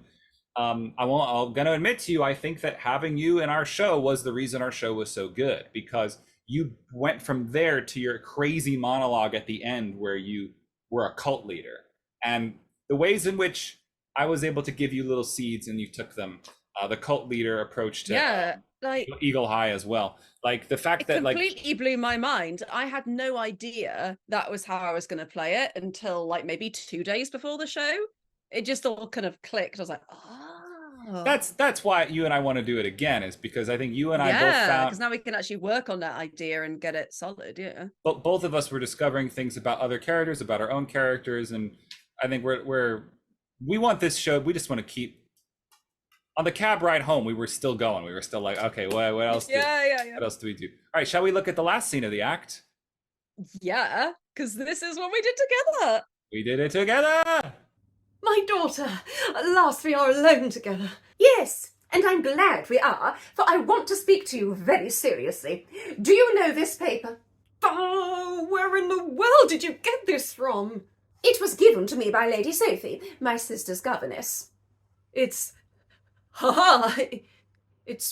I'm going to admit to you, I think that having you in our show was the reason our show was so good, because you went from there to your crazy monologue at the end where you were a cult leader, and the ways in which I was able to give you little seeds and you took them, the cult leader approach to like Eagle High as well. Like the fact that completely blew my mind. I had no idea that was how I was going to play it until like maybe 2 days before the show. It just all kind of clicked. I was like, oh. That's why you and I want to do it again, is because I think you and I both found, because now we can actually work on that idea and get it solid. Yeah. But both of us were discovering things about other characters, about our own characters, and I think we want this show. We just want to keep. On the cab ride home, we were still going. We were still like, okay, what else? What else do we do? All right, shall we look at the last scene of the act? Yeah, because this is what we did together. We did it together. My daughter, at last we are alone together. Yes, and I'm glad we are, for I want to speak to you very seriously. Do you know this paper? Oh, where in the world did you get this from? It was given to me by Lady Sophie, my sister's governess. It's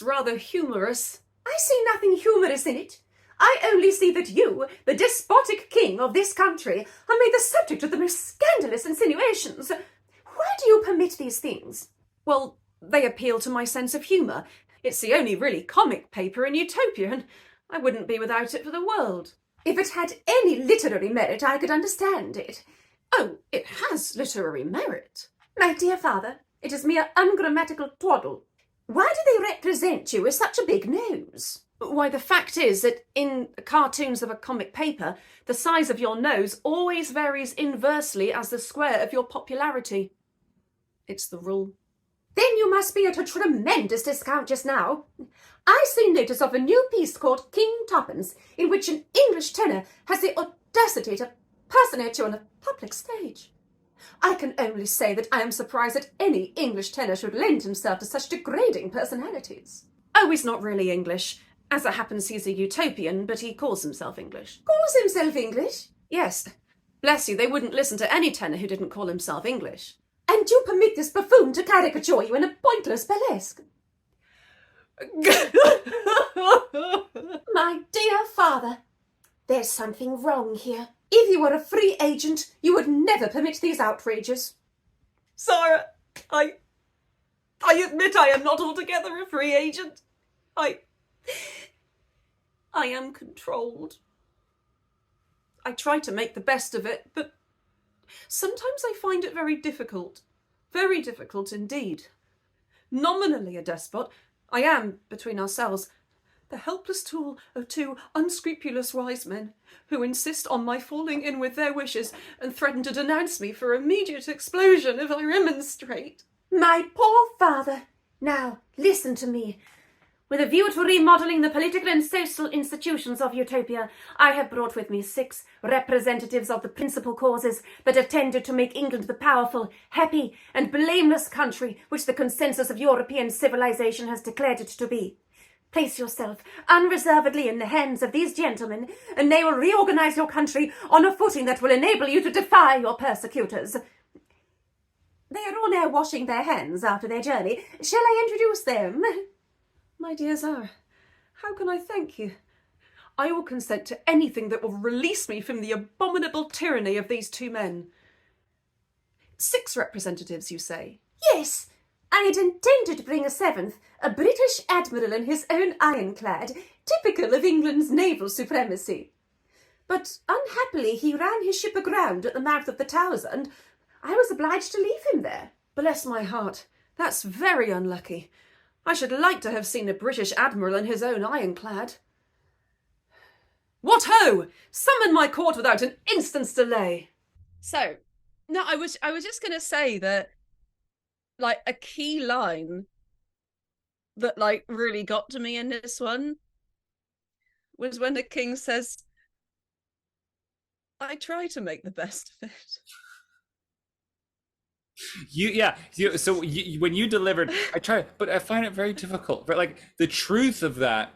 rather humorous. I see nothing humorous in it. I only see that you, the despotic king of this country, are made the subject of the most scandalous insinuations. Why do you permit these things? Well, they appeal to my sense of humour. It's the only really comic paper in Utopia, and I wouldn't be without it for the world. If it had any literary merit, I could understand it. Oh, it has literary merit. My dear father, it is mere ungrammatical twaddle. Why do they represent you as such a big nose? Why, the fact is that in cartoons of a comic paper, the size of your nose always varies inversely as the square of your popularity. It's the rule. Then you must be at a tremendous discount just now. I see notice of a new piece called King Tuppence, in which an English tenor has the audacity to personate you on a public stage. I can only say that I am surprised that any English tenor should lend himself to such degrading personalities. Oh, he's not really English. As it happens, he's a utopian, but he calls himself English. Calls himself English? Yes. Bless you, they wouldn't listen to any tenor who didn't call himself English. And you permit this buffoon to caricature you in a pointless burlesque? My dear father, there's something wrong here. If you were a free agent, you would never permit these outrages. Zara, I admit I am not altogether a free agent. I am controlled. I try to make the best of it, but sometimes I find it very difficult indeed. Nominally a despot, I am, between ourselves, the helpless tool of two unscrupulous wise men who insist on my falling in with their wishes and threaten to denounce me for immediate explosion if I remonstrate. My poor father. Now, listen to me. With a view to remodelling the political and social institutions of Utopia, I have brought with me 6 representatives of the principal causes that have tended to make England the powerful, happy, and blameless country which the consensus of European civilization has declared it to be. Place yourself unreservedly in the hands of these gentlemen, and they will reorganize your country on a footing that will enable you to defy your persecutors. They are all now washing their hands after their journey. Shall I introduce them? My dear Zara, how can I thank you? I will consent to anything that will release me from the abominable tyranny of these 2 men. 6 representatives, you say? Yes, I had intended to bring a 7th, a British admiral in his own ironclad, typical of England's naval supremacy. But unhappily he ran his ship aground at the mouth of the Thames, and I was obliged to leave him there. Bless my heart, that's very unlucky. I should like to have seen a British admiral in his own ironclad. What ho! Summon my court without an instant's delay. So, no, I was just going to say that, like, a key line that, like, really got to me in this one was when the king says, I try to make the best of it. When you delivered, I try, but I find it very difficult. But like the truth of that,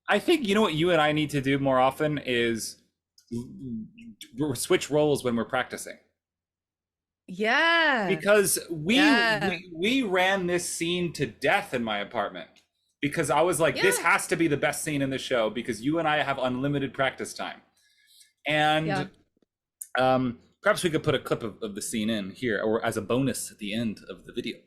I think you know what you and I need to do more often is switch roles when we're practicing. Yeah. Because we ran this scene to death in my apartment because I was like, this has to be the best scene in the show because you and I have unlimited practice time, and perhaps we could put a clip of the scene in here or as a bonus at the end of the video.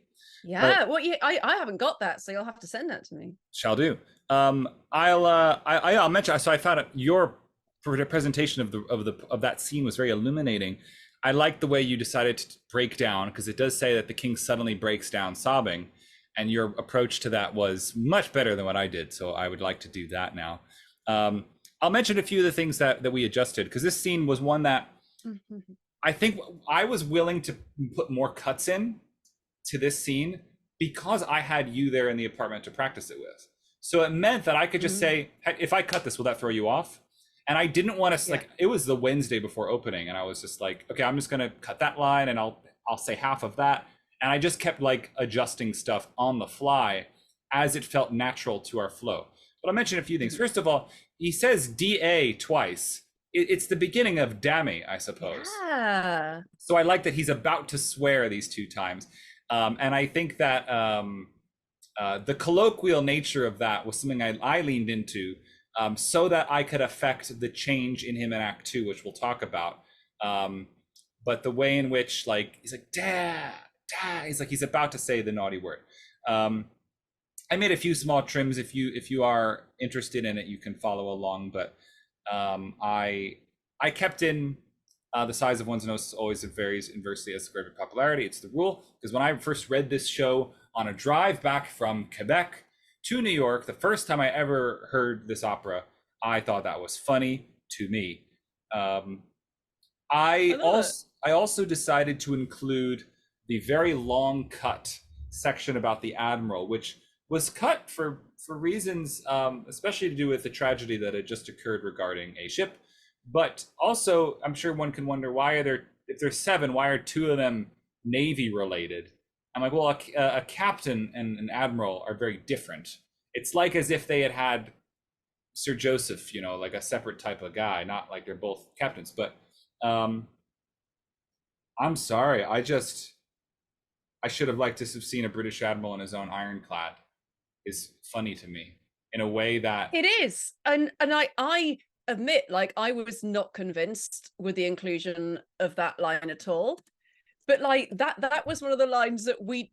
Yeah, I haven't got that, so you'll have to send that to me. Shall do. I'll mention. So I found out your presentation of that scene was very illuminating. I like the way you decided to break down because it does say that the king suddenly breaks down sobbing, and your approach to that was much better than what I did. So I would like to do that now. I'll mention a few of the things that we adjusted because this scene was one that. I think I was willing to put more cuts in to this scene because I had you there in the apartment to practice it with. So it meant that I could just say, hey, if I cut this, will that throw you off? And I didn't want to like, it was the Wednesday before opening. And I was just like, okay, I'm just going to cut that line and I'll say half of that. And I just kept like adjusting stuff on the fly as it felt natural to our flow. But I'll mention a few things. First of all, he says DA twice. It's the beginning of dammy, I suppose. Yeah. So I like that he's about to swear these 2 times. And I think that the colloquial nature of that was something I leaned into so that I could affect the change in him in Act 2, which we'll talk about. But the way in which, like, he's like, dad, he's like, he's about to say the naughty word. I made a few small trims. If you are interested in it, you can follow along. But I kept in The size of one's nose always varies inversely as the greater popularity. It's the rule. Because when I first read this show on a drive back from Quebec to New York, the first time I ever heard this opera, I thought that was funny to me. I also decided to include the very long cut section about the admiral, which was cut for reasons, especially to do with the tragedy that had just occurred regarding a ship. But also, I'm sure one can wonder, why are there, if there's 7, why are 2 of them Navy related? I'm like, well, a captain and an admiral are very different. It's like as if they had Sir Joseph, like a separate type of guy, not like they're both captains. But I'm sorry, I should have liked to have seen a British admiral in his own ironclad. Is funny to me in a way that it is, and I admit, like, I was not convinced with the inclusion of that line at all, but like that was one of the lines that we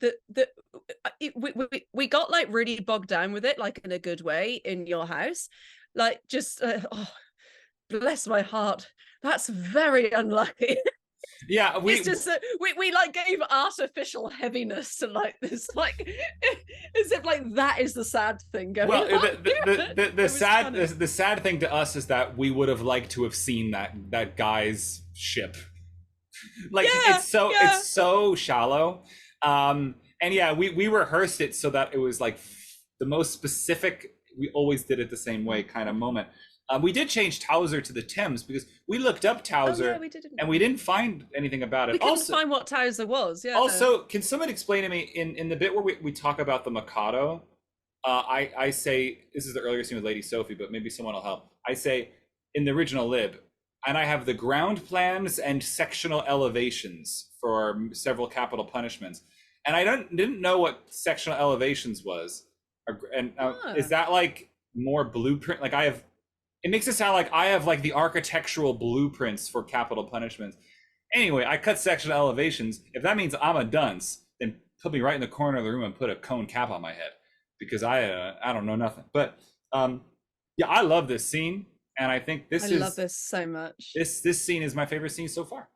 got like really bogged down with it, like in a good way, in your house, like just oh, bless my heart, that's very unlucky. Yeah, it's just that we like gave artificial heaviness to like this, like as if like that is the sad thing going on. The sad thing to us is that we would have liked to have seen that guy's ship. Like it's so shallow. And yeah, we rehearsed it so that it was like the most specific, we always did it the same way kind of moment. We did change Towser to the Thames because we looked up Towser and we didn't find anything about it. We couldn't find what Towser was. Yeah. Also, can someone explain to me in the bit where we talk about the Mikado? I say, this is the earlier scene with Lady Sophie, but maybe someone will help. I say in the original lib, and I have the ground plans and sectional elevations for several capital punishments, and I didn't know what sectional elevations was, and is that like more blueprint? Like it makes it sound like I have like the architectural blueprints for capital punishments. Anyway, I cut sectional elevations. If that means I'm a dunce, then put me right in the corner of the room and put a cone cap on my head, because I don't know nothing. But yeah, I love this scene, and I think I love this so much. This scene is my favorite scene so far.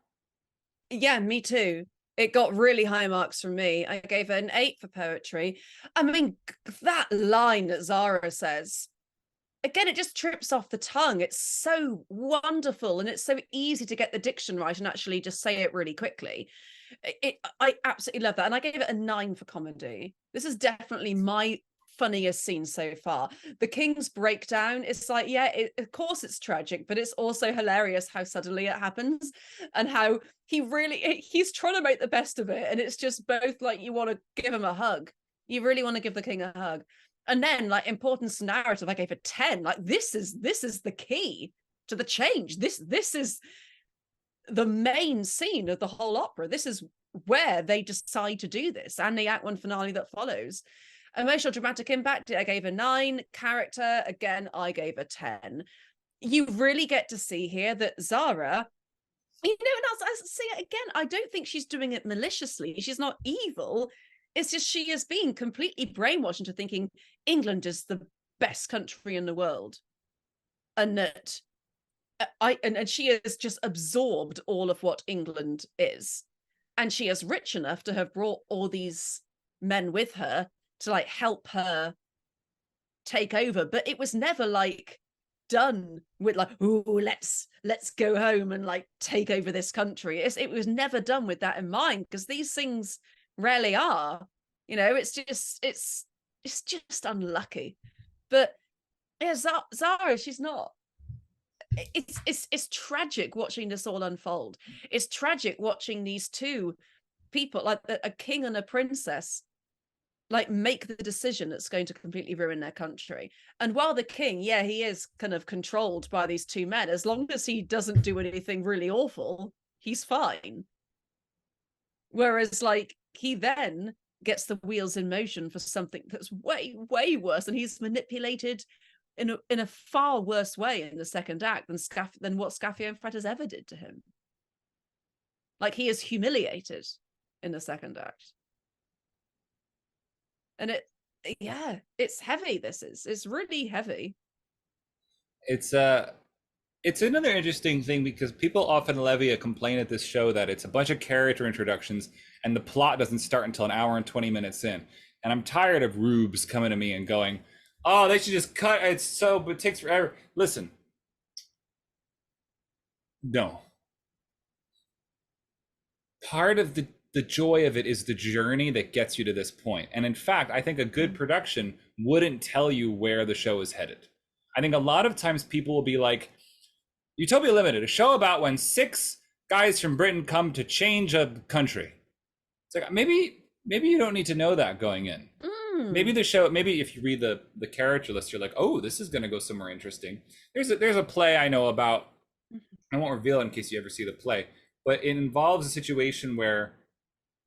Yeah, me too. It got really high marks from me. I gave it an 8 for poetry. I mean, that line that Zara says, again, it just trips off the tongue. It's so wonderful, and it's so easy to get the diction right and actually just say it really quickly. I absolutely love that, and I gave it a 9 for comedy. This is definitely my funniest scene so far. The King's breakdown is like, yeah, of course it's tragic, but it's also hilarious how suddenly it happens, and how he's trying to make the best of it, and it's just both like you want to give him a hug. You really want to give the king a hug. And then, like, importance to narrative, I gave a 10. Like, this is the key to the change. This is the main scene of the whole opera. This is where they decide to do this, and the Act 1 finale that follows. Emotional dramatic impact, I gave a 9. Character, again, I gave a 10. You really get to see here that Zara, and I say it again, I don't think she's doing it maliciously. She's not evil. It's just she is being completely brainwashed into thinking England is the best country in the world, and that and she has just absorbed all of what England is, and she is rich enough to have brought all these men with her to like help her take over. But it was never like done with like, oh, let's go home and like take over this country. It was never done with that in mind, because these things rarely are, it's just unlucky. But yeah, Zara, she's not. It's tragic watching this all unfold. It's tragic watching these two people, like a king and a princess, like make the decision that's going to completely ruin their country. And while the king, yeah, he is kind of controlled by these two men, as long as he doesn't do anything really awful, he's fine. Whereas like he then gets the wheels in motion for something that's way, way worse, and he's manipulated in a far worse way in the second act than what Scaffio and Fretters ever did to him. Like, he is humiliated in the second act. And it's heavy. It's really heavy. It's It's another interesting thing because people often levy a complaint at this show that it's a bunch of character introductions and the plot doesn't start until an hour and 20 minutes in. And I'm tired of rubes coming to me and going, oh, they should just cut. It takes forever. Listen, no. Part of the joy of it is the journey that gets you to this point. And in fact, I think a good production wouldn't tell you where the show is headed. I think a lot of times people will be like, Utopia Limited, a show about when 6 guys from Britain come to change a country. It's like, maybe you don't need to know that going in. Maybe the show, maybe if you read the character list, you're like, oh, this is going to go somewhere interesting. There's a play I know about. I won't reveal it in case you ever see the play, but it involves a situation where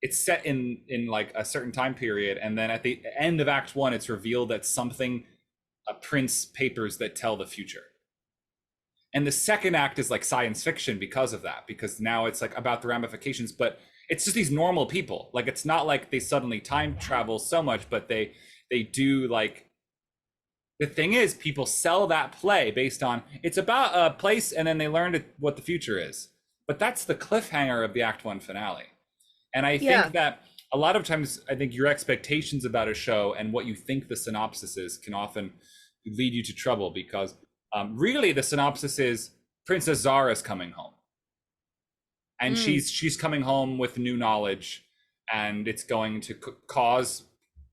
it's set in like a certain time period, and then at the end of Act 1, it's revealed that something prints papers that tell the future. And the second act is like science fiction because of that, because now it's like about the ramifications, but it's just these normal people. Like, it's not like they suddenly time travel so much, but they do, like, the thing is, people sell that play based on it's about a place and then they learn what the future is. But that's the cliffhanger of the Act 1 finale. And I think that a lot of times, I think your expectations about a show and what you think the synopsis is can often lead you to trouble, because really the synopsis is Princess Zara is coming home. And she's coming home with new knowledge, and it's going to cause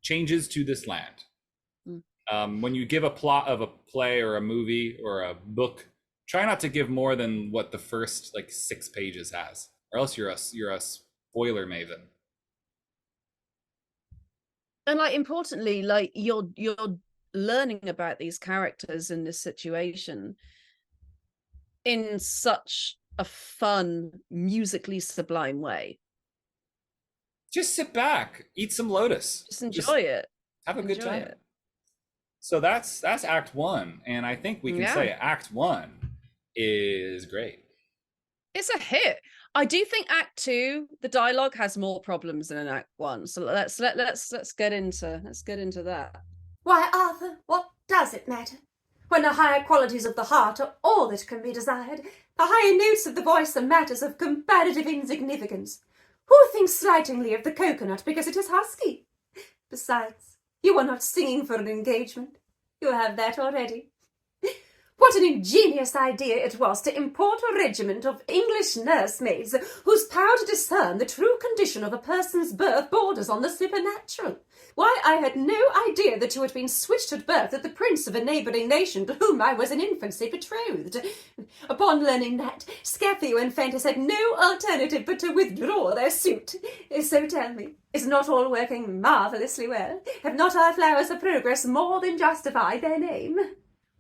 changes to this land. When you give a plot of a play or a movie or a book, try not to give more than what the first like 6 pages has, or else you're a spoiler maven. And like, importantly, like, you're learning about these characters in this situation in such a fun, musically sublime way. Just sit back, eat some lotus, just enjoy it, have a good time. So that's Act 1, and I think we can say Act 1 is great. It's a hit. I do think Act 2, the dialogue has more problems than in Act 1. So let's get into that. Why, Arthur, what does it matter? When the higher qualities of the heart are all that can be desired, the higher notes of the voice are matters of comparative insignificance. Who thinks slightingly of the coconut because it is husky? Besides, you are not singing for an engagement. You have that already. What an ingenious idea it was to import a regiment of English nursemaids whose power to discern the true condition of a person's birth borders on the supernatural. Why, I had no idea that you had been switched at birth with the prince of a neighbouring nation to whom I was in infancy betrothed. Upon learning that, Scapio and Fantis had no alternative but to withdraw their suit. So tell me, is not all working marvellously well? Have not our flowers of progress more than justified their name?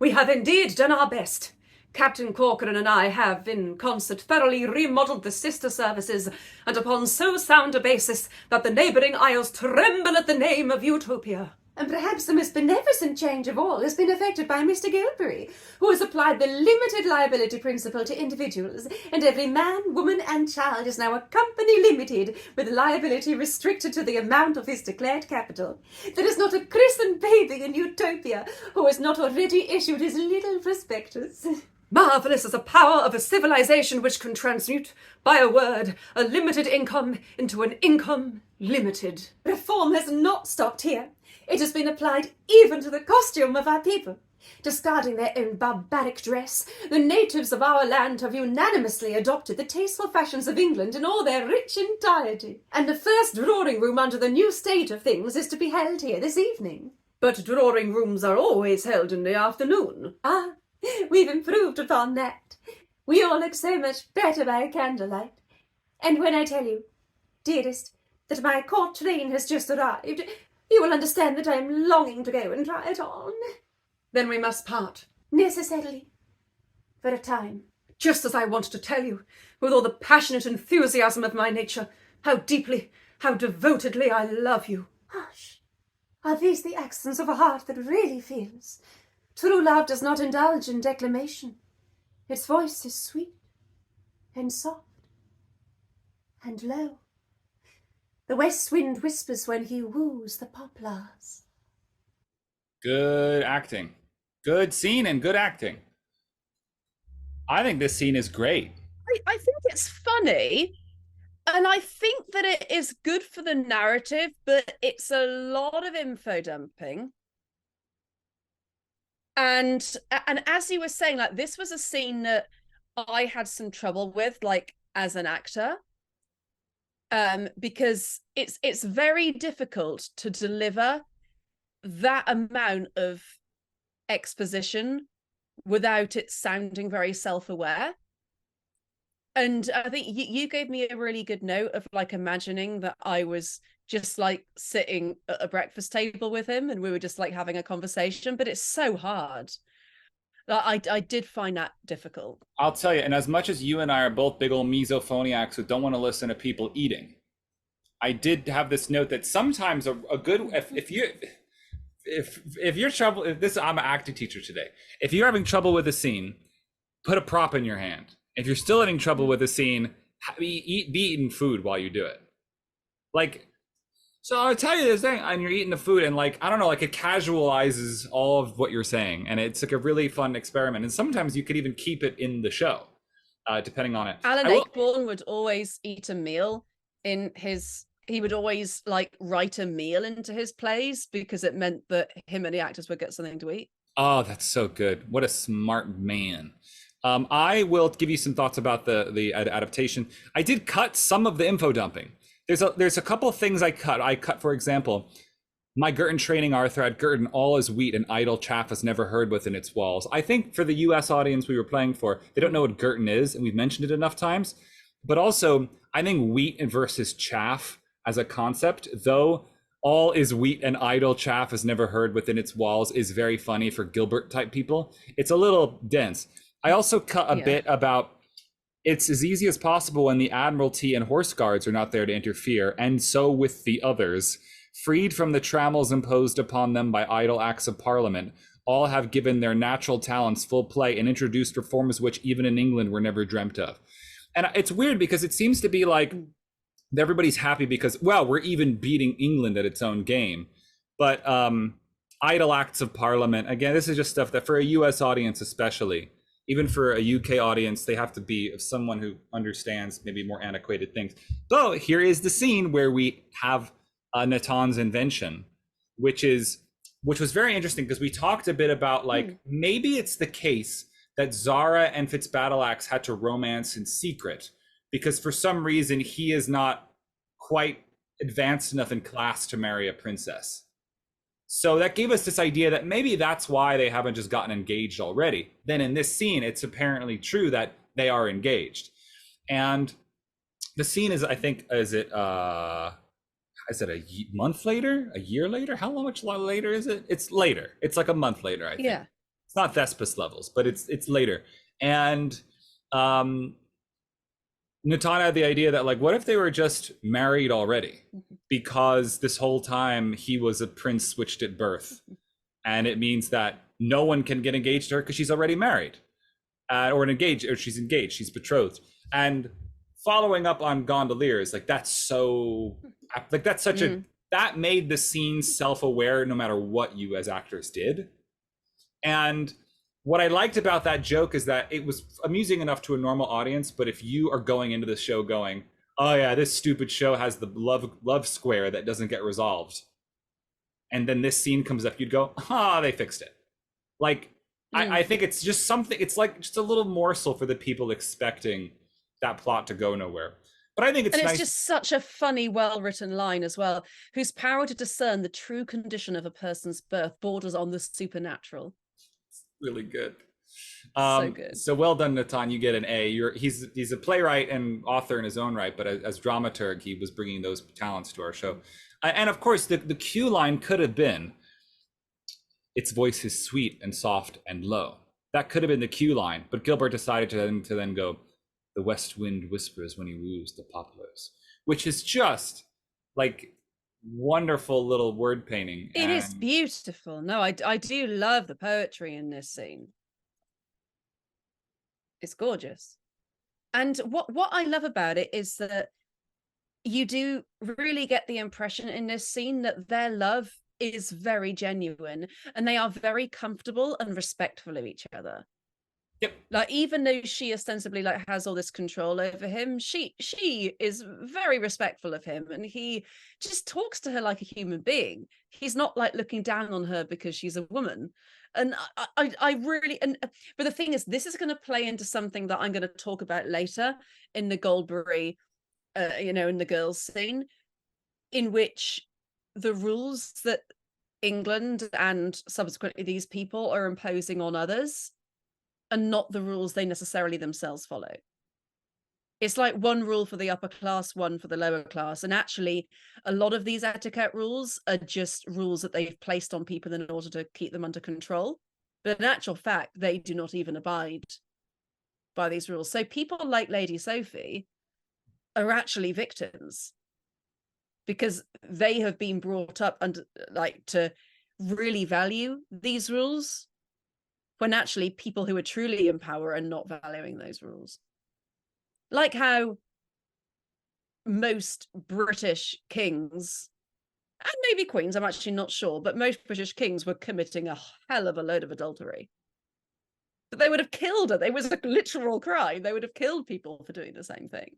We have indeed done our best. Captain Corcoran and I have, in concert, thoroughly remodelled the sister services, and upon so sound a basis that the neighbouring isles tremble at the name of Utopia. And perhaps the most beneficent change of all has been effected by Mr. Gilbert, who has applied the limited liability principle to individuals, and every man, woman and child is now a company limited, with liability restricted to the amount of his declared capital. There is not a christened baby in Utopia who has not already issued his little prospectus. Marvellous is the power of a civilization which can transmute, by a word, a limited income into an income limited. Reform has not stopped here. It has been applied even to the costume of our people. Discarding their own barbaric dress, the natives of our land have unanimously adopted the tasteful fashions of England in all their rich entirety. And the first drawing room under the new state of things is to be held here this evening. But drawing rooms are always held in the afternoon. Ah, we've improved upon that. We all look so much better by candlelight. And when I tell you, dearest, that my court train has just arrived, you will understand that I am longing to go and try it on. Then we must part. Necessarily. For a time. Just as I want to tell you, with all the passionate enthusiasm of my nature, how deeply, how devotedly I love you. Hush. Are these the accents of a heart that really feels? True love does not indulge in declamation. Its voice is sweet and soft and low. The west wind whispers when he woos the poplars. Good acting. Good scene and good acting. I think this scene is great. I think it's funny. And I think that it is good for the narrative, but it's a lot of info dumping. And as you were saying, like, this was a scene that I had some trouble with, like, as an actor. Because it's very difficult to deliver that amount of exposition without it sounding very self-aware. And I think you gave me a really good note of, like, imagining that I was just like sitting at a breakfast table with him and we were just like having a conversation, but it's so hard. I did find that difficult. I'll tell you, and as much as you and I are both big old misophoniacs who don't want to listen to people eating, I did have this note that sometimes a good, if you're trouble, if this, I'm an acting teacher today. If you're having trouble with a scene, put a prop in your hand. If you're still having trouble with a scene, be eating food while you do it. Like, so I'll tell you this thing, and you're eating the food, and like, I don't know, like, it casualizes all of what you're saying, and it's like a really fun experiment. And sometimes you could even keep it in the show, depending on it. Alan Ayckbourn would always eat a meal in his. He would always like write a meal into his plays because it meant that him and the actors would get something to eat. Oh, that's so good. What a smart man. I will give you some thoughts about the adaptation. I did cut some of the info dumping. There's a couple of things I cut. I cut, for example, my Girton training Arthur at Girton, all is wheat and idle chaff is never heard within its walls. I think for the US audience we were playing for, they don't know what Girton is, and we've mentioned it enough times. But also, I think wheat versus chaff as a concept, though all is wheat and idle chaff is never heard within its walls, is very funny for Gilbert type people. It's a little dense. I also cut a bit about it's as easy as possible when the Admiralty and Horse Guards are not there to interfere, and so with the others. Freed from the trammels imposed upon them by idle acts of Parliament, all have given their natural talents full play and introduced reforms which even in England were never dreamt of. And it's weird because it seems to be like everybody's happy because, well, we're even beating England at its own game. But idle acts of Parliament, again, this is just stuff that for a US audience especially, even for a UK audience, they have to be someone who understands maybe more antiquated things. Though here is the scene where we have Natan's invention, which was very interesting because we talked a bit about like maybe it's the case that Zara and Fitzbattleaxe had to romance in secret because for some reason he is not quite advanced enough in class to marry a princess. So that gave us this idea that maybe that's why they haven't just gotten engaged already. Then in this scene, it's apparently true that they are engaged. And the scene is, I think, is it a month later? A year later? How much later is it? It's later. It's like a month later, I think. Yeah. It's not Thespis levels, but it's later. And Natan had the idea that, like, what if they were just married already? Because this whole time he was a prince switched at birth. And it means that no one can get engaged to her because she's already married. Or she's engaged, she's betrothed. And following up on Gondoliers, like, that's so, like, that's such that made the scene self-aware no matter what you as actors did. And what I liked about that joke is that it was amusing enough to a normal audience, but if you are going into the show going, oh yeah, this stupid show has the love square that doesn't get resolved, and then this scene comes up, you'd go, they fixed it. Like, I think it's just something, it's like just a little morsel for the people expecting that plot to go nowhere. But I think it's nice. It's just such a funny, well-written line as well, whose power to discern the true condition of a person's birth borders on the supernatural. Really good. So good. So well done, Natan. You get an A. He's a playwright and author in his own right, but as dramaturg, he was bringing those talents to our show. And of course, the cue line could have been, its voice is sweet and soft and low. That could have been the cue line, but Gilbert decided to then go, the west wind whispers when he woos the poplars, which is just like wonderful little word painting. It is beautiful. No, I do love the poetry in this scene. It's gorgeous. And what I love about it is that you do really get the impression in this scene that their love is very genuine and they are very comfortable and respectful of each other. Yep. Like, even though she ostensibly like has all this control over him, she is very respectful of him, and he just talks to her like a human being. He's not like looking down on her because she's a woman. And I really, and but the thing is, this is going to play into something that I'm going to talk about later in the Goldberry, in the girls scene, in which the rules that England and subsequently these people are imposing on others are not the rules they necessarily themselves follow. It's like one rule for the upper class, one for the lower class. And actually, a lot of these etiquette rules are just rules that they've placed on people in order to keep them under control. But in actual fact, they do not even abide by these rules. So people like Lady Sophie are actually victims, because they have been brought up under to really value these rules, when actually people who are truly in power are not valuing those rules. Like how most British kings, and maybe queens, I'm actually not sure, but most British kings were committing a hell of a load of adultery. But they would have killed her. It was a literal crime. They would have killed people for doing the same thing.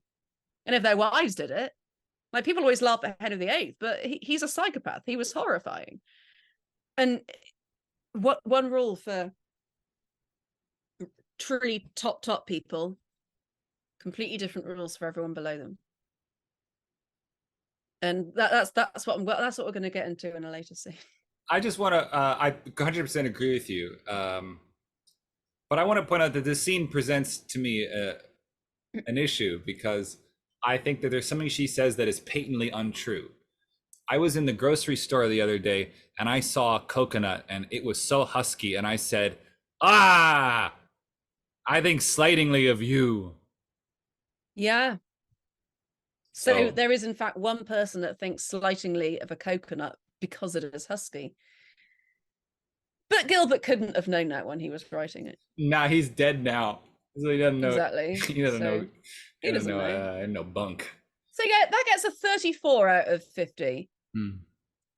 And if their wives did it, like, people always laugh at Henry VIII, but he's a psychopath. He was horrifying. And what one rule for truly top people, completely different rules for everyone below them. And that's what we're going to get into in a later scene. I just want to I 100% agree with you, but I want to point out that this scene presents to me an issue, because I think that there's something she says that is patently untrue. I was in the grocery store the other day and I saw a coconut and it was so husky, and I said, I think slightingly of you. Yeah. So there is in fact one person that thinks slightingly of a coconut because it is husky. But Gilbert couldn't have known that when he was writing it. Nah, he's dead now. So he doesn't know. Exactly. He doesn't know. He doesn't know. No bunk. So yeah, that gets a 34 out of 50.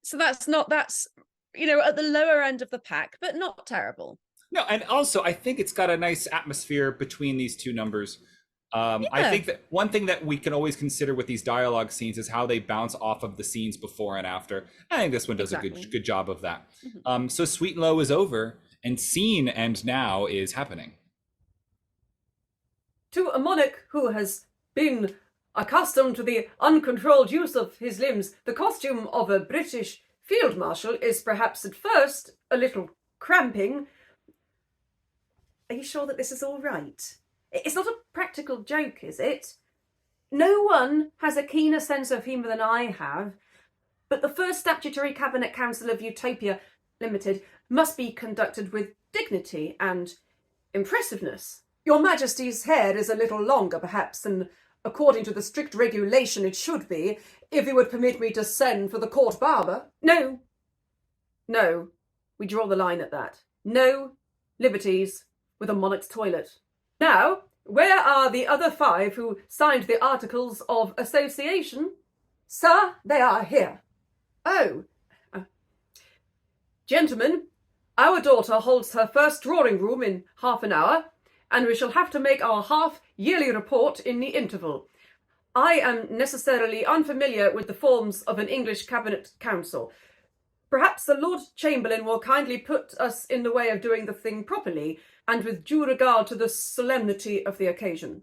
So that's at the lower end of the pack, but not terrible. No, and also I think it's got a nice atmosphere between these two numbers. I think that one thing that we can always consider with these dialogue scenes is how they bounce off of the scenes before and after. I think this one does a good job of that. So Sweet and Low is over, and Scene and Now is happening. To a monarch who has been accustomed to the uncontrolled use of his limbs, the costume of a British field marshal is perhaps at first a little cramping. Are you sure that this is all right? It's not a practical joke, is it? No one has a keener sense of humour than I have, but the first statutory cabinet council of Utopia Limited must be conducted with dignity and impressiveness. Your Majesty's hair is a little longer, perhaps, than according to the strict regulation it should be, if you would permit me to send for the court barber. No, we draw the line at that. No liberties with a monarch's toilet. Now, where are the other 5 who signed the Articles of Association? Sir, they are here. Oh. Gentlemen, our daughter holds her first drawing room in half an hour, and we shall have to make our half-yearly report in the interval. I am necessarily unfamiliar with the forms of an English Cabinet Council. Perhaps the Lord Chamberlain will kindly put us in the way of doing the thing properly, and with due regard to the solemnity of the occasion.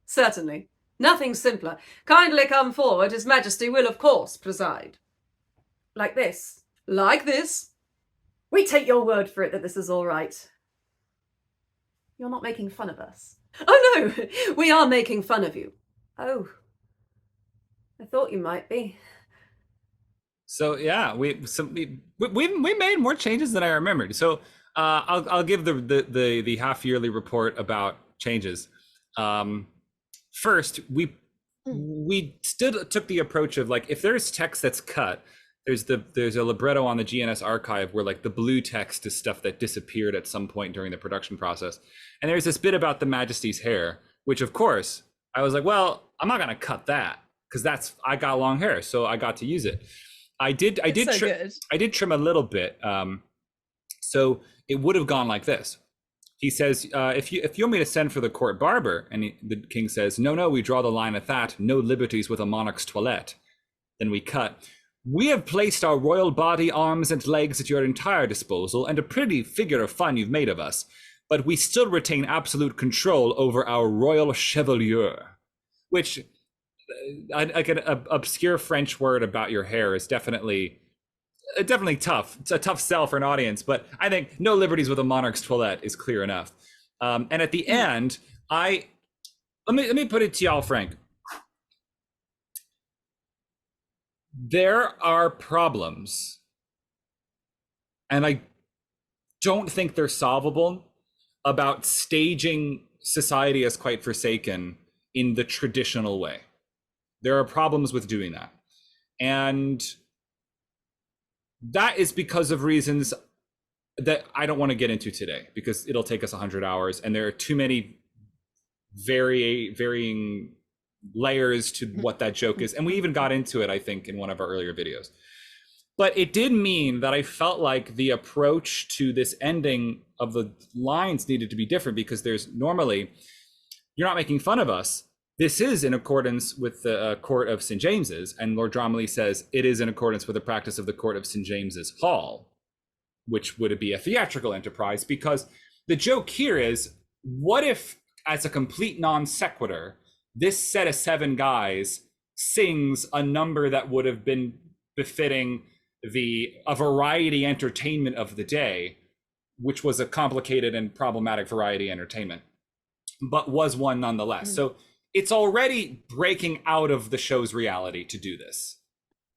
Certainly. Nothing simpler. Kindly come forward. His Majesty will, of course, preside. Like this. Like this. We take your word for it that this is all right. You're not making fun of us. Oh, no, we are making fun of you. Oh, I thought you might be. So yeah, we made more changes than I remembered. So I'll give the half yearly report about changes. First, we took the approach of, like, if there's text that's cut, there's a libretto on the GNS archive where, like, the blue text is stuff that disappeared at some point during the production process, and there's this bit about the Majesty's hair, which of course I was like, well, I'm not gonna cut that because I got long hair, so I got to use it. I did trim a little bit, so it would have gone like this. he says, if you want me to send for the court barber, and the king says, no, we draw the line at that. No liberties with a monarch's toilette. Then we cut. We have placed our royal body, arms, and legs at your entire disposal, and a pretty figure of fun you've made of us. But we still retain absolute control over our royal chevelure, which, like an obscure French word about your hair, is definitely tough. It's a tough sell for an audience, but I think no liberties with a monarch's toilette is clear enough. And at the end, let me put it to y'all, Frank. There are problems, and I don't think they're solvable, about staging Society as Quite Forsaken in the traditional way. There are problems with doing that. And that is because of reasons that I don't want to get into today, because it'll take us 100 hours, and there are too many varying layers to what that joke is. And we even got into it, I think, in one of our earlier videos. But it did mean that I felt like the approach to this ending of the lines needed to be different, because there's normally, you're not making fun of us. This is in accordance with the court of St. James's, and Lord Dromley says it is in accordance with the practice of the court of St. James's Hall, which would be a theatrical enterprise, because the joke here is, what if, as a complete non sequitur, this set of 7 guys sings a number that would have been befitting a variety entertainment of the day, which was a complicated and problematic variety entertainment, but was one nonetheless. So it's already breaking out of the show's reality to do this.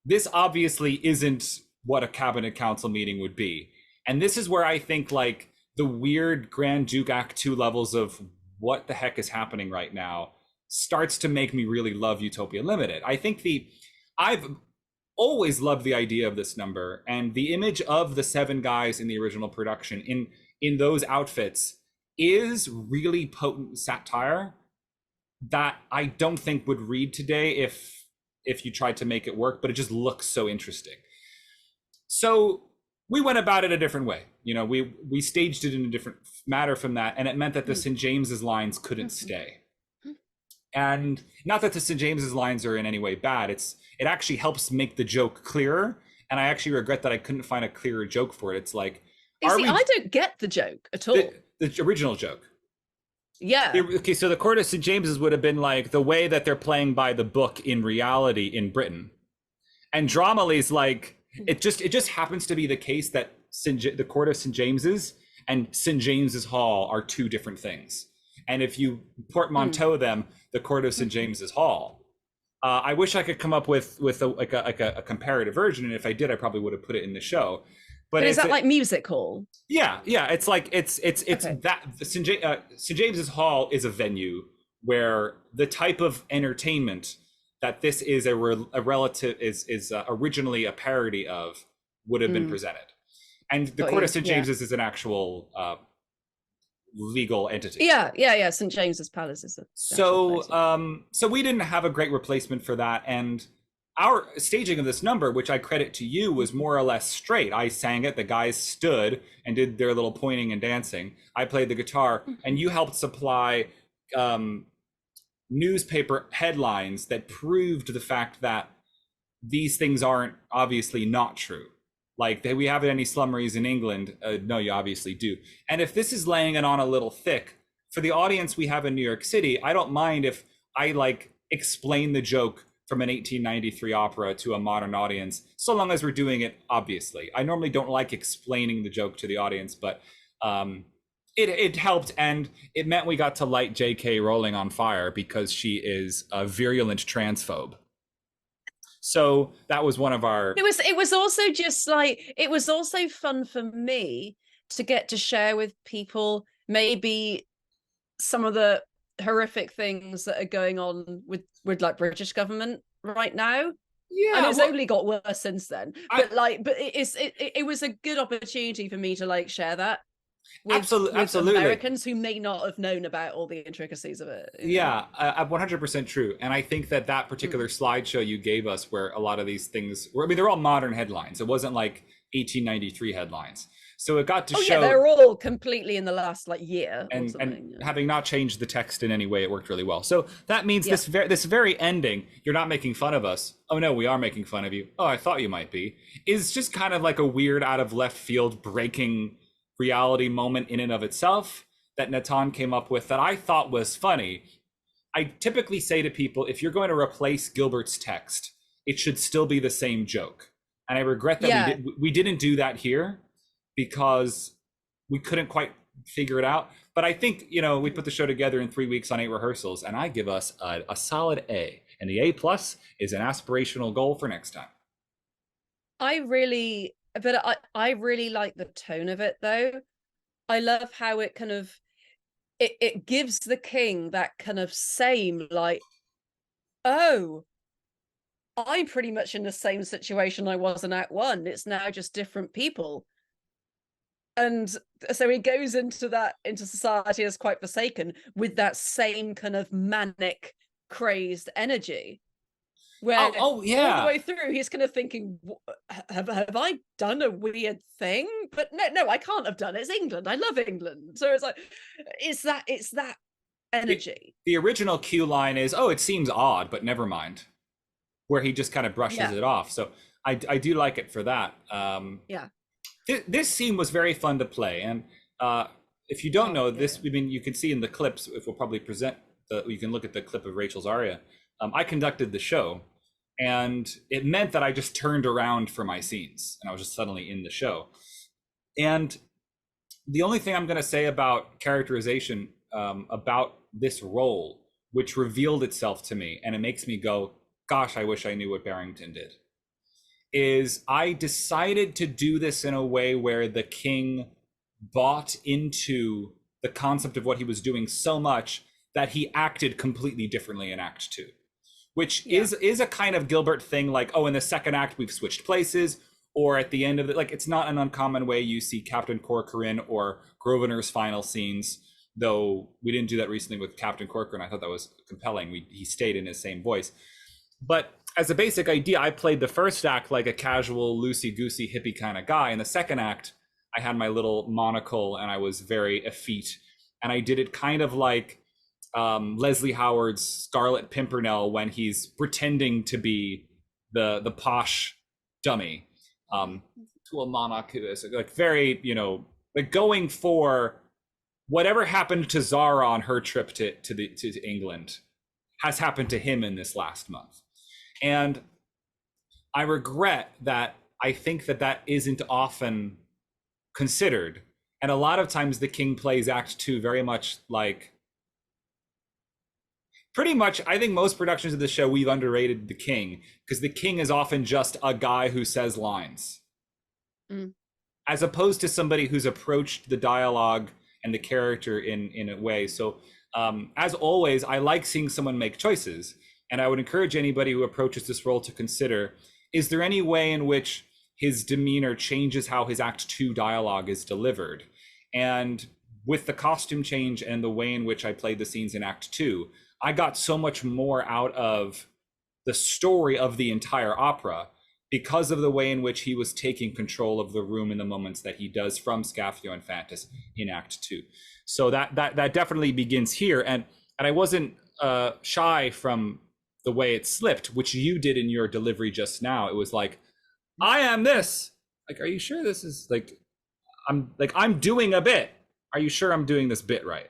This obviously isn't what a cabinet council meeting would be. And this is where I think, like, the weird Grand Duke Act 2 levels of what the heck is happening right now starts to make me really love Utopia Limited. I think I've always loved the idea of this number, and the image of the 7 guys in the original production in those outfits is really potent satire that I don't think would read today if you tried to make it work, but it just looks so interesting. So we went about it a different way. You know, we staged it in a different matter from that, and it meant that the St. James's lines couldn't stay. And not that the St. James's lines are in any way bad. It actually helps make the joke clearer. And I actually regret that I couldn't find a clearer joke for it. It's like, I don't get the joke at all. The original joke. Yeah. Okay, so the court of St. James's would have been like the way that they're playing by the book in reality in Britain. And Dromley's like, it just happens to be the case that the court of St. James's and St. James's Hall are 2 different things. And if you portmanteau them, the court of St. James's Hall. I wish I could come up with a comparative version, and if I did, I probably would have put it in the show. But is that like music hall? Yeah. It's like it's okay. That St. James's Hall is a venue where the type of entertainment that this is a relative is originally a parody of would have been presented, and the court of St. James's is an actual legal entity. Yeah. St. James's Palace is so we didn't have a great replacement for that, and our staging of this number, which I credit to you, was more or less straight. I sang it, the guys stood and did their little pointing and dancing. I played the guitar, and you helped supply newspaper headlines that proved the fact that these things aren't obviously not true. Like, we have any slummeries in England? No, you obviously do. And if this is laying it on a little thick, for the audience we have in New York City, I don't mind if I explain the joke from an 1893 opera to a modern audience, so long as we're doing it obviously. I normally don't like explaining the joke to the audience, but it helped, and it meant we got to light JK Rowling on fire because she is a virulent transphobe. So that was one of our... It was also just like, it was also fun for me to get to share with people maybe some of the horrific things that are going on with like British government right now. Yeah, and it's only got worse since then. But it was a good opportunity for me to share that with absolutely Americans who may not have known about all the intricacies of it. Yeah, 100% true. And I think that particular slideshow you gave us, where a lot of these things were, I mean, they're all modern headlines. It wasn't like 1893 headlines. So it got to Oh show. yeah, they're all completely in the last like year or something. And having not changed the text in any way, it worked really well. So that means Yeah. this very ending, you're not making fun of us. Oh no, we are making fun of you. Oh, I thought you might be. Is just kind of like a weird out of left field breaking reality moment in and of itself that Natan came up with that I thought was funny. I typically say to people, if you're going to replace Gilbert's text, it should still be the same joke. And I regret that we didn't do that here because we couldn't quite figure it out. But I think, you know, we put the show together in 3 weeks on 8 rehearsals, and I give us a solid A. And the A+ is an aspirational goal for next time. I really like the tone of it, though. I love how it kind of it gives the king that kind of same like, oh, I'm pretty much in the same situation I was in Act 1. It's now just different people. And so he goes into society as quite forsaken with that same kind of manic, crazed energy. Where oh yeah, all the way through he's kind of thinking, have I done a weird thing? But no, I can't have done it. It's England. I love England. So it's like, it's that energy. The original cue line is, oh, it seems odd, but never mind, where he just kind of brushes it off. So I do like it for that. Yeah. This scene was very fun to play, and if you don't know this, I mean, you can see in the clips. If we'll probably present, you can look at the clip of Rachel's aria. I conducted the show, and it meant that I just turned around for my scenes, and I was just suddenly in the show. And the only thing I'm going to say about characterization about this role, which revealed itself to me, and it makes me go, "Gosh, I wish I knew what Barrington did," is I decided to do this in a way where the king bought into the concept of what he was doing so much that he acted completely differently in Act 2, which is a kind of Gilbert thing, like, oh, in the second act we've switched places, or at the end of it, like, it's not an uncommon way you see Captain Corcoran or Grosvenor's final scenes, though we didn't do that recently with Captain Corcoran. I thought that was compelling. He stayed in his same voice. But as a basic idea, I played the first act like a casual, loosey-goosey, hippie kind of guy. In the second act, I had my little monocle and I was very effete. And I did it kind of like Leslie Howard's Scarlet Pimpernel when he's pretending to be the posh dummy to a monarch who is like very, you know, like going for whatever happened to Zara on her trip to England has happened to him in this last month. And I regret that I think that isn't often considered. And a lot of times the king plays Act 2 very much like, pretty much, I think most productions of the show, we've underrated the king, because the king is often just a guy who says lines. As opposed to somebody who's approached the dialogue and the character in a way. So as always, I like seeing someone make choices. And I would encourage anybody who approaches this role to consider, is there any way in which his demeanor changes how his Act 2 dialogue is delivered? And with the costume change and the way in which I played the scenes in Act 2, I got so much more out of the story of the entire opera because of the way in which he was taking control of the room in the moments that he does from Scapio and Fantus in Act 2. So that definitely begins here. And I wasn't shy from the way it slipped, which you did in your delivery just now. It was like, I am this. Like, are you sure this is like, I'm doing a bit. Are you sure I'm doing this bit right?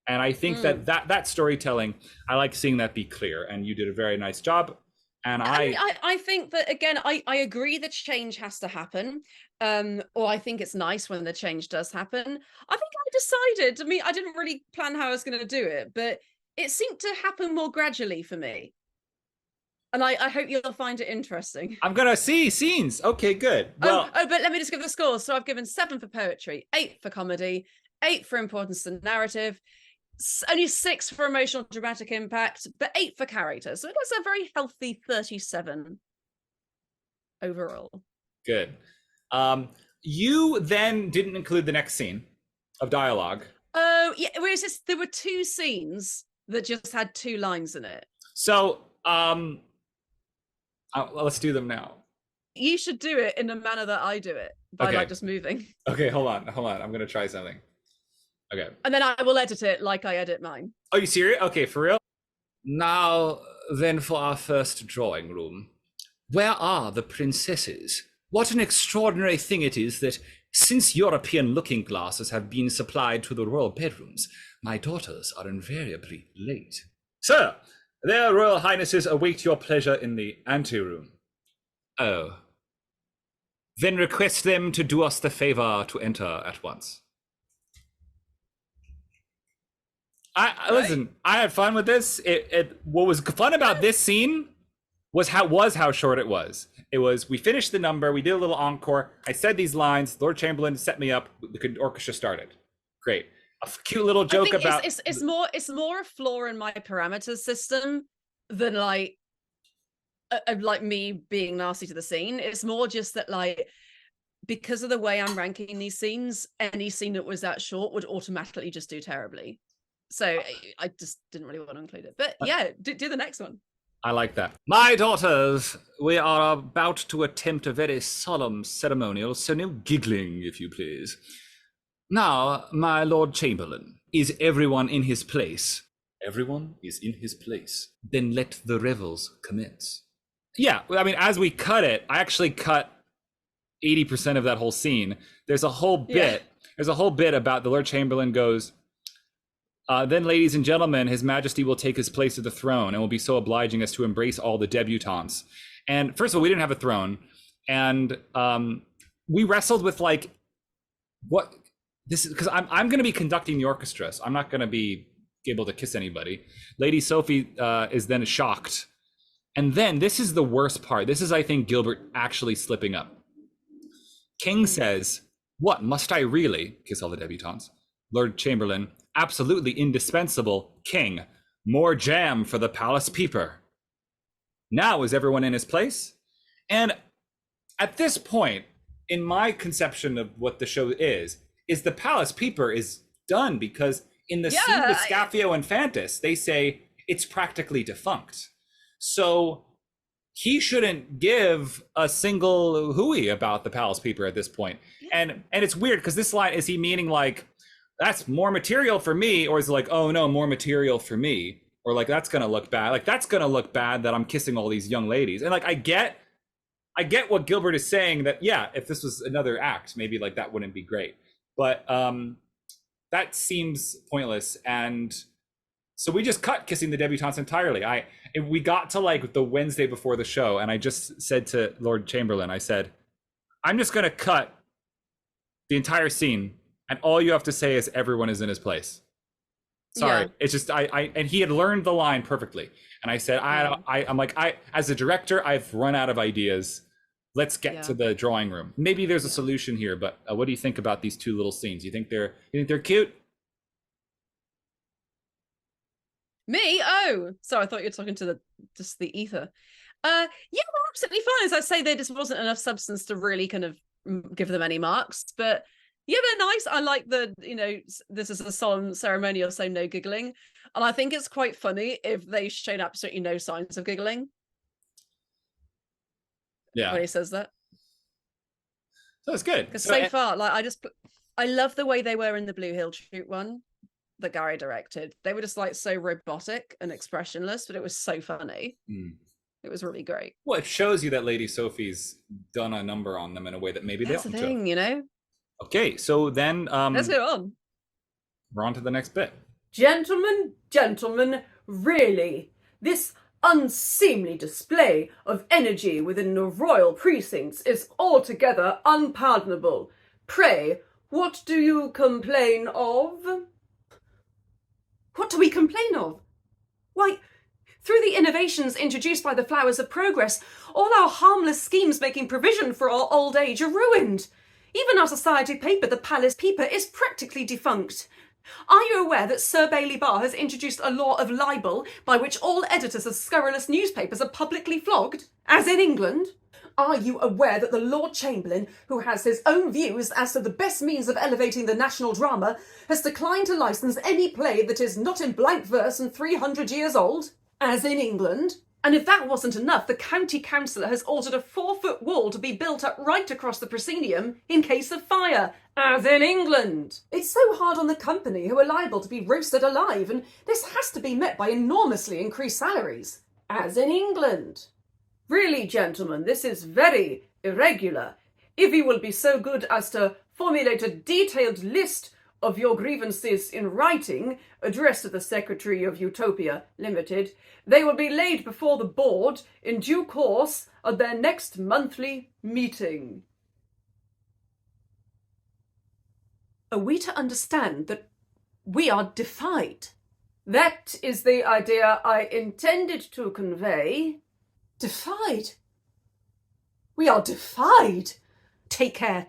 And I think that storytelling, I like seeing that be clear. And you did a very nice job. And I think that, again, I agree that change has to happen. Or I think it's nice when the change does happen. I think I decided, I mean, I didn't really plan how I was going to do it, but it seemed to happen more gradually for me. And I hope you'll find it interesting. I'm going to see scenes. Okay, good. Well, but let me just give the scores. So I've given 7 for poetry, 8 for comedy, 8 for importance and narrative, only 6 for emotional dramatic impact, but 8 for character. So that's a very healthy 37 overall. Good. You then didn't include the next scene of dialogue. Oh, yeah. Whereas there were 2 scenes that just had 2 lines in it. So let's do them now. You should do it in the manner that I do it. by Okay. like just moving. Okay, hold on. I'm gonna try something. Okay. And then I will edit it like I edit mine. Are you serious? Okay, for real? Now, then, for our first drawing room. Where are the princesses? What an extraordinary thing it is that, since European looking glasses have been supplied to the royal bedrooms, my daughters are invariably late. Sir, their royal highnesses await your pleasure in the anteroom. Oh. Then request them to do us the favor to enter at once. Listen, I had fun with this. What was fun about this scene was how short it was. It was, we finished the number, we did a little encore, I said these lines, Lord Chamberlain set me up, the orchestra started. Great. A cute little joke about... It's more a flaw in my parameter system than like me being nasty to the scene. It's more just that like, because of the way I'm ranking these scenes, any scene that was that short would automatically just do terribly. So I just didn't really want to include it. But yeah, do the next one. I like that. My daughters, we are about to attempt a very solemn ceremonial, so no giggling, if you please. Now, my Lord Chamberlain, is everyone in his place? Everyone is in his place. Then let the revels commence. Yeah, I mean, as we cut it, I actually cut 80% of that whole scene. There's a whole bit. There's a whole bit about the Lord Chamberlain goes, then, ladies and gentlemen, His Majesty will take his place at the throne and will be so obliging as to embrace all the debutantes. And first of all, we didn't have a throne. And we wrestled with like, what this is, because I'm going to be conducting the orchestra. So I'm not going to be able to kiss anybody. Lady Sophie is then shocked. And then this is the worst part. This is, I think, Gilbert actually slipping up. King says, what, must I really kiss all the debutantes? Lord Chamberlain, absolutely indispensable. King, more jam for the palace peeper. Now is everyone in his place? And at this point, in my conception of what the show is the palace peeper is done, because in the scene with Scapio and Fantis, they say it's practically defunct. So he shouldn't give a single hooey about the palace peeper at this point. And it's weird, because this line, is he meaning like, that's more material for me, or is it like, oh no, more material for me, or like, that's gonna look bad, like that's gonna look bad that I'm kissing all these young ladies. And like, I get what Gilbert is saying, that yeah, if this was another act, maybe like that wouldn't be great, but that seems pointless. And so we just cut kissing the debutantes entirely. We got to like the Wednesday before the show, and I just said to Lord Chamberlain, I said, I'm just gonna cut the entire scene, and all you have to say is everyone is in his place. Sorry, it's just and he had learned the line perfectly. And I said, I'm like, as a director, I've run out of ideas. Let's get to the drawing room. Maybe there's a solution here, but what do you think about these two little scenes? You think they're cute? Me? Oh, sorry, I thought you were talking to the ether. Yeah, we're absolutely fine. As I say, there just wasn't enough substance to really kind of give them any marks, but yeah, they're nice. I like this is a solemn ceremonial, so no giggling. And I think it's quite funny if they showed absolutely no signs of giggling. Yeah. When he says that. That's good. Because so far, like, I love the way they were in the Blue Hill Shoot one that Gary directed. They were just like so robotic and expressionless, but it was so funny. It was really great. Well, it shows you that Lady Sophie's done a number on them in a way that maybe that's they the don't. thing, you know? Okay, so then let's go on. We're on to the next bit. Gentlemen, really, this unseemly display of energy within the royal precincts is altogether unpardonable. Pray, what do you complain of? What do we complain of? Why, through the innovations introduced by the Flowers of Progress, all our harmless schemes making provision for our old age are ruined. Even our society paper, the Palace Peeper, is practically defunct. Are you aware that Sir Bailey Barr has introduced a law of libel by which all editors of scurrilous newspapers are publicly flogged, as in England? Are you aware that the Lord Chamberlain, who has his own views as to the best means of elevating the national drama, has declined to license any play that is not in blank verse and 300 years old, as in England? And if that wasn't enough, the county councillor has ordered a 4-foot wall to be built up right across the proscenium in case of fire, as in England. It's so hard on the company, who are liable to be roasted alive, and this has to be met by enormously increased salaries, as in England. Really, gentlemen, this is very irregular. If you will be so good as to formulate a detailed list of your grievances in writing, addressed to the Secretary of Utopia Limited, they will be laid before the board in due course at their next monthly meeting. Are we to understand that we are defied? That is the idea I intended to convey. Defied? We are defied? Take care.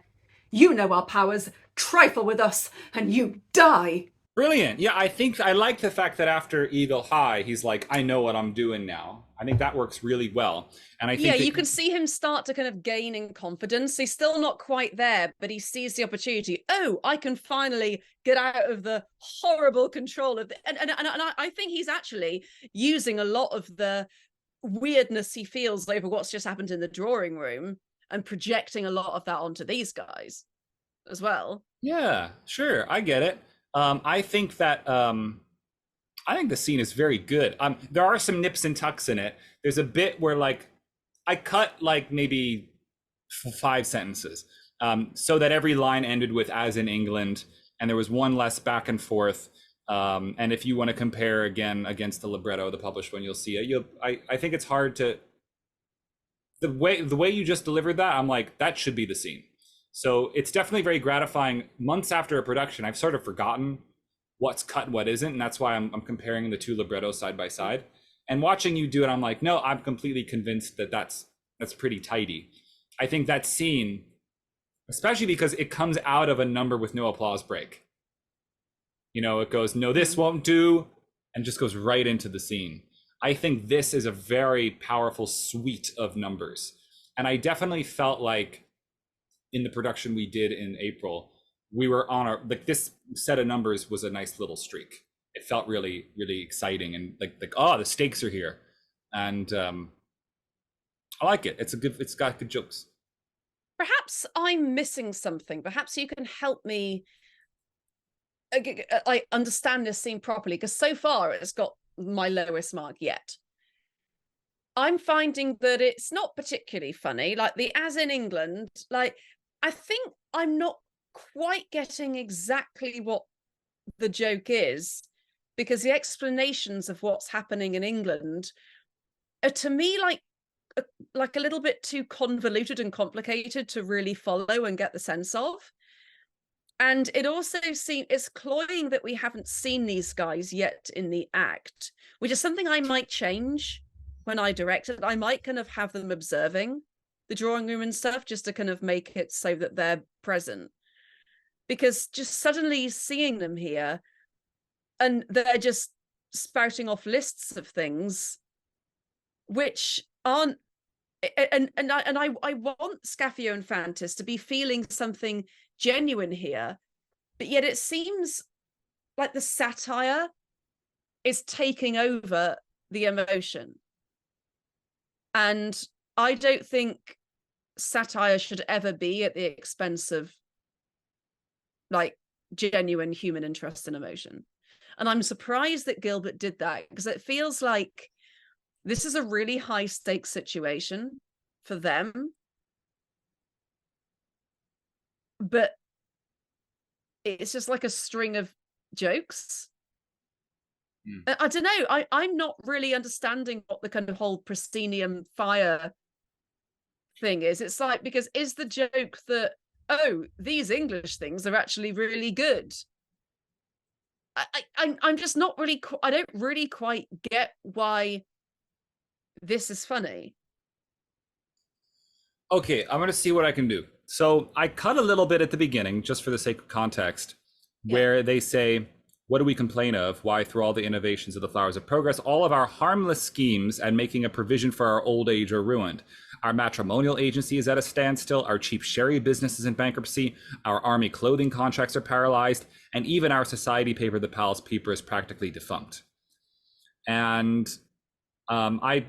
You know our powers. Trifle with us, and you die. Brilliant. Yeah, I think I like the fact that after Eagle High, he's like, I know what I'm doing now. I think that works really well. And I think you can see him start to kind of gain in confidence. He's still not quite there, but he sees the opportunity. Oh, I can finally get out of the horrible control of and I think he's actually using a lot of the weirdness he feels over what's just happened in the drawing room and projecting a lot of that onto these guys as well. Yeah, sure. I get it. I think that I think the scene is very good. There are some nips and tucks in it. There's a bit where like I cut like maybe 5 sentences so that every line ended with "as in England," and there was one less back and forth. And if you want to compare again against the libretto, the published one, you'll see it. I think it's hard to the way you just delivered that. I'm like, that should be the scene. So it's definitely very gratifying. Months after a production, I've sort of forgotten what's cut and what isn't, and that's why I'm comparing the two librettos side by side. And watching you do it, I'm like, no, I'm completely convinced that that's pretty tidy. I think that scene, especially because it comes out of a number with no applause break. You know, it goes, no, this won't do, and just goes right into the scene. I think this is a very powerful suite of numbers. And I definitely felt like in the production we did in April, we were on our, like this set of numbers was a nice little streak. It felt really, really exciting and like, oh, the stakes are here. And I like it. It's got good jokes. Perhaps I'm missing something. Perhaps you can help me like understand this scene properly, because so far it's got my lowest mark yet. I'm finding that it's not particularly funny. Like the "as in England," like I think I'm not quite getting exactly what the joke is, because the explanations of what's happening in England are to me like a little bit too convoluted and complicated to really follow and get the sense of. And it also seems it's cloying that we haven't seen these guys yet in the act, which is something I might change when I direct it. I might kind of have them observing the drawing room and stuff just to kind of make it so that they're present. Because just suddenly seeing them here and they're just spouting off lists of things which aren't, and I want Scaffio and Fantis to be feeling something genuine here, but yet it seems like the satire is taking over the emotion. And I don't think satire should ever be at the expense of like genuine human interest and emotion. And I'm surprised that Gilbert did that, because it feels like this is a really high stakes situation for them. But it's just like a string of jokes. I don't know. I'm not really understanding what the kind of whole proscenium fire thing is. It's like, because is the joke that, oh, these English things are actually really good? I'm just not really, I don't really quite get why this is funny. Okay, I'm going to see what I can do. So I cut a little bit at the beginning, just for the sake of context, where they say, what do we complain of? Why, through all the innovations of the flowers of progress, all of our harmless schemes and making a provision for our old age are ruined. Our matrimonial agency is at a standstill. Our cheap sherry business is in bankruptcy. Our army clothing contracts are paralyzed. And even our society paper, the Palace Paper, is practically defunct. And I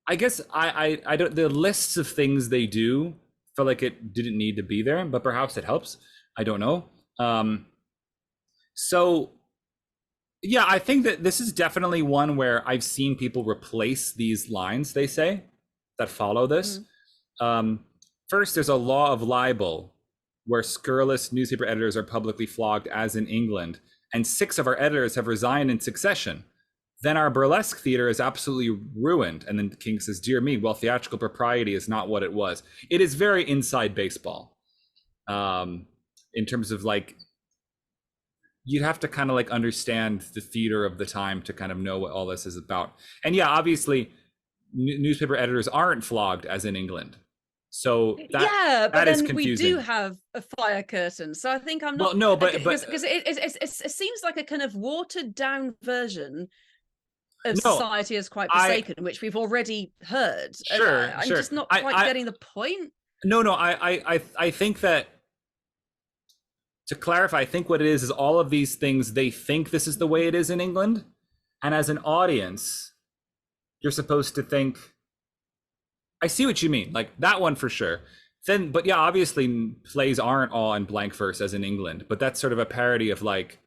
I guess I don't, the lists of things they do feel like it didn't need to be there, but perhaps it helps. I don't know. So yeah, I think that this is definitely one where I've seen people replace these lines they say that follow this. First, there's a law of libel where scurrilous newspaper editors are publicly flogged, as in England, and 6 of our editors have resigned in succession. Then our burlesque theater is absolutely ruined. And then the king says, dear me, well, theatrical propriety is not what it was. It is very inside baseball, in terms of like, you'd have to kind of like understand the theater of the time to kind of know what all this is about. And yeah, obviously newspaper editors aren't flogged as in England. So but that then is confusing. we do have a fire curtain. So I think I'm not. Well, no, but because it seems like a kind of watered down version of No, Society is Quite Forsaken, which we've already heard. Sure, I'm sure. just not quite getting the point. No, I think that, to clarify, I think what it is all of these things, they think this is the way it is in England. And as an audience, you're supposed to think, I see what you mean, like that one for sure. Then, but yeah, obviously plays aren't all in blank verse as in England, but that's sort of a parody of like,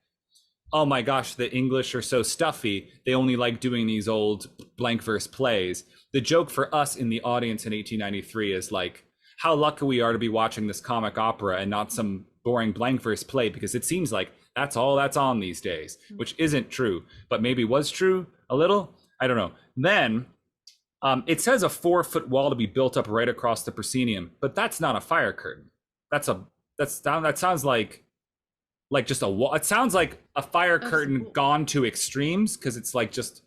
oh my gosh, the English are so stuffy, they only like doing these old blank verse plays. The joke for us in the audience in 1893 is like, how lucky we are to be watching this comic opera and not some boring blank verse play, because it seems like that's all that's on these days, which isn't true, but maybe was true a little. I don't know. Then it says a 4-foot wall to be built up right across the proscenium, but that's not a fire curtain. That sounds like just a wall. It sounds like a fire curtain gone to extremes, because it's like just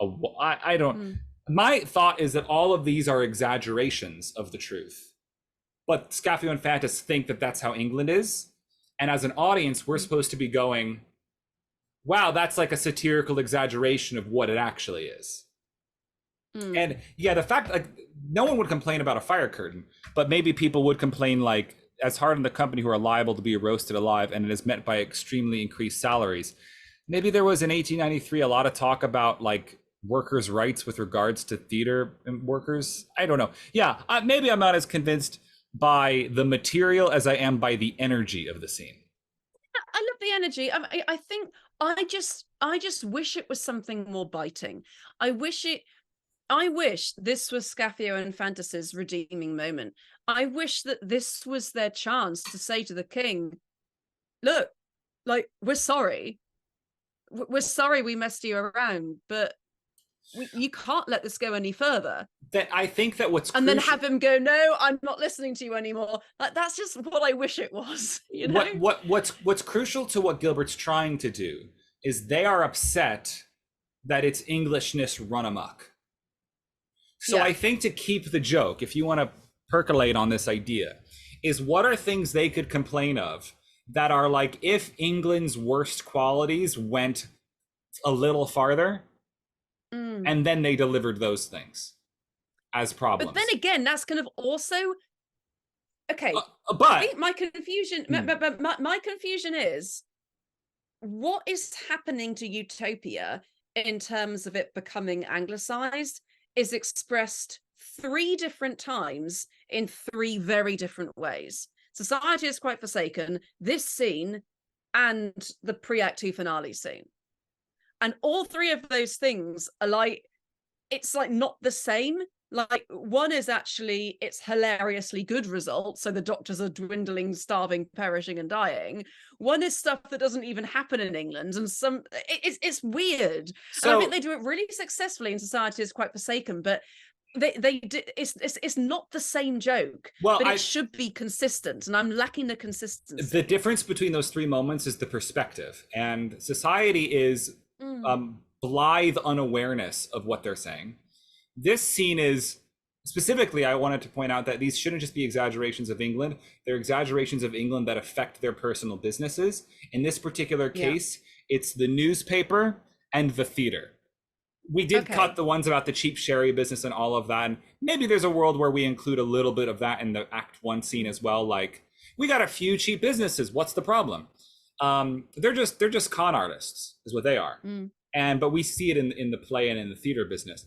a wall. I don't. My thought is that all of these are exaggerations of the truth. But Scapio and Fantas think that that's how England is. And as an audience, we're supposed to be going, wow, that's like a satirical exaggeration of what it actually is. And yeah, the fact, like, no one would complain about a fire curtain, but maybe people would complain like, as Hard on the Company, who are liable to be roasted alive, and it is met by extremely increased salaries. Maybe there was in 1893 a lot of talk about like workers' rights with regards to theater workers. I don't know. Yeah, maybe I'm not as convinced by the material as I am by the energy of the scene. I love the energy. I think I just wish it was something more biting. I wish this was Scapio and Fantas's redeeming moment. I wish that this was their chance to say to the king, look, like, we're sorry. We're sorry we messed you around, but you can't let this go any further. That I think that what's and crucial, then have him go, no, I'm not listening to you anymore. Like, that's just what I wish it was. You know, what's crucial to what Gilbert's trying to do is they are upset that it's Englishness run amok. So I think to keep the joke, if you want to percolate on this idea, is what are things they could complain of that are like, if England's worst qualities went a little farther, and then they delivered those things as problems. But then again, that's kind of also okay. But I think my confusion, my confusion is, what is happening to Utopia in terms of it becoming anglicized is expressed 3 different times in 3 very different ways. Society is Quite Forsaken, this scene, and the pre-Act 2 finale scene. And all 3 of those things are like, it's like not the same. Like, one is actually, it's hilariously good results. So the doctors are dwindling, starving, perishing, and dying. One is stuff that doesn't even happen in England. And it's weird. So, and I think they do it really successfully in Society is Quite Forsaken, but they do, it's not the same joke, but it should be consistent, and I'm lacking the consistency. The difference between those 3 moments is the perspective, and Society is blithe unawareness of what they're saying. This scene is specifically, I wanted to point out that these shouldn't just be exaggerations of England. They're exaggerations of England that affect their personal businesses. In this particular case, it's the newspaper and the theater. We did cut the ones about the cheap sherry business and all of that. And maybe there's a world where we include a little bit of that in the Act 1 scene as well. Like, we got a few cheap businesses. What's the problem? They're just con artists, is what they are. But we see it in the play and in the theater business.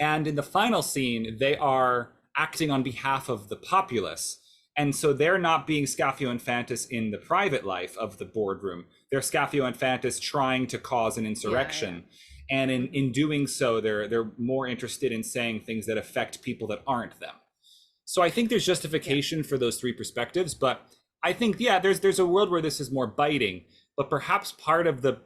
And in the final scene, they are acting on behalf of the populace. And so they're not being Scapio Infantis in the private life of the boardroom. They're Scapio Infantis trying to cause an insurrection. Yeah. And in doing so, they're more interested in saying things that affect people that aren't them. So I think there's justification for those three perspectives. But I think, yeah, there's a world where this is more biting. But perhaps part of the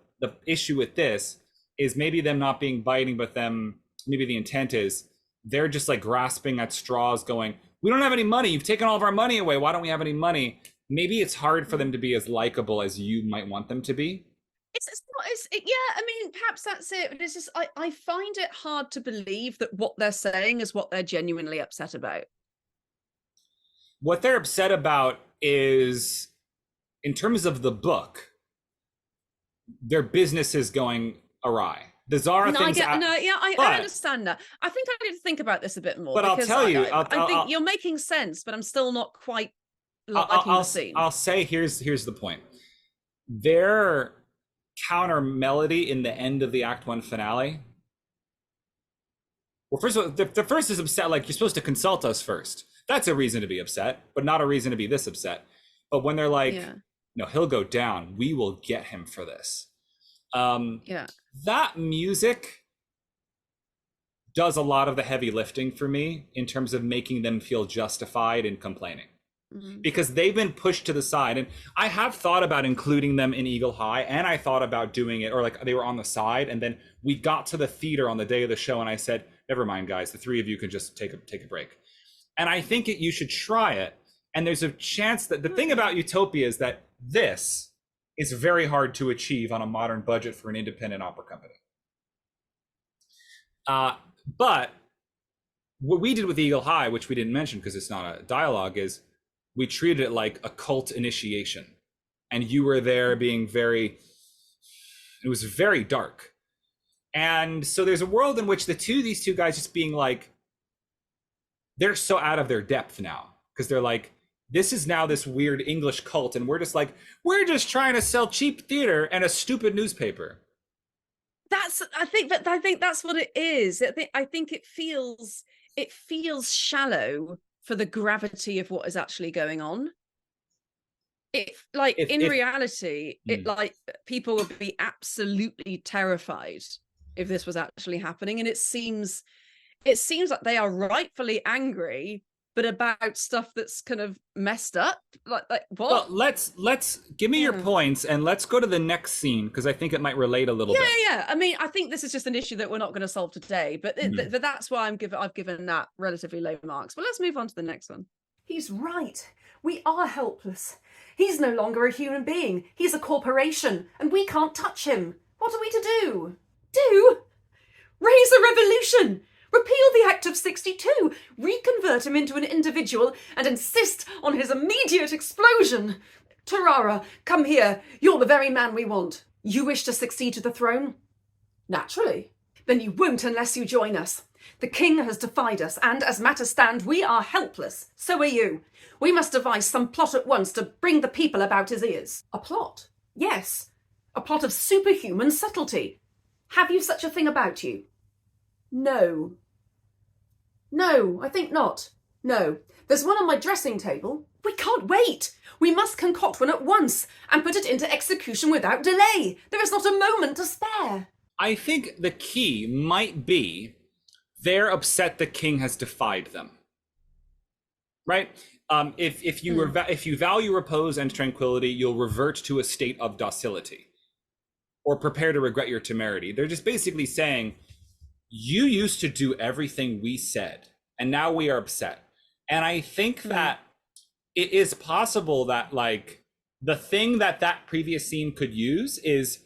issue with this is maybe them not being biting, but them, maybe the intent is they're just like grasping at straws going, we don't have any money. You've taken all of our money away. Why don't we have any money? Maybe it's hard for them to be as likable as you might want them to be. Yeah, I mean, perhaps that's it. But it's just, I find it hard to believe that what they're saying is what they're genuinely upset about. What they're upset about is, in terms of the book, their business is going awry. The Zara things. I understand that. I think I need to think about this a bit more. But I'll tell you, I think you're making sense, but I'm still not quite liking the scene. I'll say here's the point. Their counter melody in the end of the Act 1 finale. Well, first of all, the first is upset, like, you're supposed to consult us first. That's a reason to be upset, but not a reason to be this upset. But when they're like, no, he'll go down. We will get him for this. That music does a lot of the heavy lifting for me in terms of making them feel justified in complaining. Because they've been pushed to the side. And I have thought about including them in Eagle High, and I thought about doing it, or like they were on the side, and then we got to the theater on the day of the show and I said, never mind, guys, the three of you can just take a break. And I think you should try it. And there's a chance that the thing about Utopia is that this is very hard to achieve on a modern budget for an independent opera company. But what we did with Eagle High, which we didn't mention because it's not a dialogue, is we treated it like a cult initiation. And you were there being it was very dark. And so there's a world in which these two guys just being like, they're so out of their depth now. Because they're like, this is now this weird English cult. And we're just like, we're just trying to sell cheap theater and a stupid newspaper. I think that's what it is. I think it feels shallow for the gravity of what is actually going on. In reality, people would be absolutely terrified if this was actually happening. And it seems like they are rightfully angry, but about stuff that's kind of messed up. Like what? Well, let's give me your points and let's go to the next scene, because I think it might relate a little bit. Yeah. I mean, I think this is just an issue that we're not going to solve today, but that's why I've given that relatively low marks. But let's move on to the next one. He's right. We are helpless. He's no longer a human being. He's a corporation, and we can't touch him. What are we to do? Raise a revolution! Repeal the Act of 62, reconvert him into an individual, and insist on his immediate explosion. Tarara, come here. You're the very man we want. You wish to succeed to the throne? Naturally. Then you won't unless you join us. The king has defied us, and as matters stand, we are helpless. So are you. We must devise some plot at once to bring the people about his ears. A plot? Yes. A plot of superhuman subtlety. Have you such a thing about you? No, I think not. No, there's one on my dressing table. We can't wait. We must concoct one at once and put it into execution without delay. There is not a moment to spare. I think the key might be they're upset the king has defied them. Right? If you value repose and tranquility, you'll revert to a state of docility, or prepare to regret your temerity. They're just basically saying, you used to do everything we said, and now we are upset. And I think that it is possible that, like, the thing that previous scene could use is,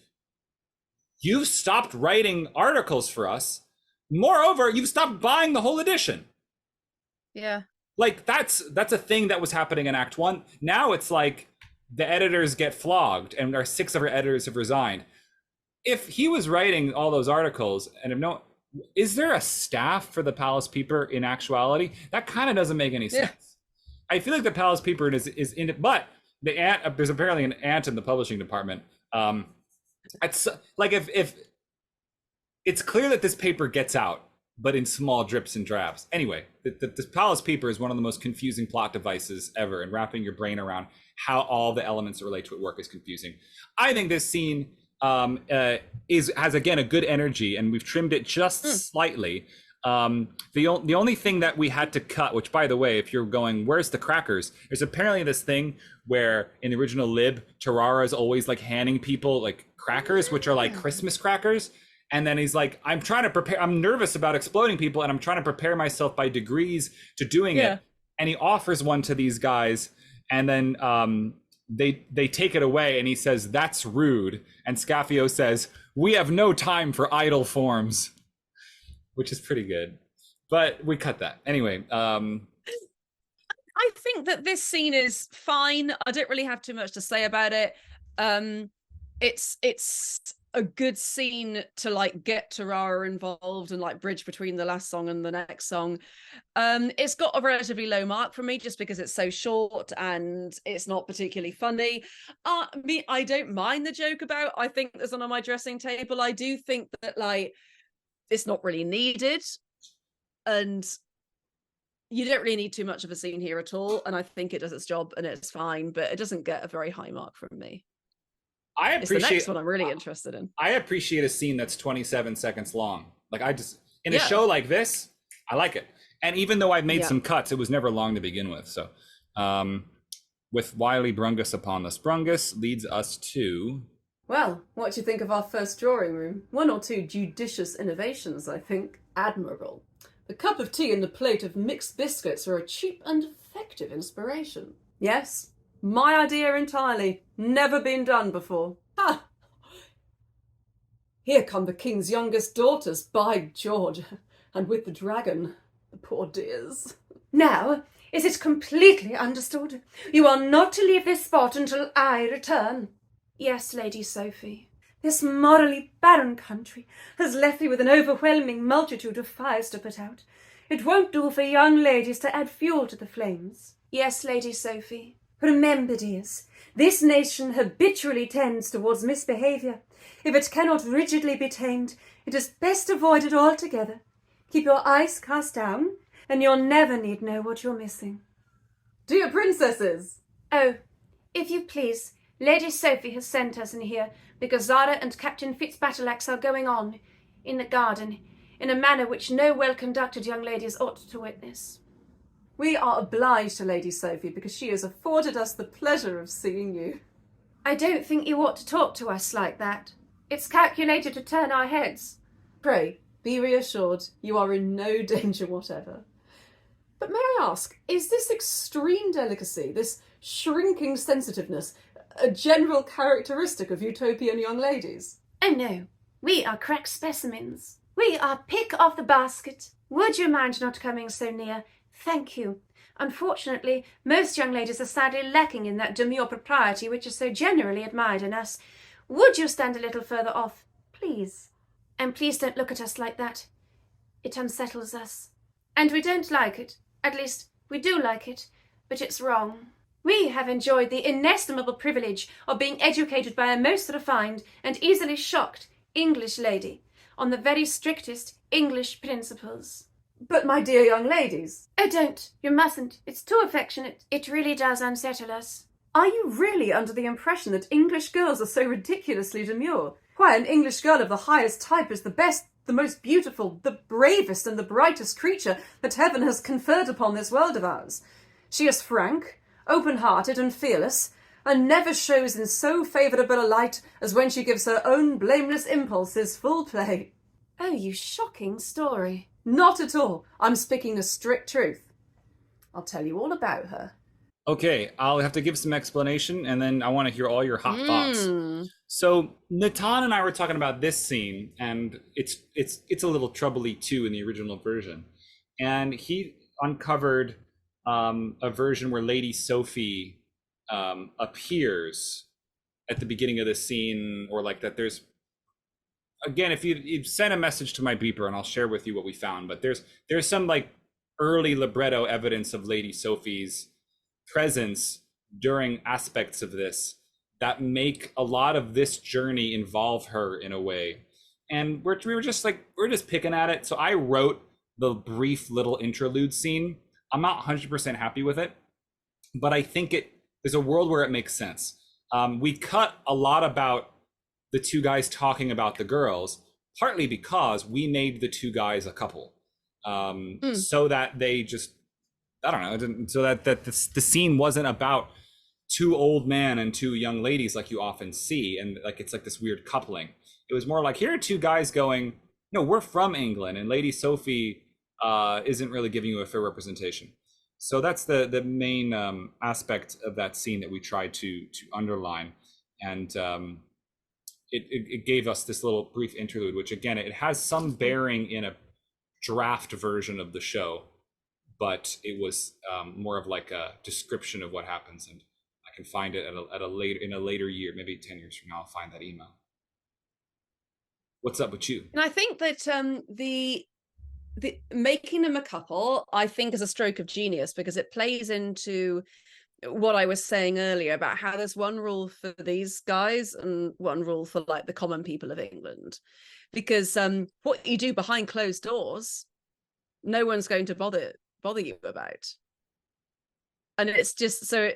you've stopped writing articles for us. Moreover, you've stopped buying the whole edition. Yeah. Like, that's a thing that was happening in Act 1. Now it's like the editors get flogged, and our 6 of our editors have resigned. If he was writing all those articles, and is there a staff for the Palace Peeper in actuality? That kind of doesn't make any sense. I feel like the Palace Peeper is in it, but the ant, there's apparently an ant in the publishing department. It's like, if it's clear that this paper gets out, but in small drips and drabs. Anyway, the palace paper is one of the most confusing plot devices ever, and wrapping your brain around how all the elements that relate to it work is confusing. I think this scene has again a good energy, and we've trimmed it just slightly. The only thing that we had to cut, which by the way, if you're going, where's the crackers? There's apparently this thing where in the original lib, Tarara is always like handing people like crackers, which are like Christmas crackers. And then he's like, I'm nervous about exploding people, and I'm trying to prepare myself by degrees to doing it. And he offers one to these guys, and then they take it away, and he says, that's rude. And Scafio says, we have no time for idle forms, which is pretty good. But we cut that. Anyway. I think that this scene is fine. I don't really have too much to say about it. It's a good scene to like get Tarara involved and like bridge between the last song and the next song. It's got a relatively low mark for me just because it's so short and it's not particularly funny. I don't mind the joke about I think there's one on my dressing table. I do think that like it's not really needed, and you don't really need too much of a scene here at all, and I think it does its job and it's fine, but it doesn't get a very high mark from me. It's the next one I'm really interested in. I appreciate a scene that's 27 seconds long. Like I just, in a show like this, I like it. And even though I've made some cuts, it was never long to begin with. So with Wily Brungus upon us, Brungus leads us to... Well, what do you think of our first drawing room? One or two judicious innovations, I think. Admirable. The cup of tea and the plate of mixed biscuits are a cheap and effective inspiration. Yes, my idea entirely. Never been done before. Ah! Here come the king's youngest daughters, by George. And with the dragon. The poor dears. Now, is it completely understood? You are not to leave this spot until I return. Yes, Lady Sophie. This morally barren country has left me with an overwhelming multitude of fires to put out. It won't do for young ladies to add fuel to the flames. Yes, Lady Sophie. Remember, dears, this nation habitually tends towards misbehaviour. If it cannot rigidly be tamed, it is best avoided altogether. Keep your eyes cast down, and you'll never need know what you're missing. Dear princesses! Oh, if you please, Lady Sophie has sent us in here because Zara and Captain Fitzbattleaxe are going on in the garden in a manner which no well-conducted young ladies ought to witness. We are obliged to Lady Sophie because she has afforded us the pleasure of seeing you. I don't think you ought to talk to us like that. It's calculated to turn our heads. Pray, be reassured, you are in no danger whatever. But may I ask, is this extreme delicacy, this shrinking sensitiveness, a general characteristic of utopian young ladies? Oh no, we are crack specimens. We are pick of the basket. Would you mind not coming so near? Thank you. Unfortunately, most young ladies are sadly lacking in that demure propriety which is so generally admired in us. Would you stand a little further off, please? And please don't look at us like that. It unsettles us. And we don't like it. At least, we do like it, but it's wrong. We have enjoyed the inestimable privilege of being educated by a most refined and easily shocked English lady on the very strictest English principles. But my dear young ladies... Oh, don't. You mustn't. It's too affectionate. It really does unsettle us. Are you really under the impression that English girls are so ridiculously demure? Why, an English girl of the highest type is the best, the most beautiful, the bravest and the brightest creature that heaven has conferred upon this world of ours. She is frank, open-hearted and fearless, and never shows in so favourable a light as when she gives her own blameless impulses full play. Oh, you shocking story. Not at all. I'm speaking the strict truth. I'll tell you all about her. Okay, I'll have to give some explanation, and then I want to hear all your hot thoughts. So Natan and I were talking about this scene, and it's a little troubly too in the original version. And he uncovered a version where Lady Sophie appears at the beginning of the scene, or like that. There's, again, if you send a message to my beeper, and I'll share with you what we found. But there's some like early libretto evidence of Lady Sophie's presence during aspects of this that make a lot of this journey involve her in a way. and we were just picking at it. So I wrote the brief little interlude scene. I'm not 100% happy with it, but I think there's a world where it makes sense. We cut a lot about the two guys talking about the girls, partly because we made the two guys a couple, so that they just, I don't know, so that the scene wasn't about two old men and two young ladies like you often see, and like it's like this weird coupling. It was more like, here are two guys going, no, we're from England, and Lady Sophie isn't really giving you a fair representation. So that's the main aspect of that scene that we tried to underline, and it gave us this little brief interlude, which again, it has some bearing in a draft version of the show, but it was more of like a description of what happens, and I can find it in a later year, maybe 10 years from now, I'll find that email. What's up with you? And I think that the making them a couple, I think, is a stroke of genius, because it plays into what I was saying earlier about how there's one rule for these guys and one rule for like the common people of England, because what you do behind closed doors, no one's going to bother you about. And it's just so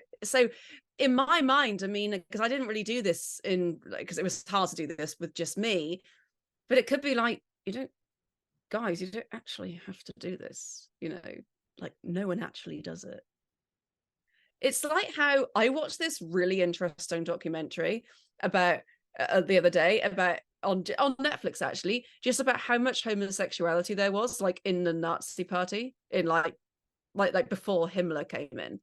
in my mind, I mean, because I didn't really do this because it was hard to do this with just me, but it could be like, guys, you don't actually have to do this, like no one actually does it. It's like how I watched this really interesting documentary about the other day about on Netflix, actually, just about how much homosexuality there was like in the Nazi party in like before Himmler came in,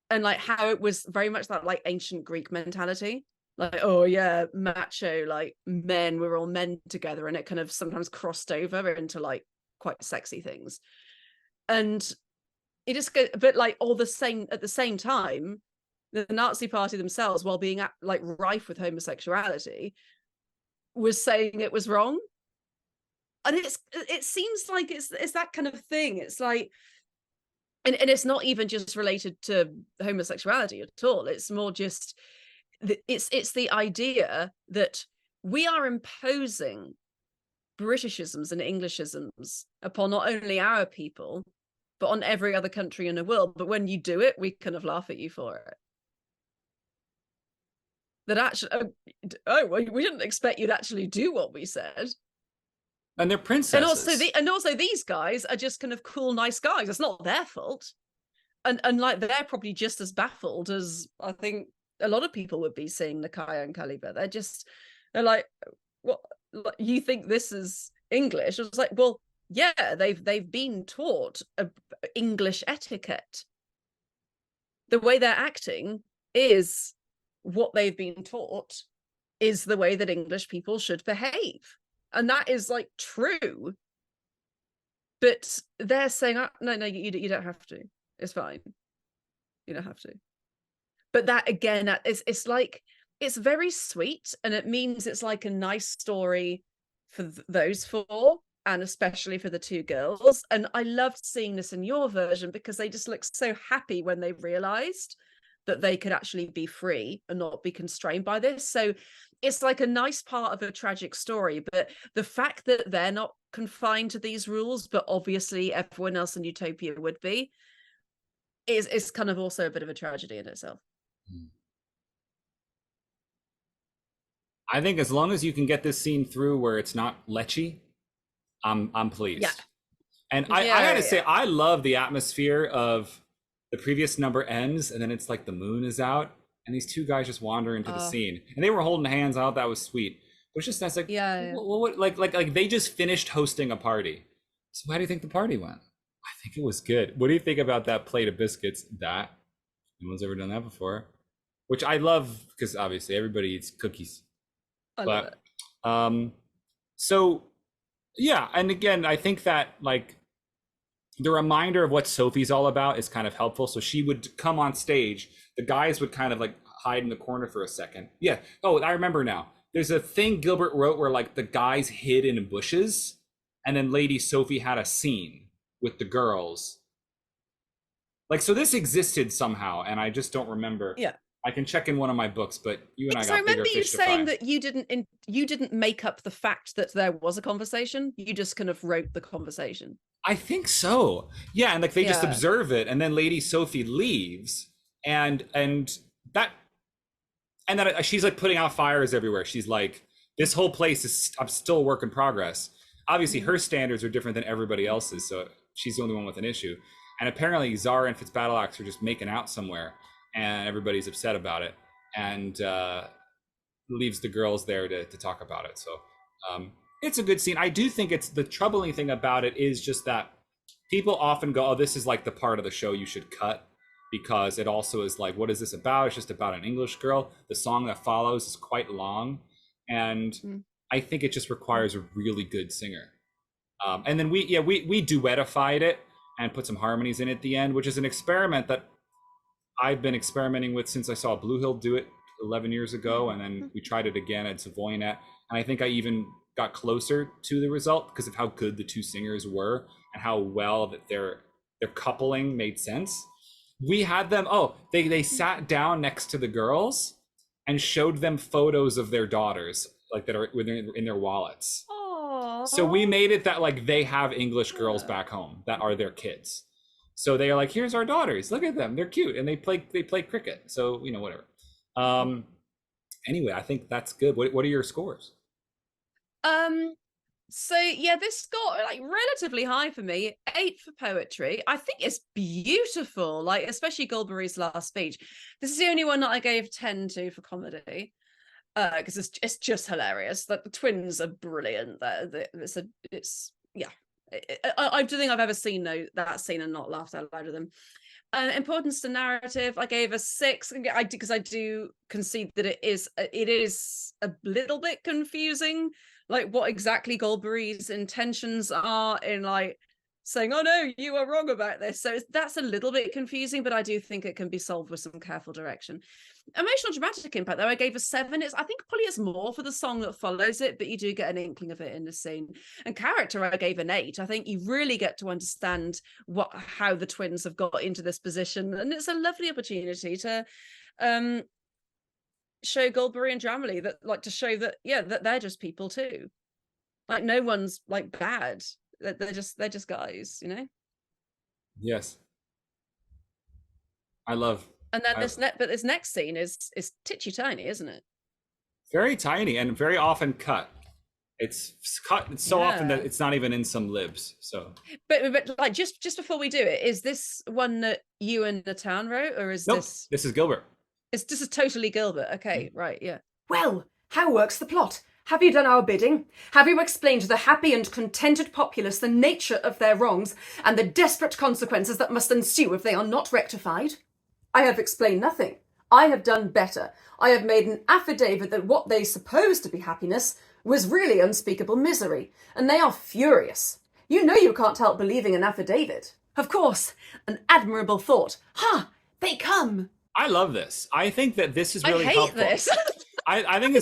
and like how it was very much that like ancient Greek mentality, like, oh yeah, macho, like men, we're all men together, and it kind of sometimes crossed over into like quite sexy things. And it just goes, but like all the same, at the same time, the Nazi party themselves, while being like rife with homosexuality, was saying it was wrong. And it seems like it's that kind of thing. It's like, and it's not even just related to homosexuality at all. It's more just it's the idea that we are imposing Britishisms and Englishisms upon not only our people, but on every other country in the world. But when you do it, we kind of laugh at you for it. That actually, well, we didn't expect you'd actually do what we said. And they're princesses. And also these guys are just kind of cool, nice guys. It's not their fault. And like, they're probably just as baffled as I think a lot of people would be seeing Nakia and Kaliba. They're like, what? You think this is English? I was like, well, yeah, they've been taught English etiquette. The way they're acting is what they've been taught is the way that English people should behave. And that is like true. But they're saying, oh, no, you don't have to. It's fine. You don't have to. But that, again, it's like, it's very sweet. And it means it's like a nice story for those four, and especially for the two girls. And I loved seeing this in your version, because they just looked so happy when they realized that they could actually be free and not be constrained by this. So it's like a nice part of a tragic story, but the fact that they're not confined to these rules, but obviously everyone else in Utopia would be, is kind of also a bit of a tragedy in itself. I think as long as you can get this scene through where it's not lechy, I'm pleased. Yeah. And I gotta say, I love the atmosphere of the previous number ends, and then it's like the moon is out, and these two guys just wander into the scene, and they were holding hands. I thought that was sweet. It was just nice, like, what, like they just finished hosting a party. So how do you think the party went? I think it was good. What do you think about that plate of biscuits? That no one's ever done that before, which I love, because obviously everybody eats cookies. I love it. So yeah, and again, I think that like the reminder of what Sophie's all about is kind of helpful. So she would come on stage, the guys would kind of like hide in the corner for a second. Yeah. Oh, I remember now. There's a thing Gilbert wrote where like the guys hid in bushes, and then Lady Sophie had a scene with the girls. Like, so this existed somehow, and I just don't remember. Yeah. I can check in one of my books, but you and I Because I got bigger remember you fish to fry. saying that you didn't make up the fact that there was a conversation. You just kind of wrote the conversation. I think so. Yeah, and like they just Yeah. observe it, and then Lady Sophie leaves, and that and then she's like putting out fires everywhere. She's like, this whole place is, I'm still a work in progress. Obviously, her standards are different than everybody else's, so she's the only one with an issue. And apparently, Zara and Fitzbattleaxe are just making out somewhere, and everybody's upset about it, and leaves the girls there to talk about it. So it's a good scene. I do think it's the troubling thing about it is just that people often go, oh, this is like the part of the show you should cut, because it also is like, what is this about? It's just about an English girl. The song that follows is quite long, and I think it just requires a really good singer. And then we duetified it and put some harmonies in at the end, which is an experiment that I've been experimenting with since I saw Blue Hill do it 11 years ago, and then we tried it again at Savoynet, and I think I even got closer to the result because of how good the two singers were and how well that their coupling made sense. We had them, they sat down next to the girls and showed them photos of their daughters, like that are in their wallets. Aww. So we made it that like they have English girls back home that are their kids. So they are like, here's our daughters, look at them, they're cute, and they play cricket. So whatever. Anyway, I think that's good. What are your scores? So yeah, this got like relatively high for me. 8 for poetry. I think it's beautiful, like especially Goldberry's last speech. This is the only one that I gave 10 to for comedy, because it's just hilarious. Like the twins are brilliant. I don't think I've ever seen that scene and not laughed out loud at them. Importance to narrative, I gave a 6, because I do concede that it is a little bit confusing, like what exactly Goldberry's intentions are in like saying, oh no, you are wrong about this. So that's a little bit confusing, but I do think it can be solved with some careful direction. Emotional dramatic impact, though, I gave a 7. I think probably it's more for the song that follows it, but you do get an inkling of it in the scene. And character, I gave an 8. I think you really get to understand how the twins have got into this position, and it's a lovely opportunity to show Goldberry and Dramley that, like, to show that that they're just people too. Like no one's like bad. They're just guys, Yes. I love. And then this next scene is titchy tiny, isn't it? Very tiny and very often cut. It's cut so often that it's not even in some libs. So, but like just before we do it, is this one that you and Natan wrote, or is this? This is Gilbert. This is totally Gilbert. Okay, right, yeah. Well, how works the plot? Have you done our bidding? Have you explained to the happy and contented populace the nature of their wrongs and the desperate consequences that must ensue if they are not rectified? I have explained nothing. I have done better. I have made an affidavit that what they supposed to be happiness was really unspeakable misery, and they are furious. You know you can't help believing an affidavit. Of course, an admirable thought. Ha! They come! I love this. I think that this is really helpful. I hate this. I think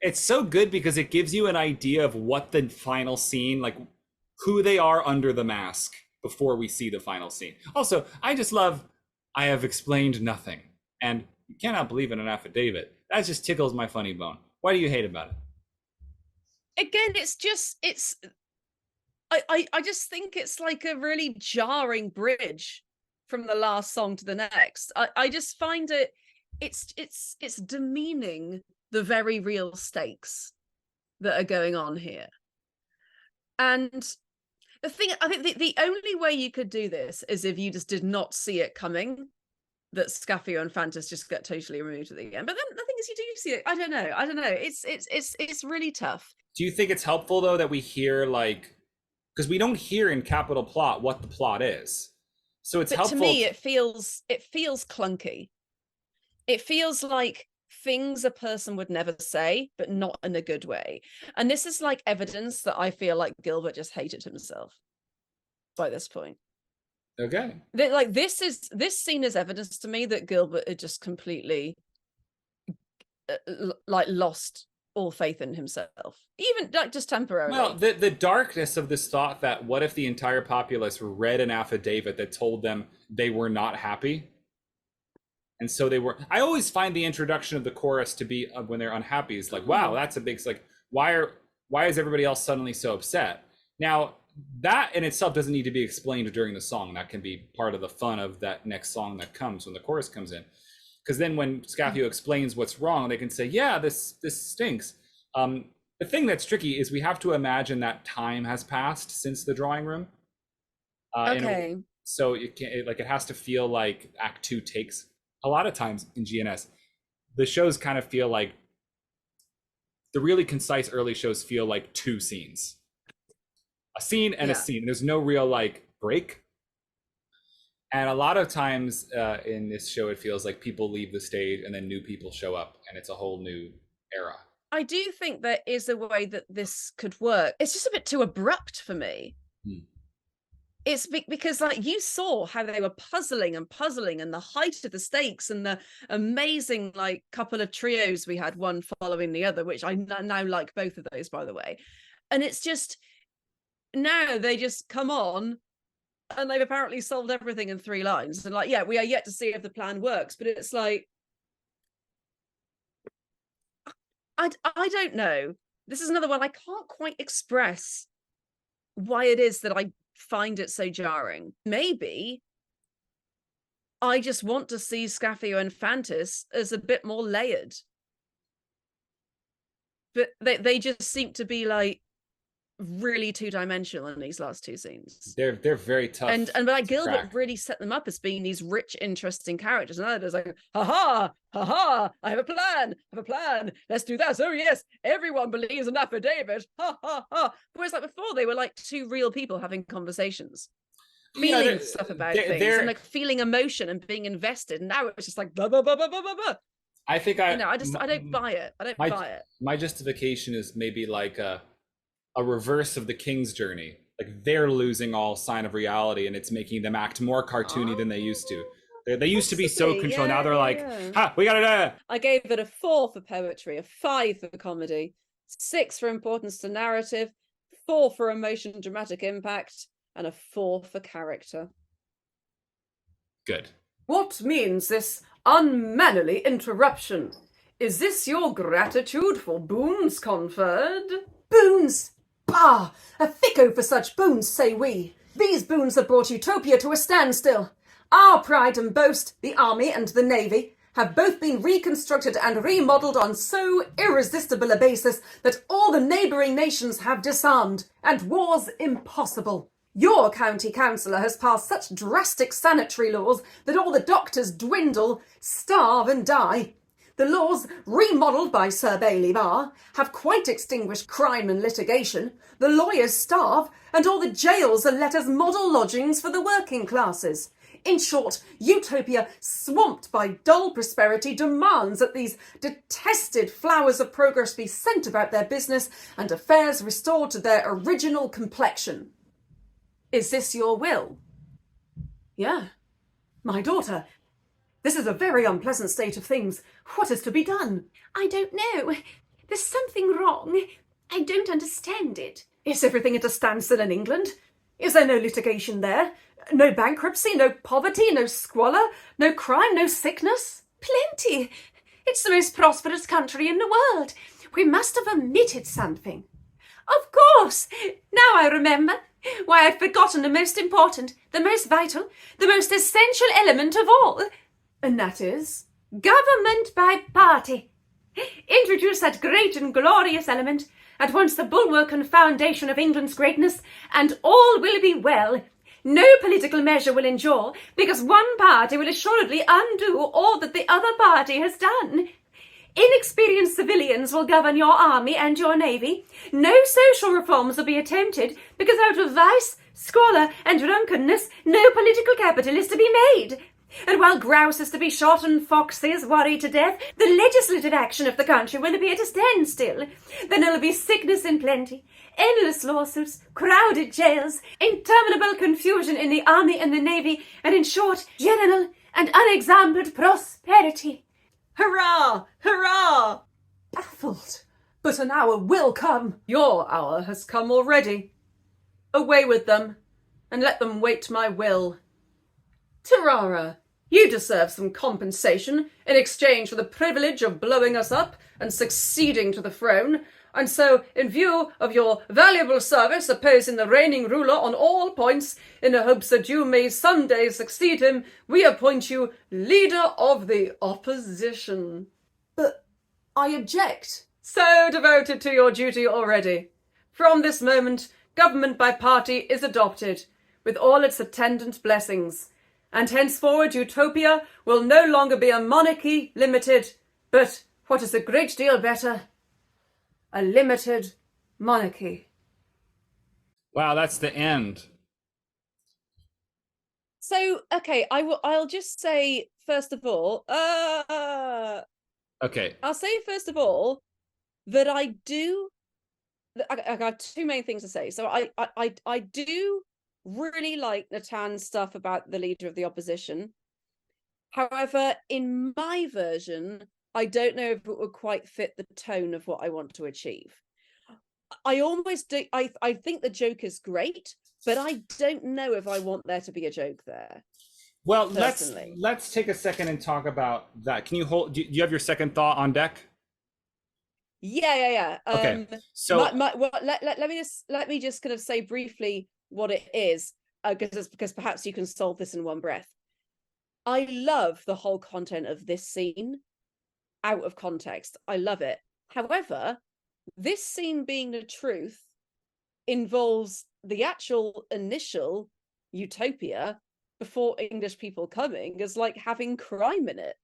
it's so good because it gives you an idea of what the final scene, like who they are under the mask before we see the final scene. Also, I just love, I have explained nothing. And you cannot believe in an affidavit. That just tickles my funny bone. Why do you hate about it? Again, I just think it's like a really jarring bridge from the last song to the next. I just find it's demeaning the very real stakes that are going on here. And the thing, I think the only way you could do this is if you just did not see it coming, that Scaffio and Fantas just get totally removed at the end. But then the thing is, you do see it. I don't know. It's really tough. Do you think it's helpful though that we hear, like, because we don't hear in capital plot what the plot is, so it's helpful. To me, it feels clunky. It feels like things a person would never say, but not in a good way. And this is like evidence that I feel like Gilbert just hated himself by this point. Okay. Like this scene is evidence to me that Gilbert had just completely like lost all faith in himself, even like just temporarily. Well, the darkness of this thought that what if the entire populace read an affidavit that told them they were not happy? And so they were. I always find the introduction of the chorus to be when they're unhappy is like, wow, that's a big, like, why is everybody else suddenly so upset? Now, that in itself doesn't need to be explained during the song. That can be part of the fun of that next song that comes when the chorus comes in. Because then when Scapio explains what's wrong, they can say, yeah, this stinks. The thing that's tricky is we have to imagine that time has passed since the drawing room. Okay. So it has to feel like Act 2 takes. A lot of times in GNS, the shows kind of feel like, the really concise early shows feel like two scenes. A scene and a scene. There's no real like break. And a lot of times in this show, it feels like people leave the stage and then new people show up and it's a whole new era. I do think there is a way that this could work. It's just a bit too abrupt for me. It's because like you saw how they were puzzling and the height of the stakes and the amazing like couple of trios we had, one following the other, which I now like both of those, by the way. And it's just, now they just come on and they've apparently solved everything in 3 lines. And like, yeah, we are yet to see if the plan works, but it's like, I don't know. This is another one I can't quite express why it is that I find it so jarring. Maybe I just want to see Scapio and Fantis as a bit more layered. But they just seem to be like really two-dimensional in these last 2 scenes. They're very tough. And like Gilbert really set them up as being these rich, interesting characters. And others like, ha ha, I have a plan. Let's do that. Oh yes, everyone believes in affidavit. Ha ha ha. Whereas like before, they were like 2 real people having conversations, feeling stuff about things, and like feeling emotion and being invested. And now it's just like blah blah blah blah blah blah. I think I don't buy it. My justification is maybe like a reverse of the King's Journey. Like they're losing all sign of reality and it's making them act more cartoony than they used to. They used to be so controlled. Now they're like, we gotta. I gave it a 4 for poetry, a 5 for comedy, 6 for importance to narrative, 4 for emotion and dramatic impact, and a 4 for character. Good. What means this unmannerly interruption? Is this your gratitude for boons conferred? Boons! Bah! A ficco for such boons, say we. These boons have brought Utopia to a standstill. Our pride and boast, the army and the navy, have both been reconstructed and remodelled on so irresistible a basis that all the neighbouring nations have disarmed, and war's impossible. Your county councillor has passed such drastic sanitary laws that all the doctors dwindle, starve and die. The laws, remodelled by Sir Bailey Barr, have quite extinguished crime and litigation. The lawyers starve, and all the jails are let as model lodgings for the working classes. In short, Utopia, swamped by dull prosperity, demands that these detested flowers of progress be sent about their business and affairs restored to their original complexion. Is this your will? Yeah. My daughter. This is a very unpleasant state of things. What is to be done? I don't know. There's something wrong. I don't understand it. Is everything at a standstill in England? Is there no litigation there? No bankruptcy, no poverty, no squalor, no crime, no sickness? Plenty. It's the most prosperous country in the world. We must have omitted something. Of course! Now I remember. Why, I'd forgotten the most important, the most vital, the most essential element of all. And that is? Government by party. Introduce that great and glorious element, at once the bulwark and foundation of England's greatness, and all will be well. No political measure will endure, because one party will assuredly undo all that the other party has done. Inexperienced civilians will govern your army and your navy. No social reforms will be attempted, because out of vice, squalor, and drunkenness, no political capital is to be made. And while grouse is to be shot and foxes worried to death, the legislative action of the country will be at a standstill. Then there will be sickness in plenty, endless lawsuits, crowded jails, interminable confusion in the army and the navy, and in short, general and unexampled prosperity. Hurrah! Hurrah! Baffled. But an hour will come. Your hour has come already. Away with them, and let them wait my will. Tarara, You deserve some compensation in exchange for the privilege of blowing us up and succeeding to the throne. And so, in view of your valuable service opposing the reigning ruler on all points, in the hopes that you may someday succeed him, we appoint you leader of the opposition. But I object. So devoted to your duty already. From this moment, government by party is adopted, with all its attendant blessings. And henceforward Utopia will no longer be a monarchy limited, but, what is a great deal better, a limited monarchy. Wow, that's the end. So, okay, I'll just say, first of all, Okay. I'll say, first of all, that I got two main things to say. So I do really like Natan's stuff about the leader of the opposition. However, in my version, I don't know if it would quite fit the tone of what I want to achieve. I almost do. I think the joke is great, but I don't know if I want there to be a joke there. Well, personally. let's take a second and talk about that. Can you hold? Do you have your second thought on deck? Yeah. Okay. So well, let me just kind of say briefly what it is, because perhaps you can solve this in one breath. I love the whole content of this scene out of context. I love it. However, this scene being the truth involves the actual initial utopia before English people coming as like having crime in it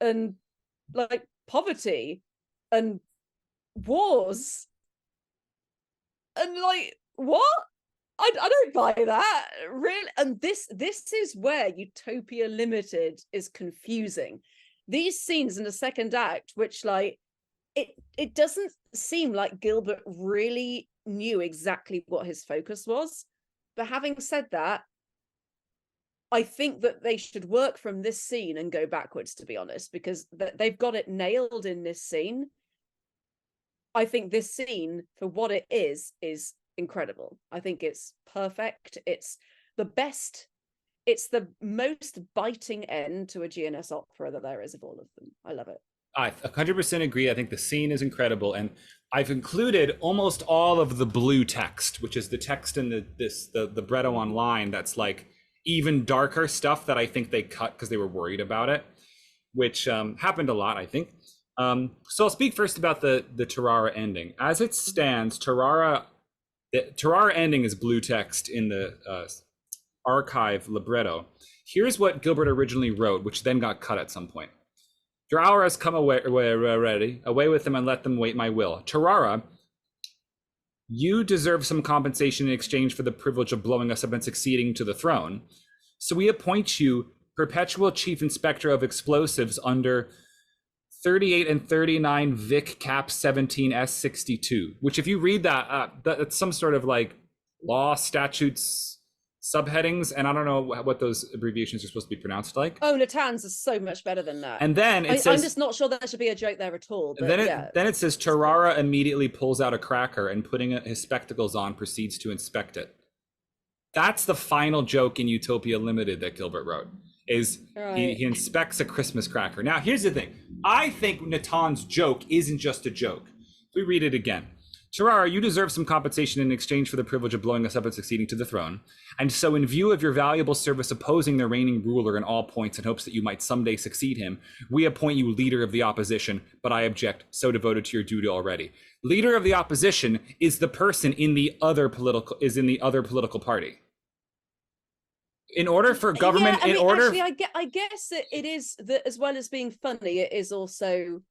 and like poverty and wars and like what? I don't buy that really. And this is where Utopia Limited is confusing. These scenes in the second act, which like it doesn't seem like Gilbert really knew exactly what his focus was. But having said that, I think that they should work from this scene and go backwards, to be honest, because they've got it nailed in this scene. I think this scene, for what it is incredible. I think it's perfect. It's the best. It's the most biting end to a GNS opera that there is of all of them. I love it. I 100% agree. I think the scene is incredible, and I've included almost all of the blue text, which is the text in the Bretto online. That's like even darker stuff that I think they cut because they were worried about it, which happened a lot, I think. So I'll speak first about the Tarara ending. As it stands, the Tarara ending is blue text in the archive libretto. Here's what Gilbert originally wrote, which then got cut at some point. Tarara has come away with them and let them wait my will. Tarara, you deserve some compensation in exchange for the privilege of blowing us up and succeeding to the throne. So we appoint you perpetual chief inspector of explosives under 38 and 39 Vic Cap 17 S62, which if you read that's some sort of like law statutes subheadings, and I don't know what those abbreviations are supposed to be pronounced like. Oh, Natan's is so much better than that. And then it says, I'm just not sure there should be a joke there at all. But then it says Tarara immediately pulls out a cracker and putting his spectacles on proceeds to inspect it. That's the final joke in Utopia Limited that Gilbert wrote. Is right. He inspects a Christmas cracker. Now here's the thing. I think Natan's joke isn't just a joke. We read it again. Tarara, you deserve some compensation in exchange for the privilege of blowing us up and succeeding to the throne. And so in view of your valuable service opposing the reigning ruler in all points in hopes that you might someday succeed him, we appoint you leader of the opposition, but I object, so devoted to your duty already. Leader of the opposition is the person in the other political party. In order for government, actually, I guess it is that as well as being funny, it is also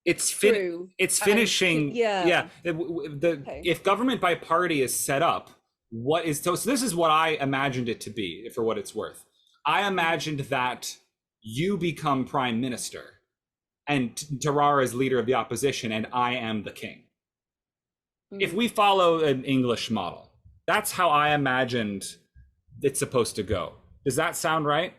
it's finishing. If government by party is set up, so this is what I imagined it to be, for what it's worth. I imagined that you become prime minister and Tarara is leader of the opposition and I am the king. If we follow an English model, that's how I imagined it's supposed to go. Does that sound right?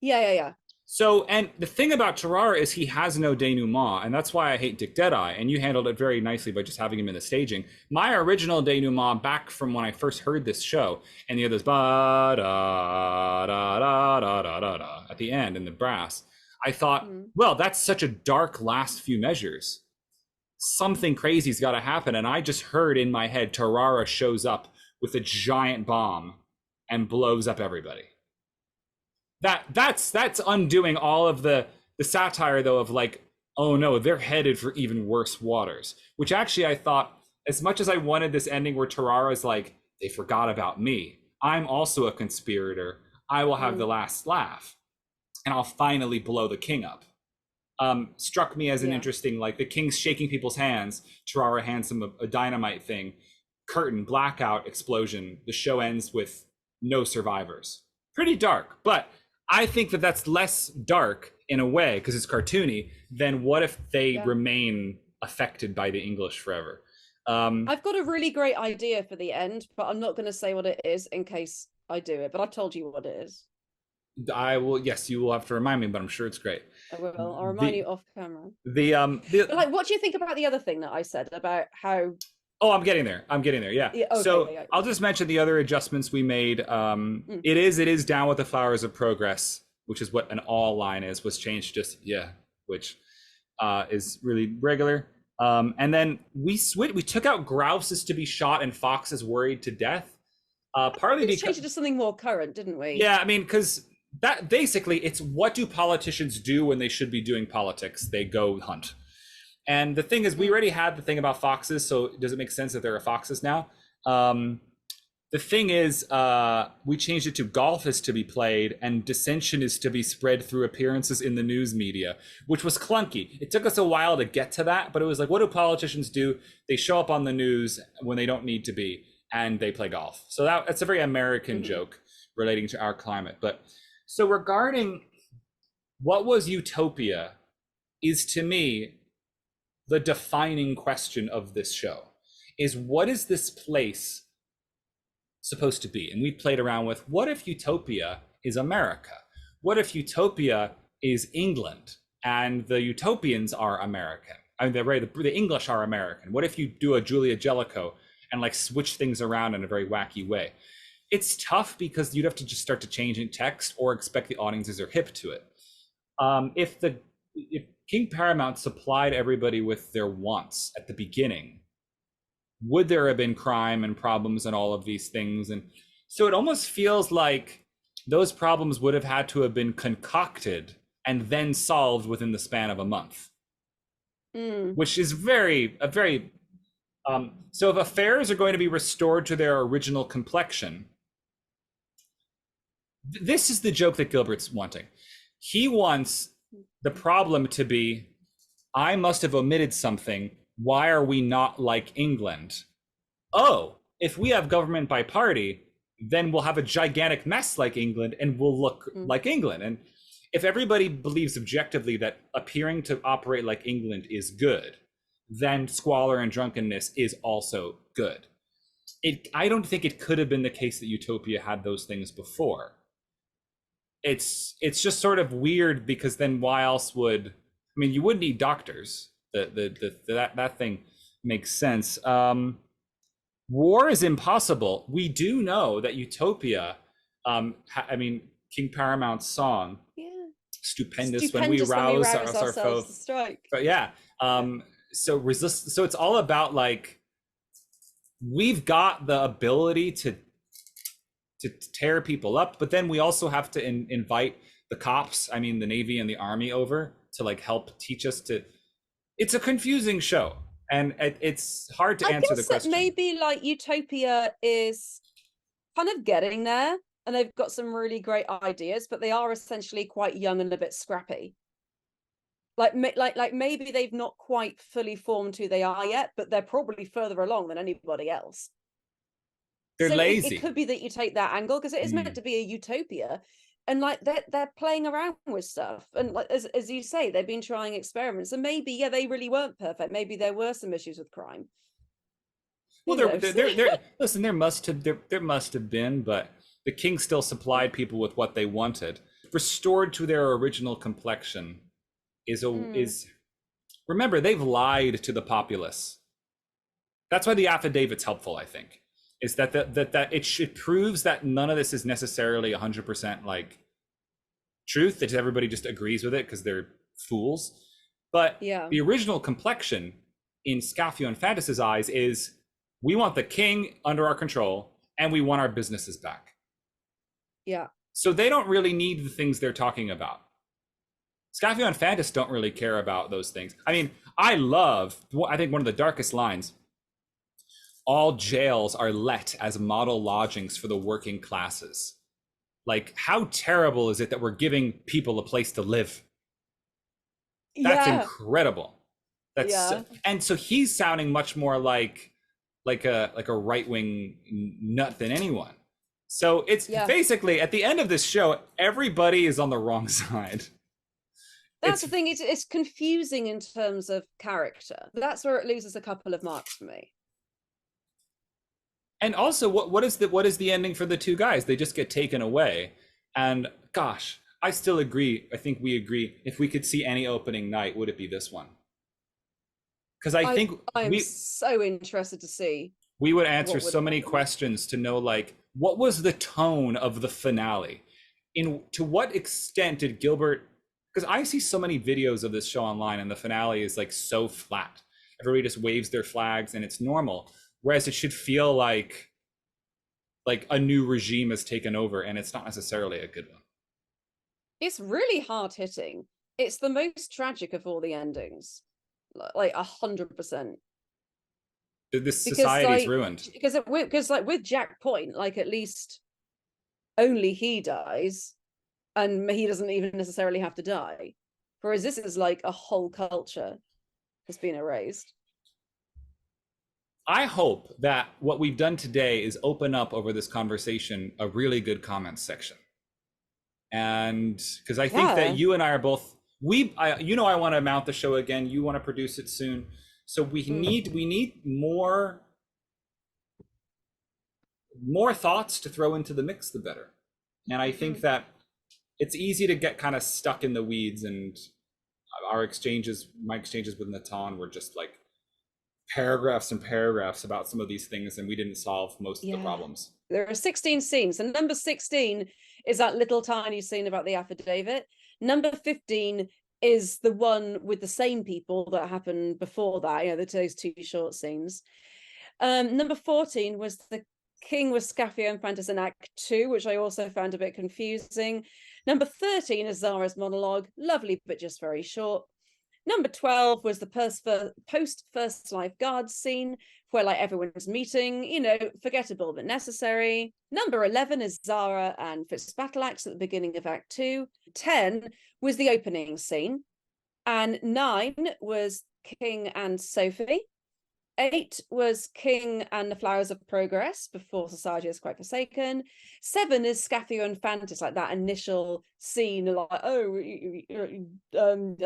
Yeah. So, and the thing about Tarara is he has no denouement, and that's why I hate Dick Deadeye, and you handled it very nicely by just having him in the staging. My original denouement back from when I first heard this show, and you have this ba da da da da da da da at the end in the brass, I thought, well, that's such a dark last few measures. Something crazy's got to happen, and I just heard in my head Tarara shows up with a giant bomb and blows up everybody. That's undoing all of the satire though of like, oh no, they're headed for even worse waters, which actually I thought, as much as I wanted this ending where Tarara's like, they forgot about me, I'm also a conspirator, I will have the last laugh and I'll finally blow the king up, struck me as an interesting, like the king's shaking people's hands, Tarara hands him a dynamite thing, curtain, blackout, explosion, the show ends with no survivors. Pretty dark, but I think that that's less dark in a way because it's cartoony than what if they remain affected by the English forever. I've got a really great idea for the end, but I'm not going to say what it is in case I do it, but I've told you what it is. I will, yes, you will have to remind me, but I'm sure it's great. I will. I'll remind you off camera. But like, what do you think about the other thing that I said about how... Oh, I'm getting there. Yeah. Okay, so I'll just mention the other adjustments we made. It is down with the flowers of progress, which is what an all line is, was changed just which is really regular. And then we took out grouses to be shot and foxes worried to death. Partly because changed it to something more current, didn't we? Yeah, I mean, because that basically it's what do politicians do when they should be doing politics? They go hunt. And the thing is, we already had the thing about foxes, so does it make sense that there are foxes now? The thing is, we changed it to golf is to be played and dissension is to be spread through appearances in the news media, which was clunky. It took us a while to get to that, but it was like, what do politicians do? They show up on the news when they don't need to be, and they play golf. So that's a very American joke relating to our climate. But so regarding what was Utopia is, to me, the defining question of this show is, what is this place supposed to be? And we played around with, what if Utopia is America? What if Utopia is England and the Utopians are American? I mean, the English are American. What if you do a Julia Jellicoe and like switch things around in a very wacky way? It's tough because you'd have to just start to change in text or expect the audiences are hip to it. If King Paramount supplied everybody with their wants at the beginning, would there have been crime and problems and all of these things? And so it almost feels like those problems would have had to have been concocted and then solved within the span of a month, which is so if affairs are going to be restored to their original complexion, this is the joke that Gilbert's wanting. He wants the problem to be, I must have omitted something. Why are we not like England? Oh, if we have government by party, then we'll have a gigantic mess like England and we'll look like England. And if everybody believes objectively that appearing to operate like England is good, then squalor and drunkenness is also good. I don't think it could have been the case that Utopia had those things before. It's just sort of weird because then why else would, I mean, you would need doctors. That thing makes sense. War is impossible. We do know that Utopia, I mean, King Paramount's song, stupendous when we rouse our foe. Strike. But so resist. So it's all about like, we've got the ability to tear people up, but then we also have to invite the cops, I mean the Navy and the Army, over to like help teach us to. It's a confusing show, and it's hard to answer the question. Maybe like Utopia is kind of getting there, and they've got some really great ideas, but they are essentially quite young and a bit scrappy. Like maybe they've not quite fully formed who they are yet, but they're probably further along than anybody else. They're lazy. It could be that you take that angle because it is meant to be a utopia, and like they're playing around with stuff, and like as you say, they've been trying experiments, and maybe they really weren't perfect. Maybe there were some issues with crime. Well, listen, there must have been, but the king still supplied people with what they wanted. restored to their original complexion is remember, they've lied to the populace. That's why the affidavit's helpful, I think, is that it proves that none of this is necessarily 100% like truth, that everybody just agrees with it because they're fools. But the original complexion in Scafio and Fantas's eyes is, we want the king under our control and we want our businesses back. Yeah. So they don't really need the things they're talking about. Scafio and Fantas don't really care about those things. I mean, I think one of the darkest lines, all jails are let as model lodgings for the working classes. Like, how terrible is it that we're giving people a place to live? That's incredible. And so he's sounding much more like a right-wing nut than anyone. So it's basically, at the end of this show, everybody is on the wrong side. That's the thing. It's confusing in terms of character. That's where it loses a couple of marks for me. And also, what is the ending for the two guys? They just get taken away. And gosh, I still agree. I think we agree. If we could see any opening night, would it be this one? Because I'm so interested to see. We would answer so many questions to know, like, what was the tone of the finale? To what extent did Gilbert? Because I see so many videos of this show online, and the finale is like so flat. Everybody just waves their flags, and it's normal. Whereas it should feel like a new regime has taken over, and it's not necessarily a good one. It's really hard hitting. It's the most tragic of all the endings, like 100%. This society is ruined. Because like with Jack Point, like at least only he dies, and he doesn't even necessarily have to die. Whereas this is like a whole culture has been erased. I hope that what we've done today is open up over this conversation a really good comments section. And because I think that you and I are both, I want to mount the show again. You want to produce it soon. So we need more thoughts to throw into the mix, the better. And I think that it's easy to get kind of stuck in the weeds, and my exchanges with Natan were just like paragraphs and paragraphs about some of these things, and we didn't solve most of the problems. There are 16 scenes, and number 16 is that little tiny scene about the affidavit. Number 15 is the one with the same people that happened before that, those two short scenes. Number 14 was the King with Scafio and Fantas in Act 2, which I also found a bit confusing. Number 13 is Zara's monologue, lovely but just very short. Number 12 was the post First Life Guards scene, where like everyone's meeting, forgettable but necessary. Number 11 is Zara and Fitz's battle axe at the beginning of Act 2. 10 was the opening scene. And 9 was King and Sophie. 8 was King and the Flowers of Progress before society is quite forsaken. 7 is Scafio and Fantas, like that initial scene, like, I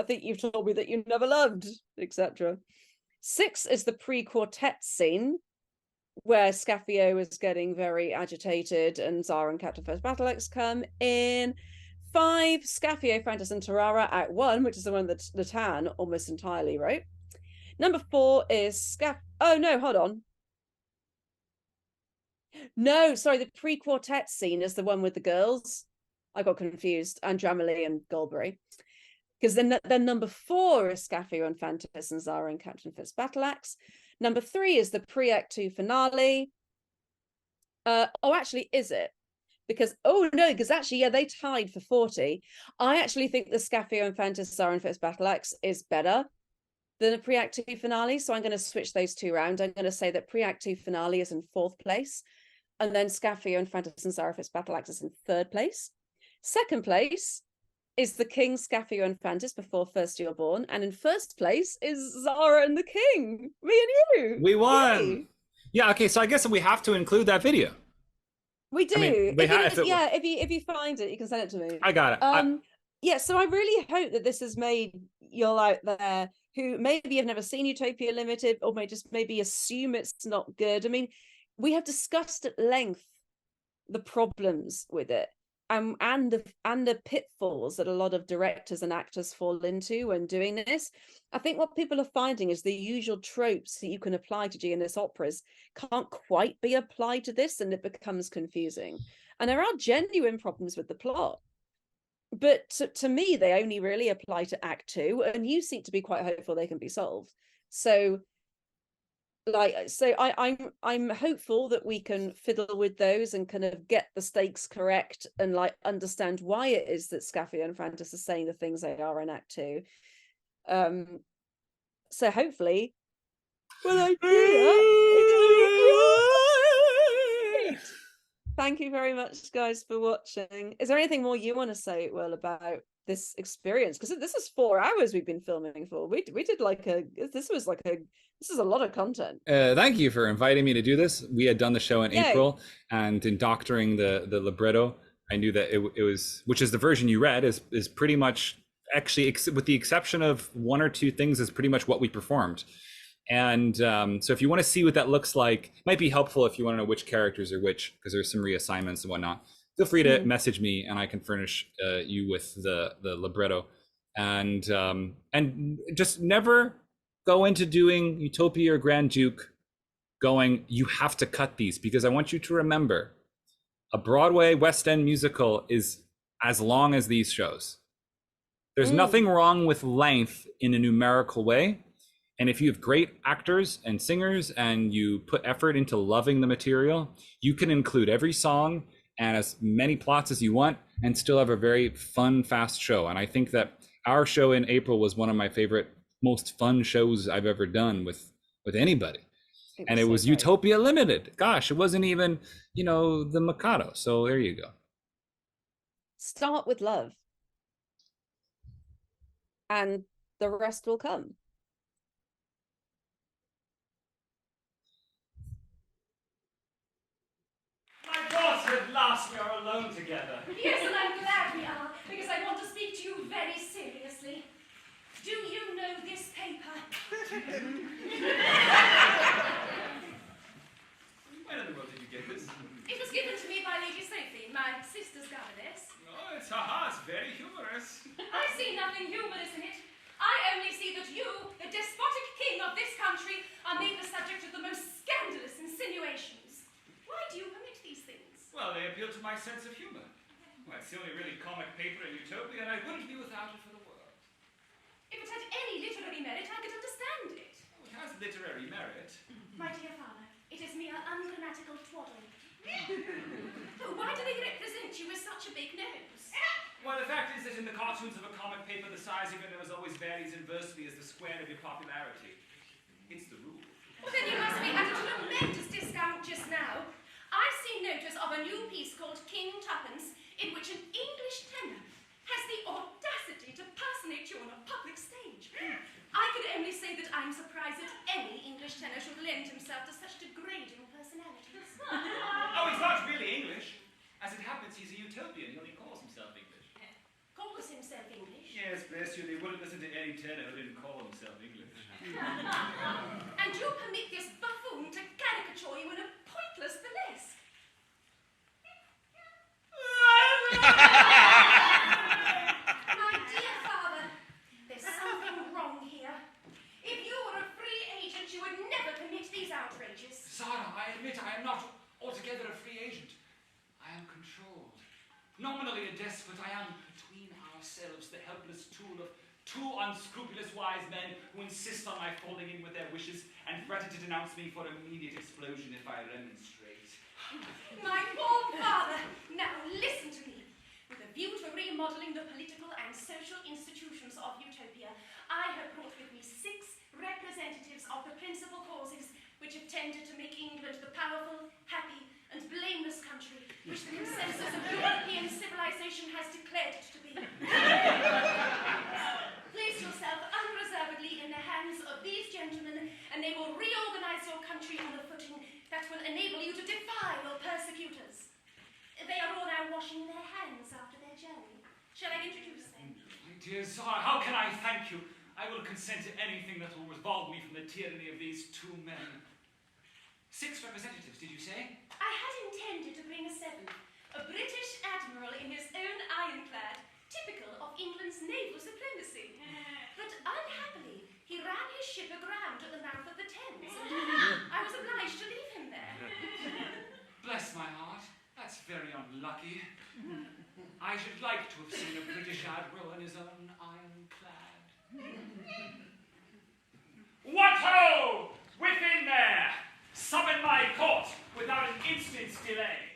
think you've told me that you never loved, etc. 6 is the pre-quartet scene, where Scafio is getting very agitated and Zara and Captain First Battle Axe come in. 5, Scafio, Fantas and Tarara, Act 1, which is the one that Natan almost entirely wrote. Number 4 is oh no, hold on. No, sorry, the pre-quartet scene is the one with the girls. I got confused, and Dramily and Gilbert. Because then number 4 is Scafio and Fantas and Zara and Captain Fitz battle axe. Number 3 is the pre-Act 2 finale. Actually, is it? Because actually, they tied for 40. I actually think the Scafio and Fantas, Zara and Fitz battle axe is better than a pre-Act 2 finale, so I'm going to switch those two around. I'm going to say that pre-Act 2 finale is in 4th place, and then Scafio and Fantas and Zara Fitz battle axe is in 3rd place. 2nd place is the King, Scafio and Fantas before First You're Born, and in 1st place is Zara and the King, me and you. We won. Yay. Yeah, okay, so I guess we have to include that video. We do. I mean, if you find it, you can send it to me. I got it. So I really hope that this has made y'all out there who maybe have never seen Utopia Limited, or may just maybe assume it's not good. I mean, we have discussed at length the problems with it. and the pitfalls that a lot of directors and actors fall into when doing this. I think what people are finding is the usual tropes that you can apply to GNS operas can't quite be applied to this, and it becomes confusing. And there are genuine problems with the plot, but to me, they only really apply to Act 2, and you seem to be quite hopeful they can be solved. So I'm hopeful that we can fiddle with those and kind of get the stakes correct and like understand why it is that Scaffia and Francis are saying the things they are in Act 2. So hopefully when I do that, great. Thank you very much, guys, for watching. Is there anything more you want to say, Will, about this experience? Because this is 4 hours we've been filming for. We did like this is a lot of content. Thank you for inviting me to do this. We had done the show in April, and in doctoring the libretto, I knew that it was, which is the version you read, is pretty much, actually, with the exception of 1 or 2 things, is pretty much what we performed. And so if you want to see what that looks like, it might be helpful if you want to know which characters are which, because there's some reassignments and whatnot. Feel free to message me, and I can furnish you with the libretto. And just never go into doing Utopia or Grand Duke going, you have to cut these, because I want you to remember, a Broadway West End musical is as long as these shows. There's nothing wrong with length in a numerical way. And if you have great actors and singers and you put effort into loving the material, you can include every song and as many plots as you want and still have a very fun, fast show. And I think that our show in April was one of my favorite, most fun shows I've ever done with anybody. And it was Utopia Limited. Gosh, it wasn't even, the Mikado. So there you go. Start with love. And the rest will come. My God, at last we are alone together. Yes, and I'm glad we are, because I want to speak to you very seriously. Do you know this paper? Where in the world did you get this? It was given to me by Lady Sophie, my sister's governess. Oh, it's very humorous. I see nothing humorous in it. I only see that you, the despotic king of this country, are made the subject of the most scandalous insinuations. Why do you permit these things? Well, they appeal to my sense of humor. Well, it's the only really comic paper in Utopia, and I wouldn't be without it for the world. If it had any literary merit, I could understand it. Oh, it has literary merit. My dear father, it is mere ungrammatical twaddle. Why do they represent you as such a big nose? Well, the fact is that in the cartoons of a comic paper, the size of your nose always varies inversely as the square of your popularity. It's the rule. Well, then you must be at a tremendous discount just now. I see notice of a new piece called King Tuppence, in which an English tenor has the audacity to personate you on a public stage. I could only say that I'm surprised that any English tenor should lend himself to such degrading personalities. Oh, he's not really English. As it happens, he's a utopian. He only calls himself English. Calls himself English? Yes, bless you. They wouldn't listen to any tenor who didn't call himself English. And you permit this buffoon to caricature you in a pointless burlesque. My dear father, there's something wrong here. If you were a free agent, you would never commit these outrages. Zara, I admit I am not altogether a free agent. I am controlled. Nominally a despot, I am between ourselves the helpless tool of 2 unscrupulous wise men who insist on my falling in with their wishes and threaten to denounce me for immediate explosion if I remonstrate. My poor father, now listen to me. With a view to remodeling the political and social institutions of Utopia, I have brought with me 6 representatives of the principal causes which have tended to make England the powerful, happy, and blameless country which the consensus of European civilization has declared it to be. Place yourself unreservedly in the hands of these gentlemen, and they will reorganize your country on a footing that will enable you to defy your persecutors. They are all now washing their hands after their journey. Shall I introduce them? My dear Zara, how can I thank you? I will consent to anything that will absolve me from the tyranny of these 2 men. 6 representatives, did you say? I had intended to bring a 7th, a British admiral in his very unlucky. I should like to have seen a British admiral in his own ironclad. What ho! Within there! Summon my court without an instant's delay.